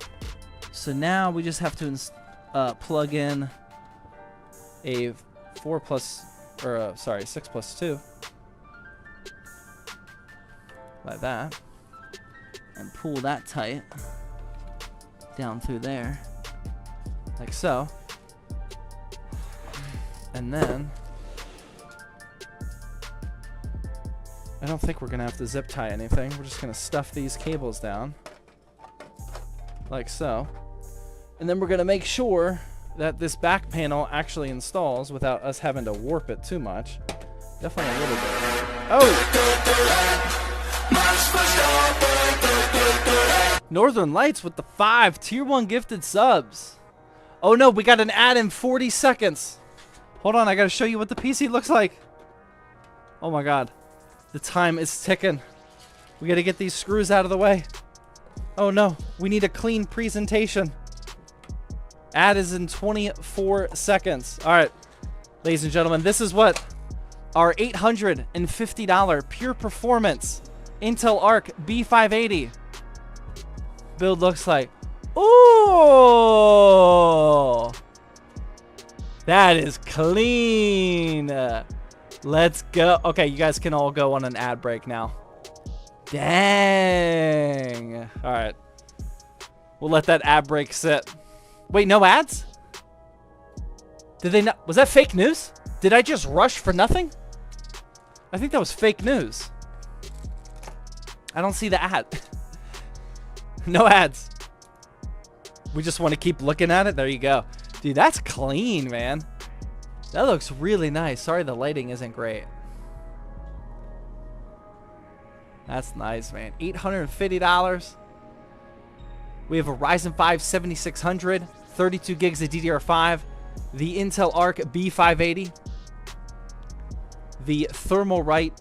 So now we just have to plug in a 6+2 like that, and pull that tight down through there like so, and then I don't think we're gonna have to zip tie anything. We're just gonna stuff these cables down like so. And then we're going to make sure that this back panel actually installs without us having to warp it too much. Definitely a little bit. Oh! Northern Lights with the 5 tier 1 gifted subs. Oh no, we got an ad in 40 seconds. Hold on, I got to show you what the PC looks like. Oh my god. The time is ticking. We got to get these screws out of the way. Oh no, we need a clean presentation. Ad is in 24 seconds. All right, ladies and gentlemen, this is what our $850 pure performance Intel Arc B580 build looks like. Ooh, that is clean. Let's go. Okay, you guys can all go on an ad break now. Dang. All right, we'll let that ad break sit. Wait, no ads? Did they not? Was that fake news? Did I just rush for nothing? I think that was fake news. I don't see the ad. No ads. We just want to keep looking at it. There you go. Dude, that's clean, man. That looks really nice. Sorry the lighting isn't great. That's nice, man. $850. We have a Ryzen 5 7600, 32 gigs of DDR5, the Intel Arc B580, the Thermalright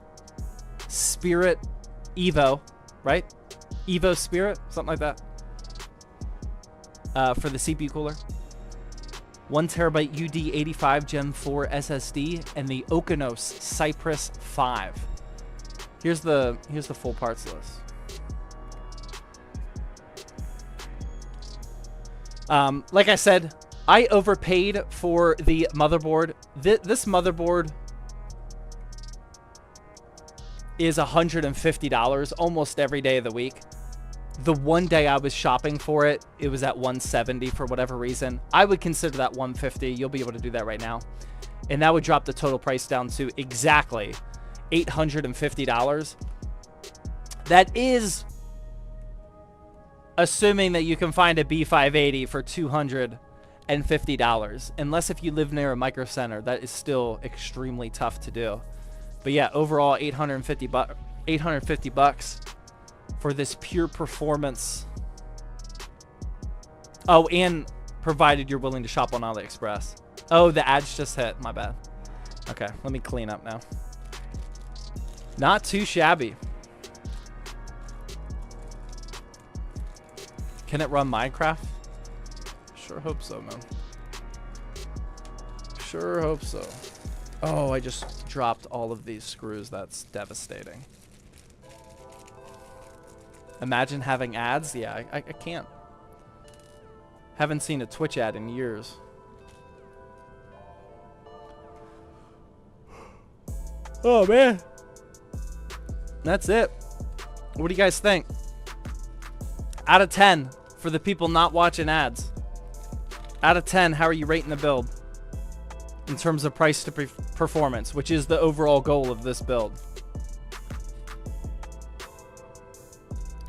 Spirit Evo, right? Evo Spirit, something like that, for the CPU cooler. 1TB UD85 Gen 4 SSD, and the Okanos Cypress 5. Here's the full parts list. Like I said, I overpaid for the motherboard. This motherboard is $150 almost every day of the week. The one day I was shopping for it, it was at $170 for whatever reason. I would consider that $150. You'll be able to do that right now. And that would drop the total price down to exactly $850. That is assuming that you can find a B580 for $250. Unless if you live near a micro center, that is still extremely tough to do. But yeah, overall $850 bucks for this pure performance. Oh, and provided you're willing to shop on AliExpress. Oh, the ads just hit. My bad. Okay, let me clean up now. Not too shabby. Can it run Minecraft? Sure hope so, man. Sure hope so. Oh, I just dropped all of these screws. That's devastating. Imagine having ads. Yeah, I can't. Haven't seen a Twitch ad in years. Oh, man. That's it. What do you guys think? Out of 10 for the people not watching ads. Out of 10, how are you rating the build? In terms of price to performance, which is the overall goal of this build.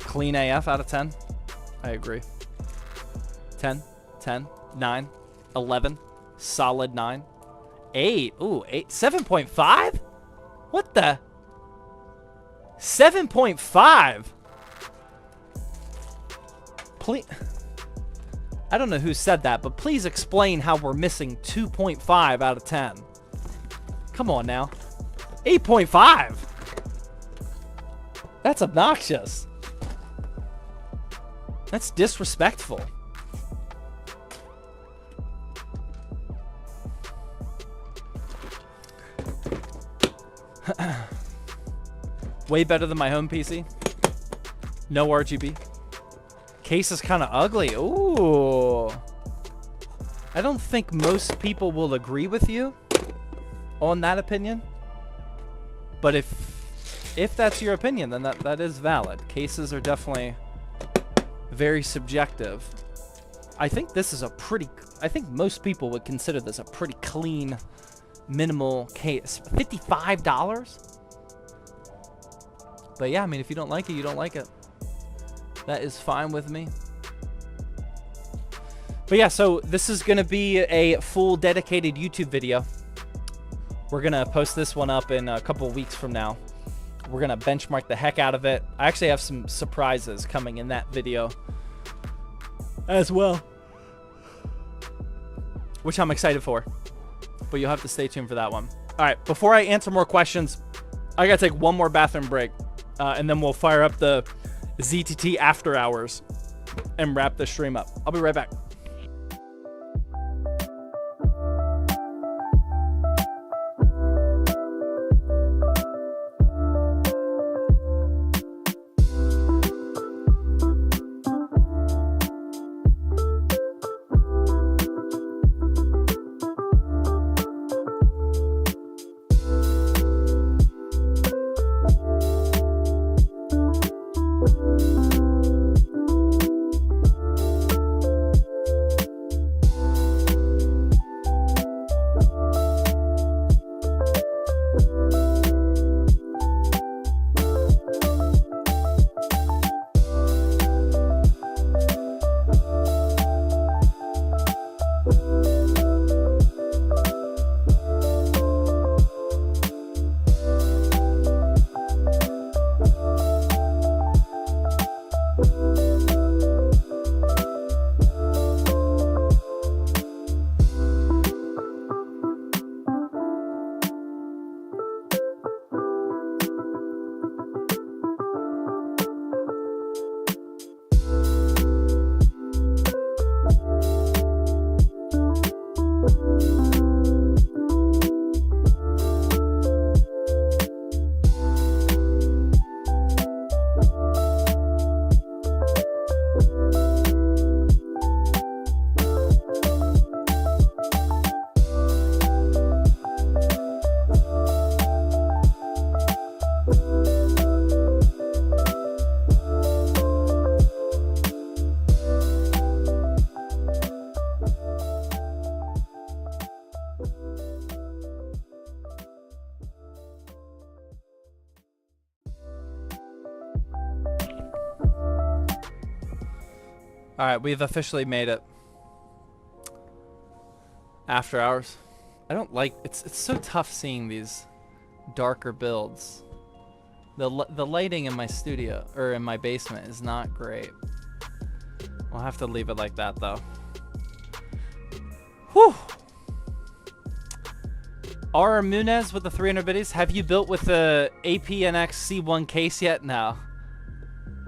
Clean AF out of 10. I agree. 10, 10, 9, 11, solid 9, 8. Ooh, 8, 7.5? What the? 7.5? Please. I don't know who said that, but please explain how we're missing 2.5 out of 10. Come on now. 8.5. That's obnoxious. That's disrespectful. Way better than my home PC. No RGB. Case is kind of ugly. Ooh. I don't think most people will agree with you on that opinion. But if that's your opinion, then that is valid. Cases are definitely very subjective. I think this is a pretty... I think most people would consider this a pretty clean, minimal case. $55? But yeah, I mean, if you don't like it, you don't like it. That is fine with me. But yeah, so this is going to be a full dedicated YouTube video. We're going to post this one up in a couple of weeks from now. We're going to benchmark the heck out of it. I actually have some surprises coming in that video as well, which I'm excited for. But you'll have to stay tuned for that one. All right, before I answer more questions, I got to take one more bathroom break. And then we'll fire up the ZTT after hours and wrap the stream up. I'll be right back. All right, we've officially made it. After hours. I don't like it's so tough seeing these darker builds. The lighting in my studio or in my basement is not great. I'll have to leave it like that though. Whew. R. Munez with the 300 biddies. Have you built with the APNX C1 case yet? No.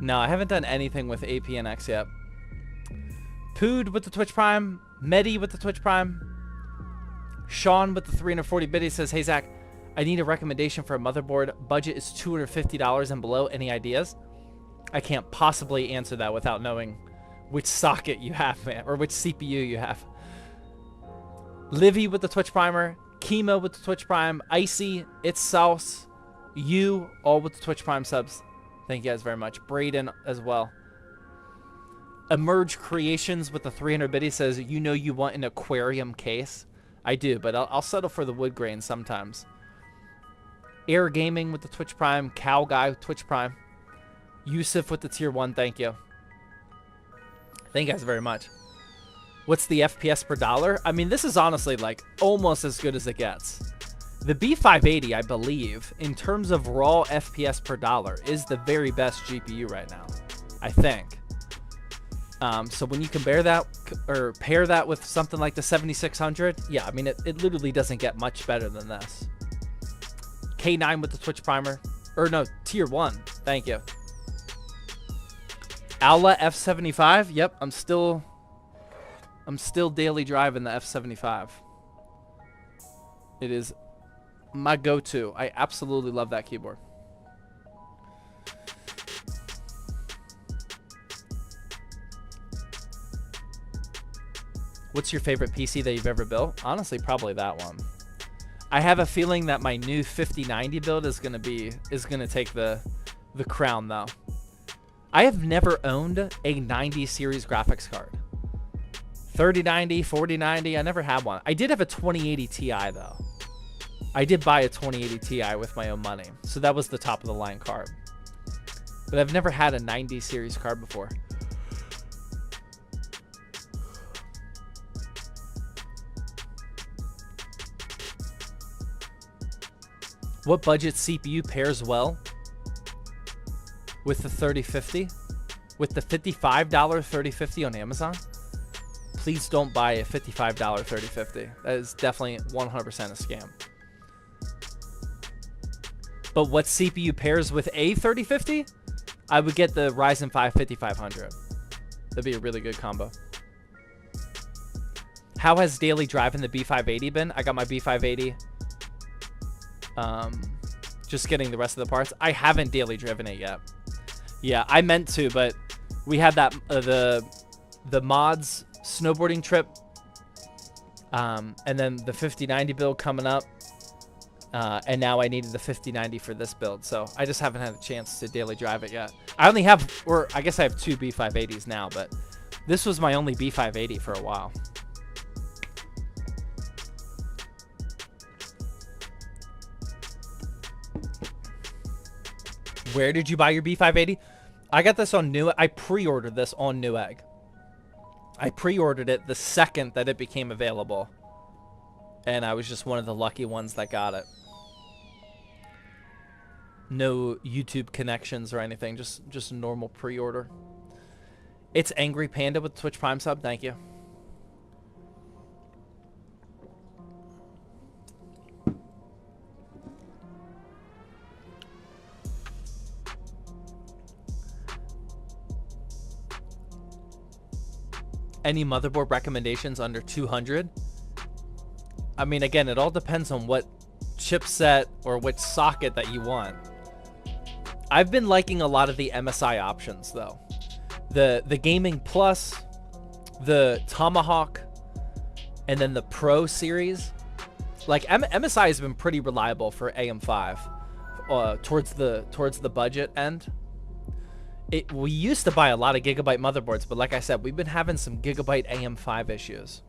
No, I haven't done anything with APNX yet. Pood with the Twitch Prime. Medi with the Twitch Prime. Sean with the 340 biddies says, hey Zach, I need a recommendation for a motherboard. Budget is $250 and below. Any ideas? I can't possibly answer that without knowing which socket you have, man, or which CPU you have. Livy with the Twitch Primer. Chemo with the Twitch Prime. Icy, It's Sauce, you, all with the Twitch Prime subs. Thank you guys very much. Braden as well. Emerge Creations with the 300 biddy says, you know you want an aquarium case. I do, but I'll settle for the wood grain sometimes. Air Gaming with the Twitch Prime. Cow Guy with Twitch Prime. Yusuf with the tier 1, thank you. Thank you guys very much. What's the FPS per dollar? I mean, this is honestly like almost as good as it gets. The B580, I believe, in terms of raw FPS per dollar, is the very best GPU right now, I think. So when you compare that or pair that with something like the 7600, yeah, I mean, it literally doesn't get much better than this. K9 with the Twitch Primer, or no, tier 1, thank you. Aula F75, yep, I'm still daily driving the F75. It is my go-to. I absolutely love that keyboard. What's your favorite PC that you've ever built? Honestly, probably that one. I have a feeling that my new 5090 build is gonna take the crown though. I have never owned a 90 series graphics card. 3090, 4090, I never had one. I did have a 2080 Ti though. I did buy a 2080 Ti with my own money, so that was the top of the line card. But I've never had a 90 series card before. What budget CPU pairs well with the 3050? With the $55 3050 on Amazon? Please don't buy a $55 3050. That is definitely 100% a scam. But what CPU pairs with a 3050? I would get the Ryzen 5 5500. That'd be a really good combo. How has daily driving the B580 been? I got my B580. Just getting the rest of the parts. I haven't daily driven it yet. Yeah, I meant to, but we had that the mods snowboarding trip, and then the 5090 build coming up, and now I needed the 5090 for this build, so I just haven't had a chance to daily drive it yet. I only have, or I guess I have 2 B580s now, but this was my only B580 for a while. Where did you buy your B580? I got this on Newegg. I pre-ordered this on Newegg. I pre-ordered it the second that it became available. And I was just one of the lucky ones that got it. No YouTube connections or anything. Just a normal pre-order. It's Angry Panda with Twitch Prime sub. Thank you. Any motherboard recommendations under 200? I mean, again, it all depends on what chipset or which socket that you want. I've been liking a lot of the MSI options, though. The Gaming Plus, the Tomahawk, and then the Pro series. Like, MSI has been pretty reliable for AM5 towards the budget end. We used to buy a lot of Gigabyte motherboards, but like I said, we've been having some Gigabyte AM5 issues.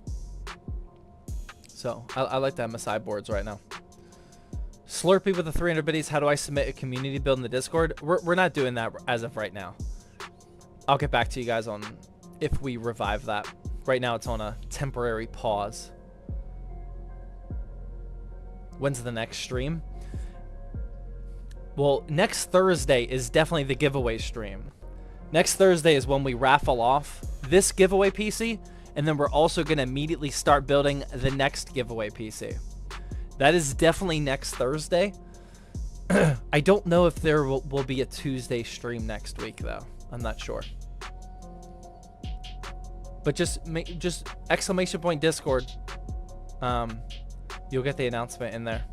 So I like the MSI boards right now. Slurpee with the 300 biddies. How do I submit a community build in the Discord? We're not doing that as of right now. I'll get back to you guys on if we revive that. Right now it's on a temporary pause. When's the next stream? Well, next Thursday is definitely the giveaway stream. Next Thursday is when we raffle off this giveaway PC, and then we're also going to immediately start building the next giveaway PC. That is definitely next Thursday. I don't know if there will be a Tuesday stream next week, though. I'm not sure. But just exclamation point Discord. You'll get the announcement in there.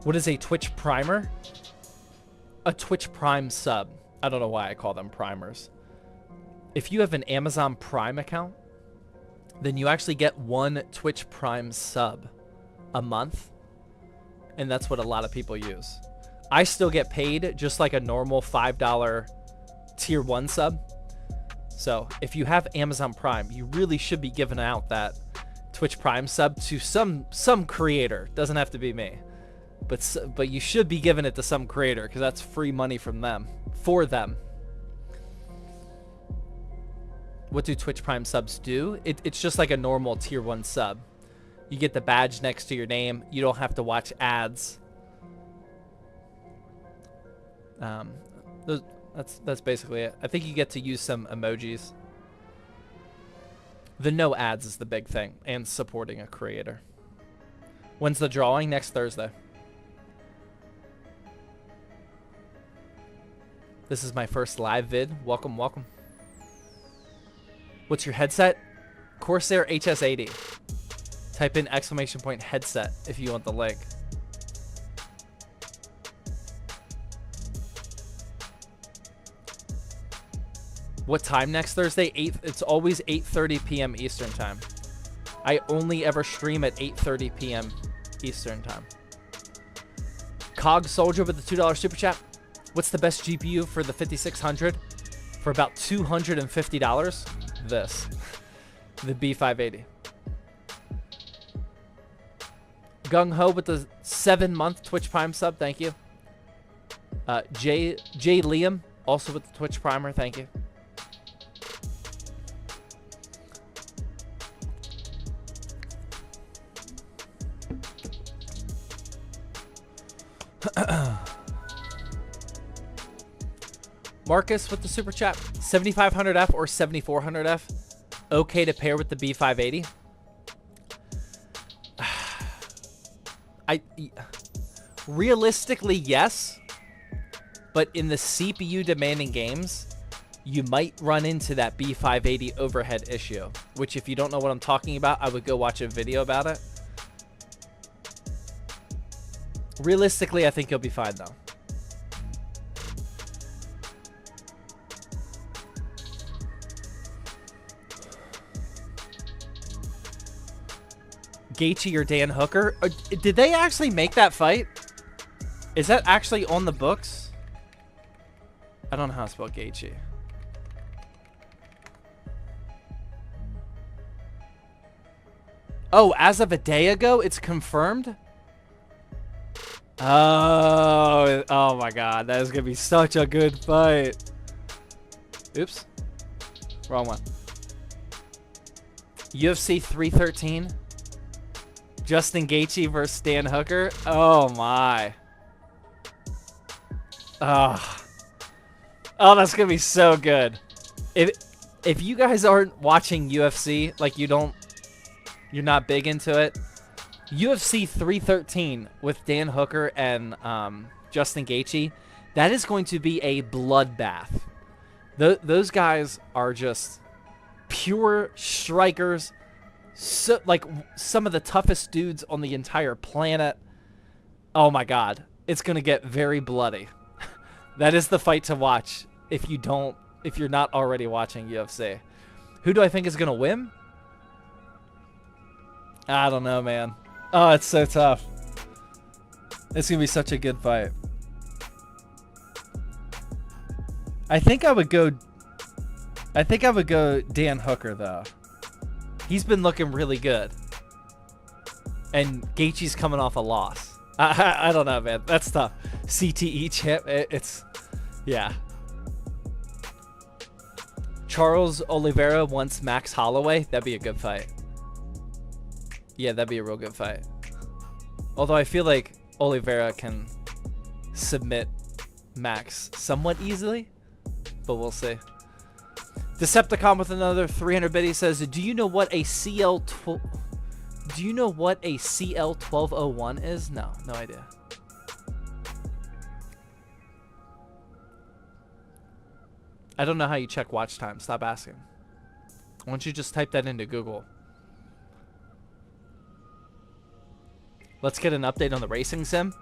What is a Twitch primer? A Twitch Prime sub. I don't know why I call them primers. If you have an Amazon Prime account, then you actually get 1 Twitch Prime sub a month. And that's what a lot of people use. I still get paid just like a normal $5 tier 1 sub. So if you have Amazon Prime, you really should be giving out that Twitch Prime sub to some creator. Doesn't have to be me. But you should be giving it to some creator because that's free money from them, for them. What do Twitch Prime subs do? It's just like a normal tier 1 sub. You get the badge next to your name. You don't have to watch ads. That's basically it. I think you get to use some emojis. The no ads is the big thing, and supporting a creator. When's the drawing? Next Thursday. This is my first live vid. Welcome, welcome. What's your headset? Corsair HS80. Type in exclamation point headset if you want the link. What time next Thursday? It's always 8:30 p.m. Eastern time. I only ever stream at 8:30 p.m. Eastern time. Cog Soldier with the $2 super chat. What's the best GPU for the 5600? For about $250? This. The B580. Gung Ho with the 7-month Twitch Prime sub. Thank you. J Liam also with the Twitch Primer. Thank you. Marcus with the super chat. 7500F or 7400F. Okay to pair with the B580. Realistically, yes. But in the CPU demanding games, you might run into that B580 overhead issue, which if you don't know what I'm talking about, I would go watch a video about it. Realistically, I think you'll be fine though. Gaethje or Dan Hooker? Did they actually make that fight? Is that actually on the books? I don't know how to spell Gaethje. Oh, as of a day ago, it's confirmed? Oh my god, that is going to be such a good fight. Oops. Wrong one. UFC 313. Justin Gaethje versus Dan Hooker. Oh my. Oh, that's gonna be so good. If you guys aren't watching UFC, like you're not big into it, UFC 313 with Dan Hooker and Justin Gaethje, that is going to be a bloodbath. Those guys are just pure strikers. So, like, some of the toughest dudes on the entire planet. Oh my god. It's going to get very bloody. That is the fight to watch if you're not already watching UFC. Who do I think is going to win? I don't know, man. Oh, it's so tough. It's going to be such a good fight. I think I would go Dan Hooker though. He's been looking really good. And Gaethje's coming off a loss. I don't know, man. That's tough. CTE champ. Yeah. Charles Oliveira wants Max Holloway. That'd be a good fight. Yeah, that'd be a real good fight. Although I feel like Oliveira can submit Max somewhat easily. But we'll see. Decepticon with another 300 biddy says, do you know what a CL1201 is? No idea. I don't know how you check watch time. Stop asking. Why don't you just type that into Google? Let's get an update on the racing sim.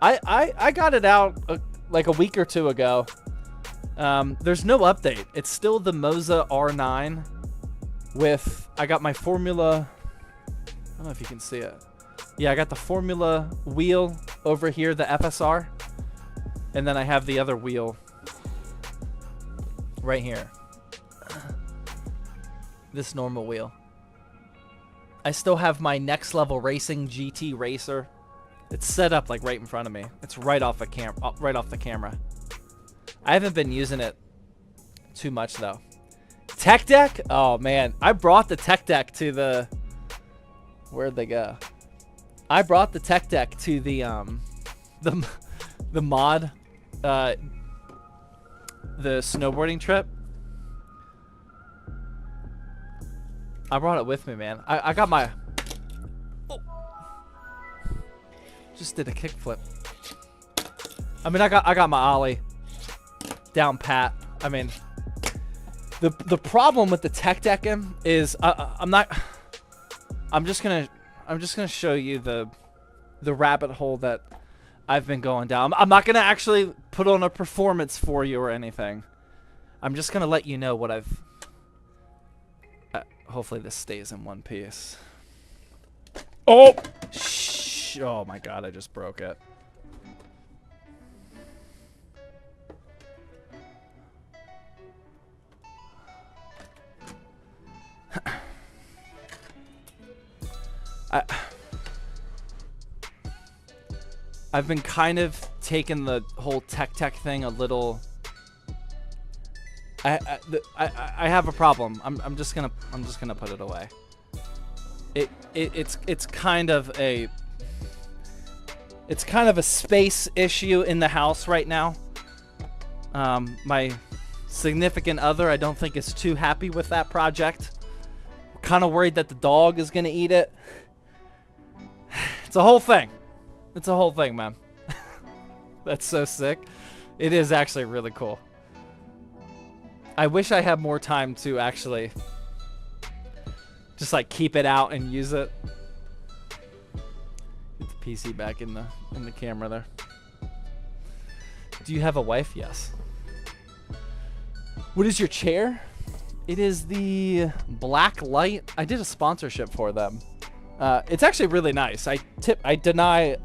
I got it out like a week or two ago. There's no update. It's still the Moza R9 with, I got my Formula, I don't know if you can see it. Yeah, I got the Formula wheel over here, the FSR. And then I have the other wheel right here. This normal wheel. I still have my Next Level Racing GT Racer. It's set up like right in front of me. It's right off the camera. I haven't been using it too much though. Tech deck? Oh man, I brought the tech deck to the, where'd they go? I brought the tech deck to the mod, the snowboarding trip. I brought it with me, man. I got my, just did a kickflip. I mean, I got my ollie down pat. I mean, the problem with the tech decking is I'm just gonna show you the rabbit hole that I've been going down. I'm not gonna actually put on a performance for you or anything. I'm just gonna let you know what I've. Hopefully this stays in one piece. Oh, shh! Oh my god, I just broke it. I've been kind of taking the whole tech thing a little. I have a problem. I'm just gonna put it away. It's kind of a. It's kind of a space issue in the house right now. My significant other, I don't think, is too happy with that project. Kind of worried that the dog is going to eat it. It's a whole thing. It's a whole thing, man. That's so sick. It is actually really cool. I wish I had more time to actually just like keep it out and use it. Get the PC back in the camera there. Do you have a wife? Yes. What is your chair? It is the Black Light. I did a sponsorship for them. It's actually really nice. I deny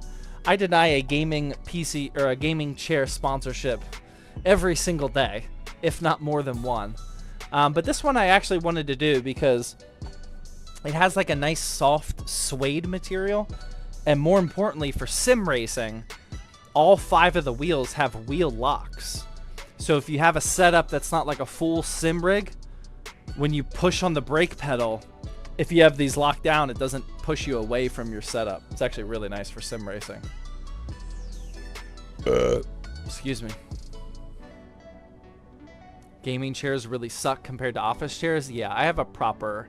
a gaming PC or a gaming chair sponsorship every single day, if not more than one. But this one I actually wanted to do because it has like a nice soft suede material, and more importantly for sim racing, all 5 of the wheels have wheel locks. So if you have a setup that's not like a full sim rig, when you push on the brake pedal, if you have these locked down, it doesn't push you away from your setup. It's actually really nice for sim racing. Excuse me. Gaming chairs really suck compared to office chairs. Yeah, I have a proper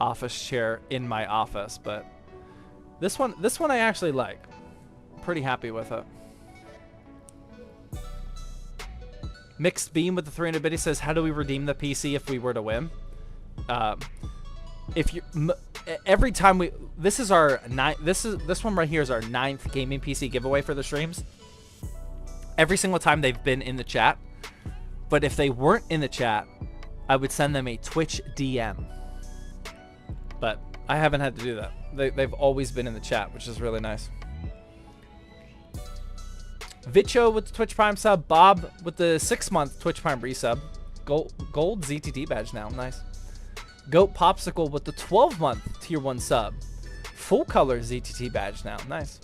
office chair in my office, but this one I actually like. Pretty happy with it. Mixed Beam with the 300 biddy says, how do we redeem the PC if we were to win? If you every time we this one right here is our 9th gaming PC giveaway for the streams. Every single time they've been in the chat, but if they weren't in the chat, I would send them a Twitch DM. But I haven't had to do that. They've always been in the chat, which is really nice. Vicho with the Twitch Prime sub. Bob with the 6-month Twitch Prime resub. Gold ZTT badge now. Nice. Goat Popsicle with the 12-month Tier 1 sub. Full color ZTT badge now. Nice.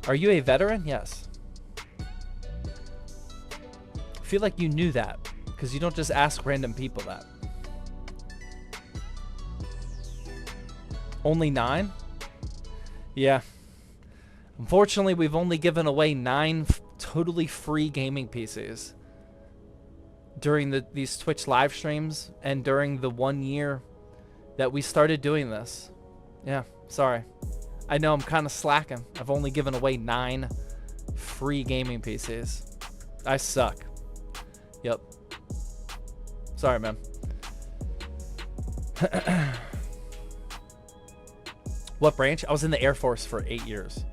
Are you a veteran? Yes. I feel like you knew that because you don't just ask random people that. Only 9? Yeah. Unfortunately, we've only given away 9 totally free gaming PCs during these Twitch live streams and during the 1 year that we started doing this. Yeah, sorry. I know I'm kind of slacking. I've only given away 9 free gaming PCs. I suck. Yep. Sorry, man. What branch? I was in the Air Force for 8 years.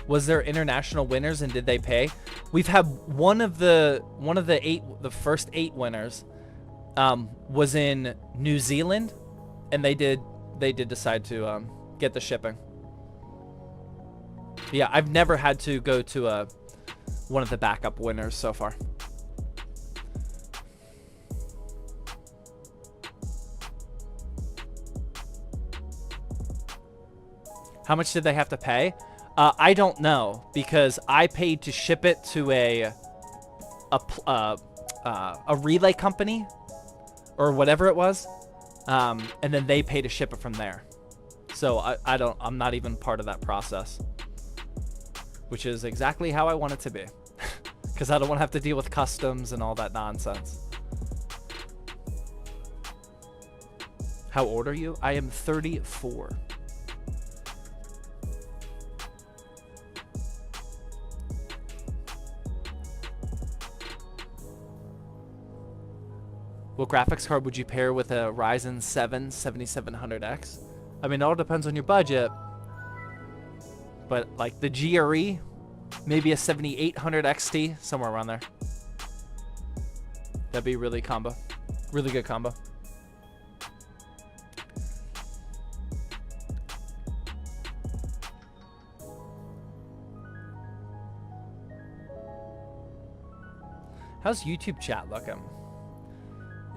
Was there international winners and did they pay? We've had one of the first 8 winners was in New Zealand, and they did decide to get the shipping. Yeah, I've never had to go to one of the backup winners so far. How much did they have to pay? I don't know, because I paid to ship it to a relay company or whatever it was, and then they pay to ship it from there. So I'm not even part of that process, which is exactly how I want it to be, because I don't want to have to deal with customs and all that nonsense. How old are you? I am 34. What graphics card would you pair with a Ryzen 7 7700X? I mean, it all depends on your budget. But like the GRE, maybe a 7800 XT, somewhere around there. That'd be really combo. Really good combo. How's YouTube chat looking?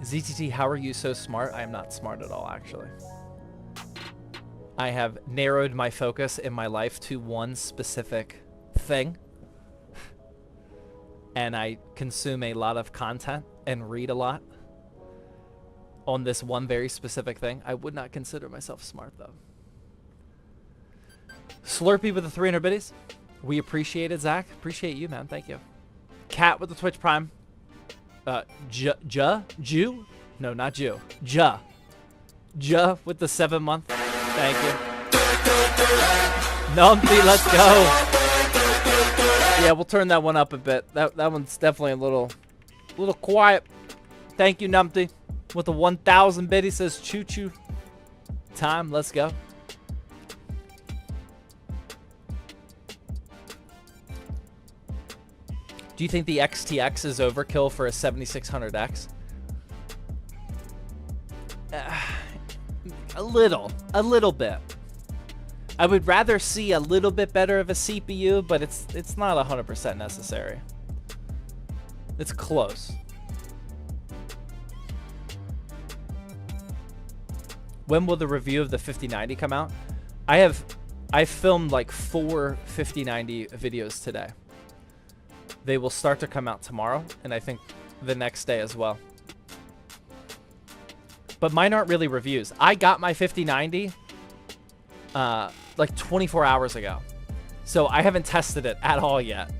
ZTT, how are you so smart? I am not smart at all, actually. I have narrowed my focus in my life to one specific thing. And I consume a lot of content and read a lot. on this one very specific thing. I would not consider myself smart, though. Slurpee with the 300 biddies. We appreciate it, Zach. Appreciate you, man. Thank you. Cat with the Twitch Prime. Jew? No, not Jew. Ja with the 7-month. Thank you. Numpty, let's go. Yeah, we'll turn that one up a bit. That one's definitely a little quiet. Thank you, Numpty. With the 1,000 bid, he says choo choo time. Let's go. Do you think the XTX is overkill for a 7600X? A little bit. I would rather see a little bit better of a CPU, but it's not 100% necessary. It's close. When will the review of the 5090 come out? I filmed like 4 5090 videos today. They will start to come out tomorrow, and I think the next day as well. But mine aren't really reviews. I got my 5090 like 24 hours ago. So I haven't tested it at all yet.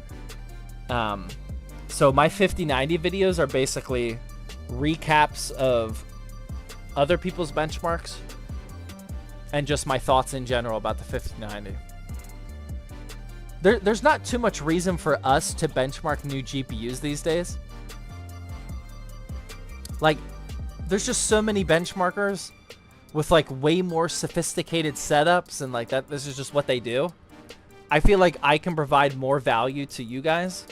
So my 5090 videos are basically recaps of other people's benchmarks and just my thoughts in general about the 5090. There's not too much reason for us to benchmark new GPUs these days. Like, there's just so many benchmarkers with like way more sophisticated setups and like that. This is just what they do. I feel like I can provide more value to you guys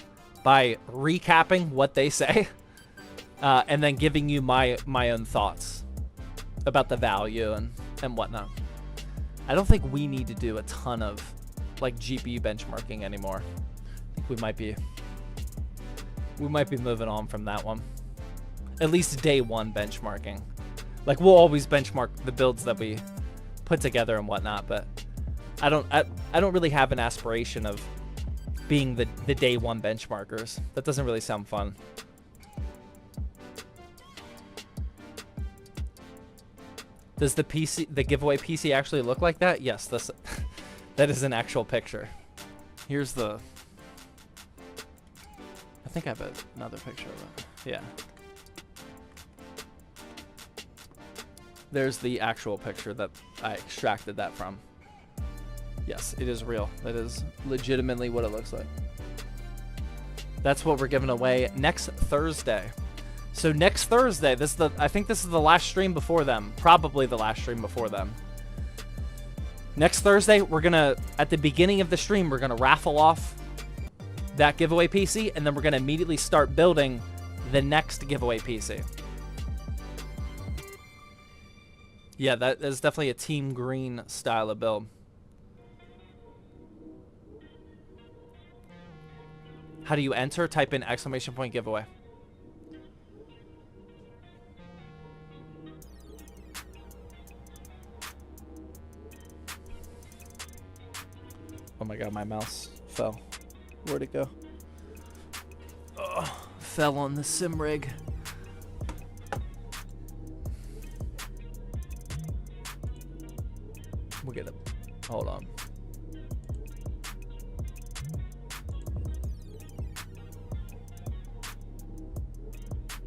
by recapping what they say and then giving you my own thoughts about the value and whatnot. I don't think we need to do a ton of like GPU benchmarking anymore. I think we might be moving on from that one. At least day one benchmarking. Like, we'll always benchmark the builds that we put together and whatnot, but I don't really have an aspiration of being the day one benchmarkers. That doesn't really sound fun. Does the giveaway PC actually look like that? Yes, that is an actual picture. Here's the... I think I have another picture of it. Yeah. There's the actual picture that I extracted that from. Yes, it is real. That is legitimately what it looks like. That's what we're giving away next Thursday. So next Thursday, I think this is the last stream before them. Probably the last stream before them. Next Thursday, we're gonna, at the beginning of the stream, we're gonna raffle off that giveaway PC, and then we're gonna immediately start building the next giveaway PC. Yeah, that is definitely a Team Green style of build. How do you enter? Type in ! giveaway. Oh my god, my mouse fell. Where'd it go? Oh, fell on the sim rig. We'll get it. Hold on.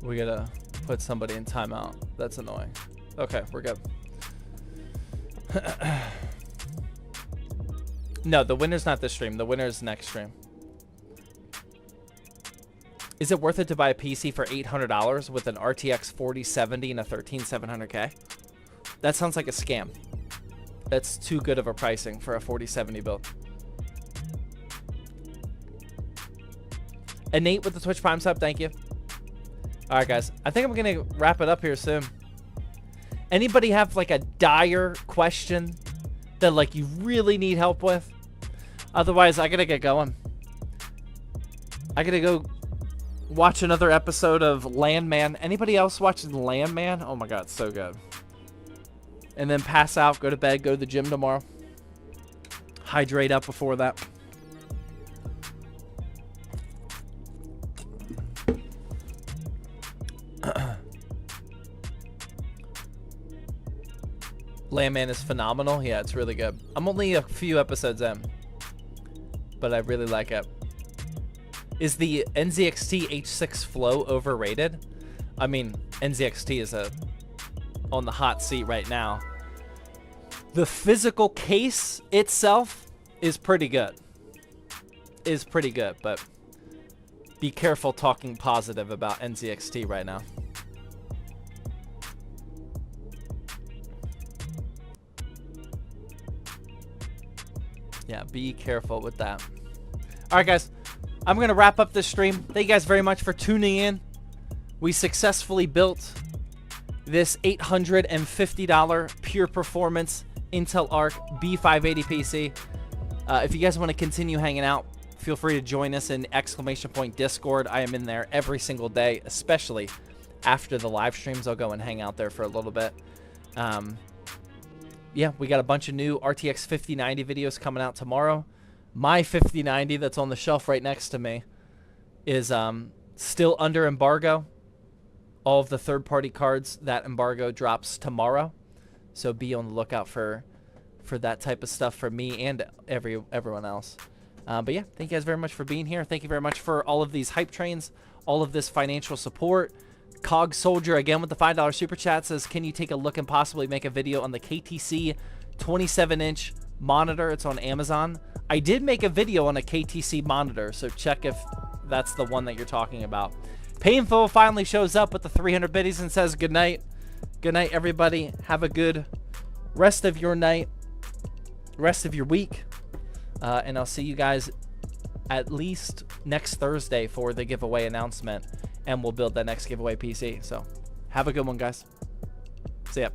We gotta put somebody in timeout. That's annoying. Okay, we're good. No, the winner's not this stream. The winner's next stream. Is it worth it to buy a PC for $800 with an RTX 4070 and a 13700K? That sounds like a scam. That's too good of a pricing for a 4070 build. Innate with the Twitch Prime sub, thank you. All right, guys. I think I'm going to wrap it up here soon. Anybody have like a dire question that like you really need help with? Otherwise, I got to get going. I got to go watch another episode of Landman. Anybody else watching Landman? Oh my God, so good. And then pass out, go to bed, go to the gym tomorrow. Hydrate up before that. Landman is phenomenal. Yeah, it's really good. I'm only a few episodes in, but I really like it. Is the NZXT H6 Flow overrated? I mean, NZXT is on the hot seat right now. The physical case itself is pretty good. But be careful talking positive about NZXT right now. Yeah, be careful with that. All right, guys. I'm going to wrap up this stream. Thank you guys very much for tuning in. We successfully built this $850 pure performance Intel Arc B580 PC. If you guys want to continue hanging out, feel free to join us in ! Discord. I am in there every single day, especially after the live streams. I'll go and hang out there for a little bit. Yeah, we got a bunch of new RTX 5090 videos coming out tomorrow. My 5090 that's on the shelf right next to me is still under embargo. All of the third-party cards, that embargo drops tomorrow. So be on the lookout for that type of stuff for me and everyone else. But yeah, thank you guys very much for being here. Thank you very much for all of these hype trains, all of this financial support. Cog Soldier, again with the $5 super chat, says, can you take a look and possibly make a video on the KTC 27-inch monitor? It's on Amazon. I did make a video on a KTC monitor, so check if that's the one that you're talking about. Painful finally shows up with the 300 biddies and says good night. Good night, everybody. Have a good rest of your night, rest of your week, and I'll see you guys at least next Thursday for the giveaway announcement, and we'll build that next giveaway PC. So have a good one, guys. See ya.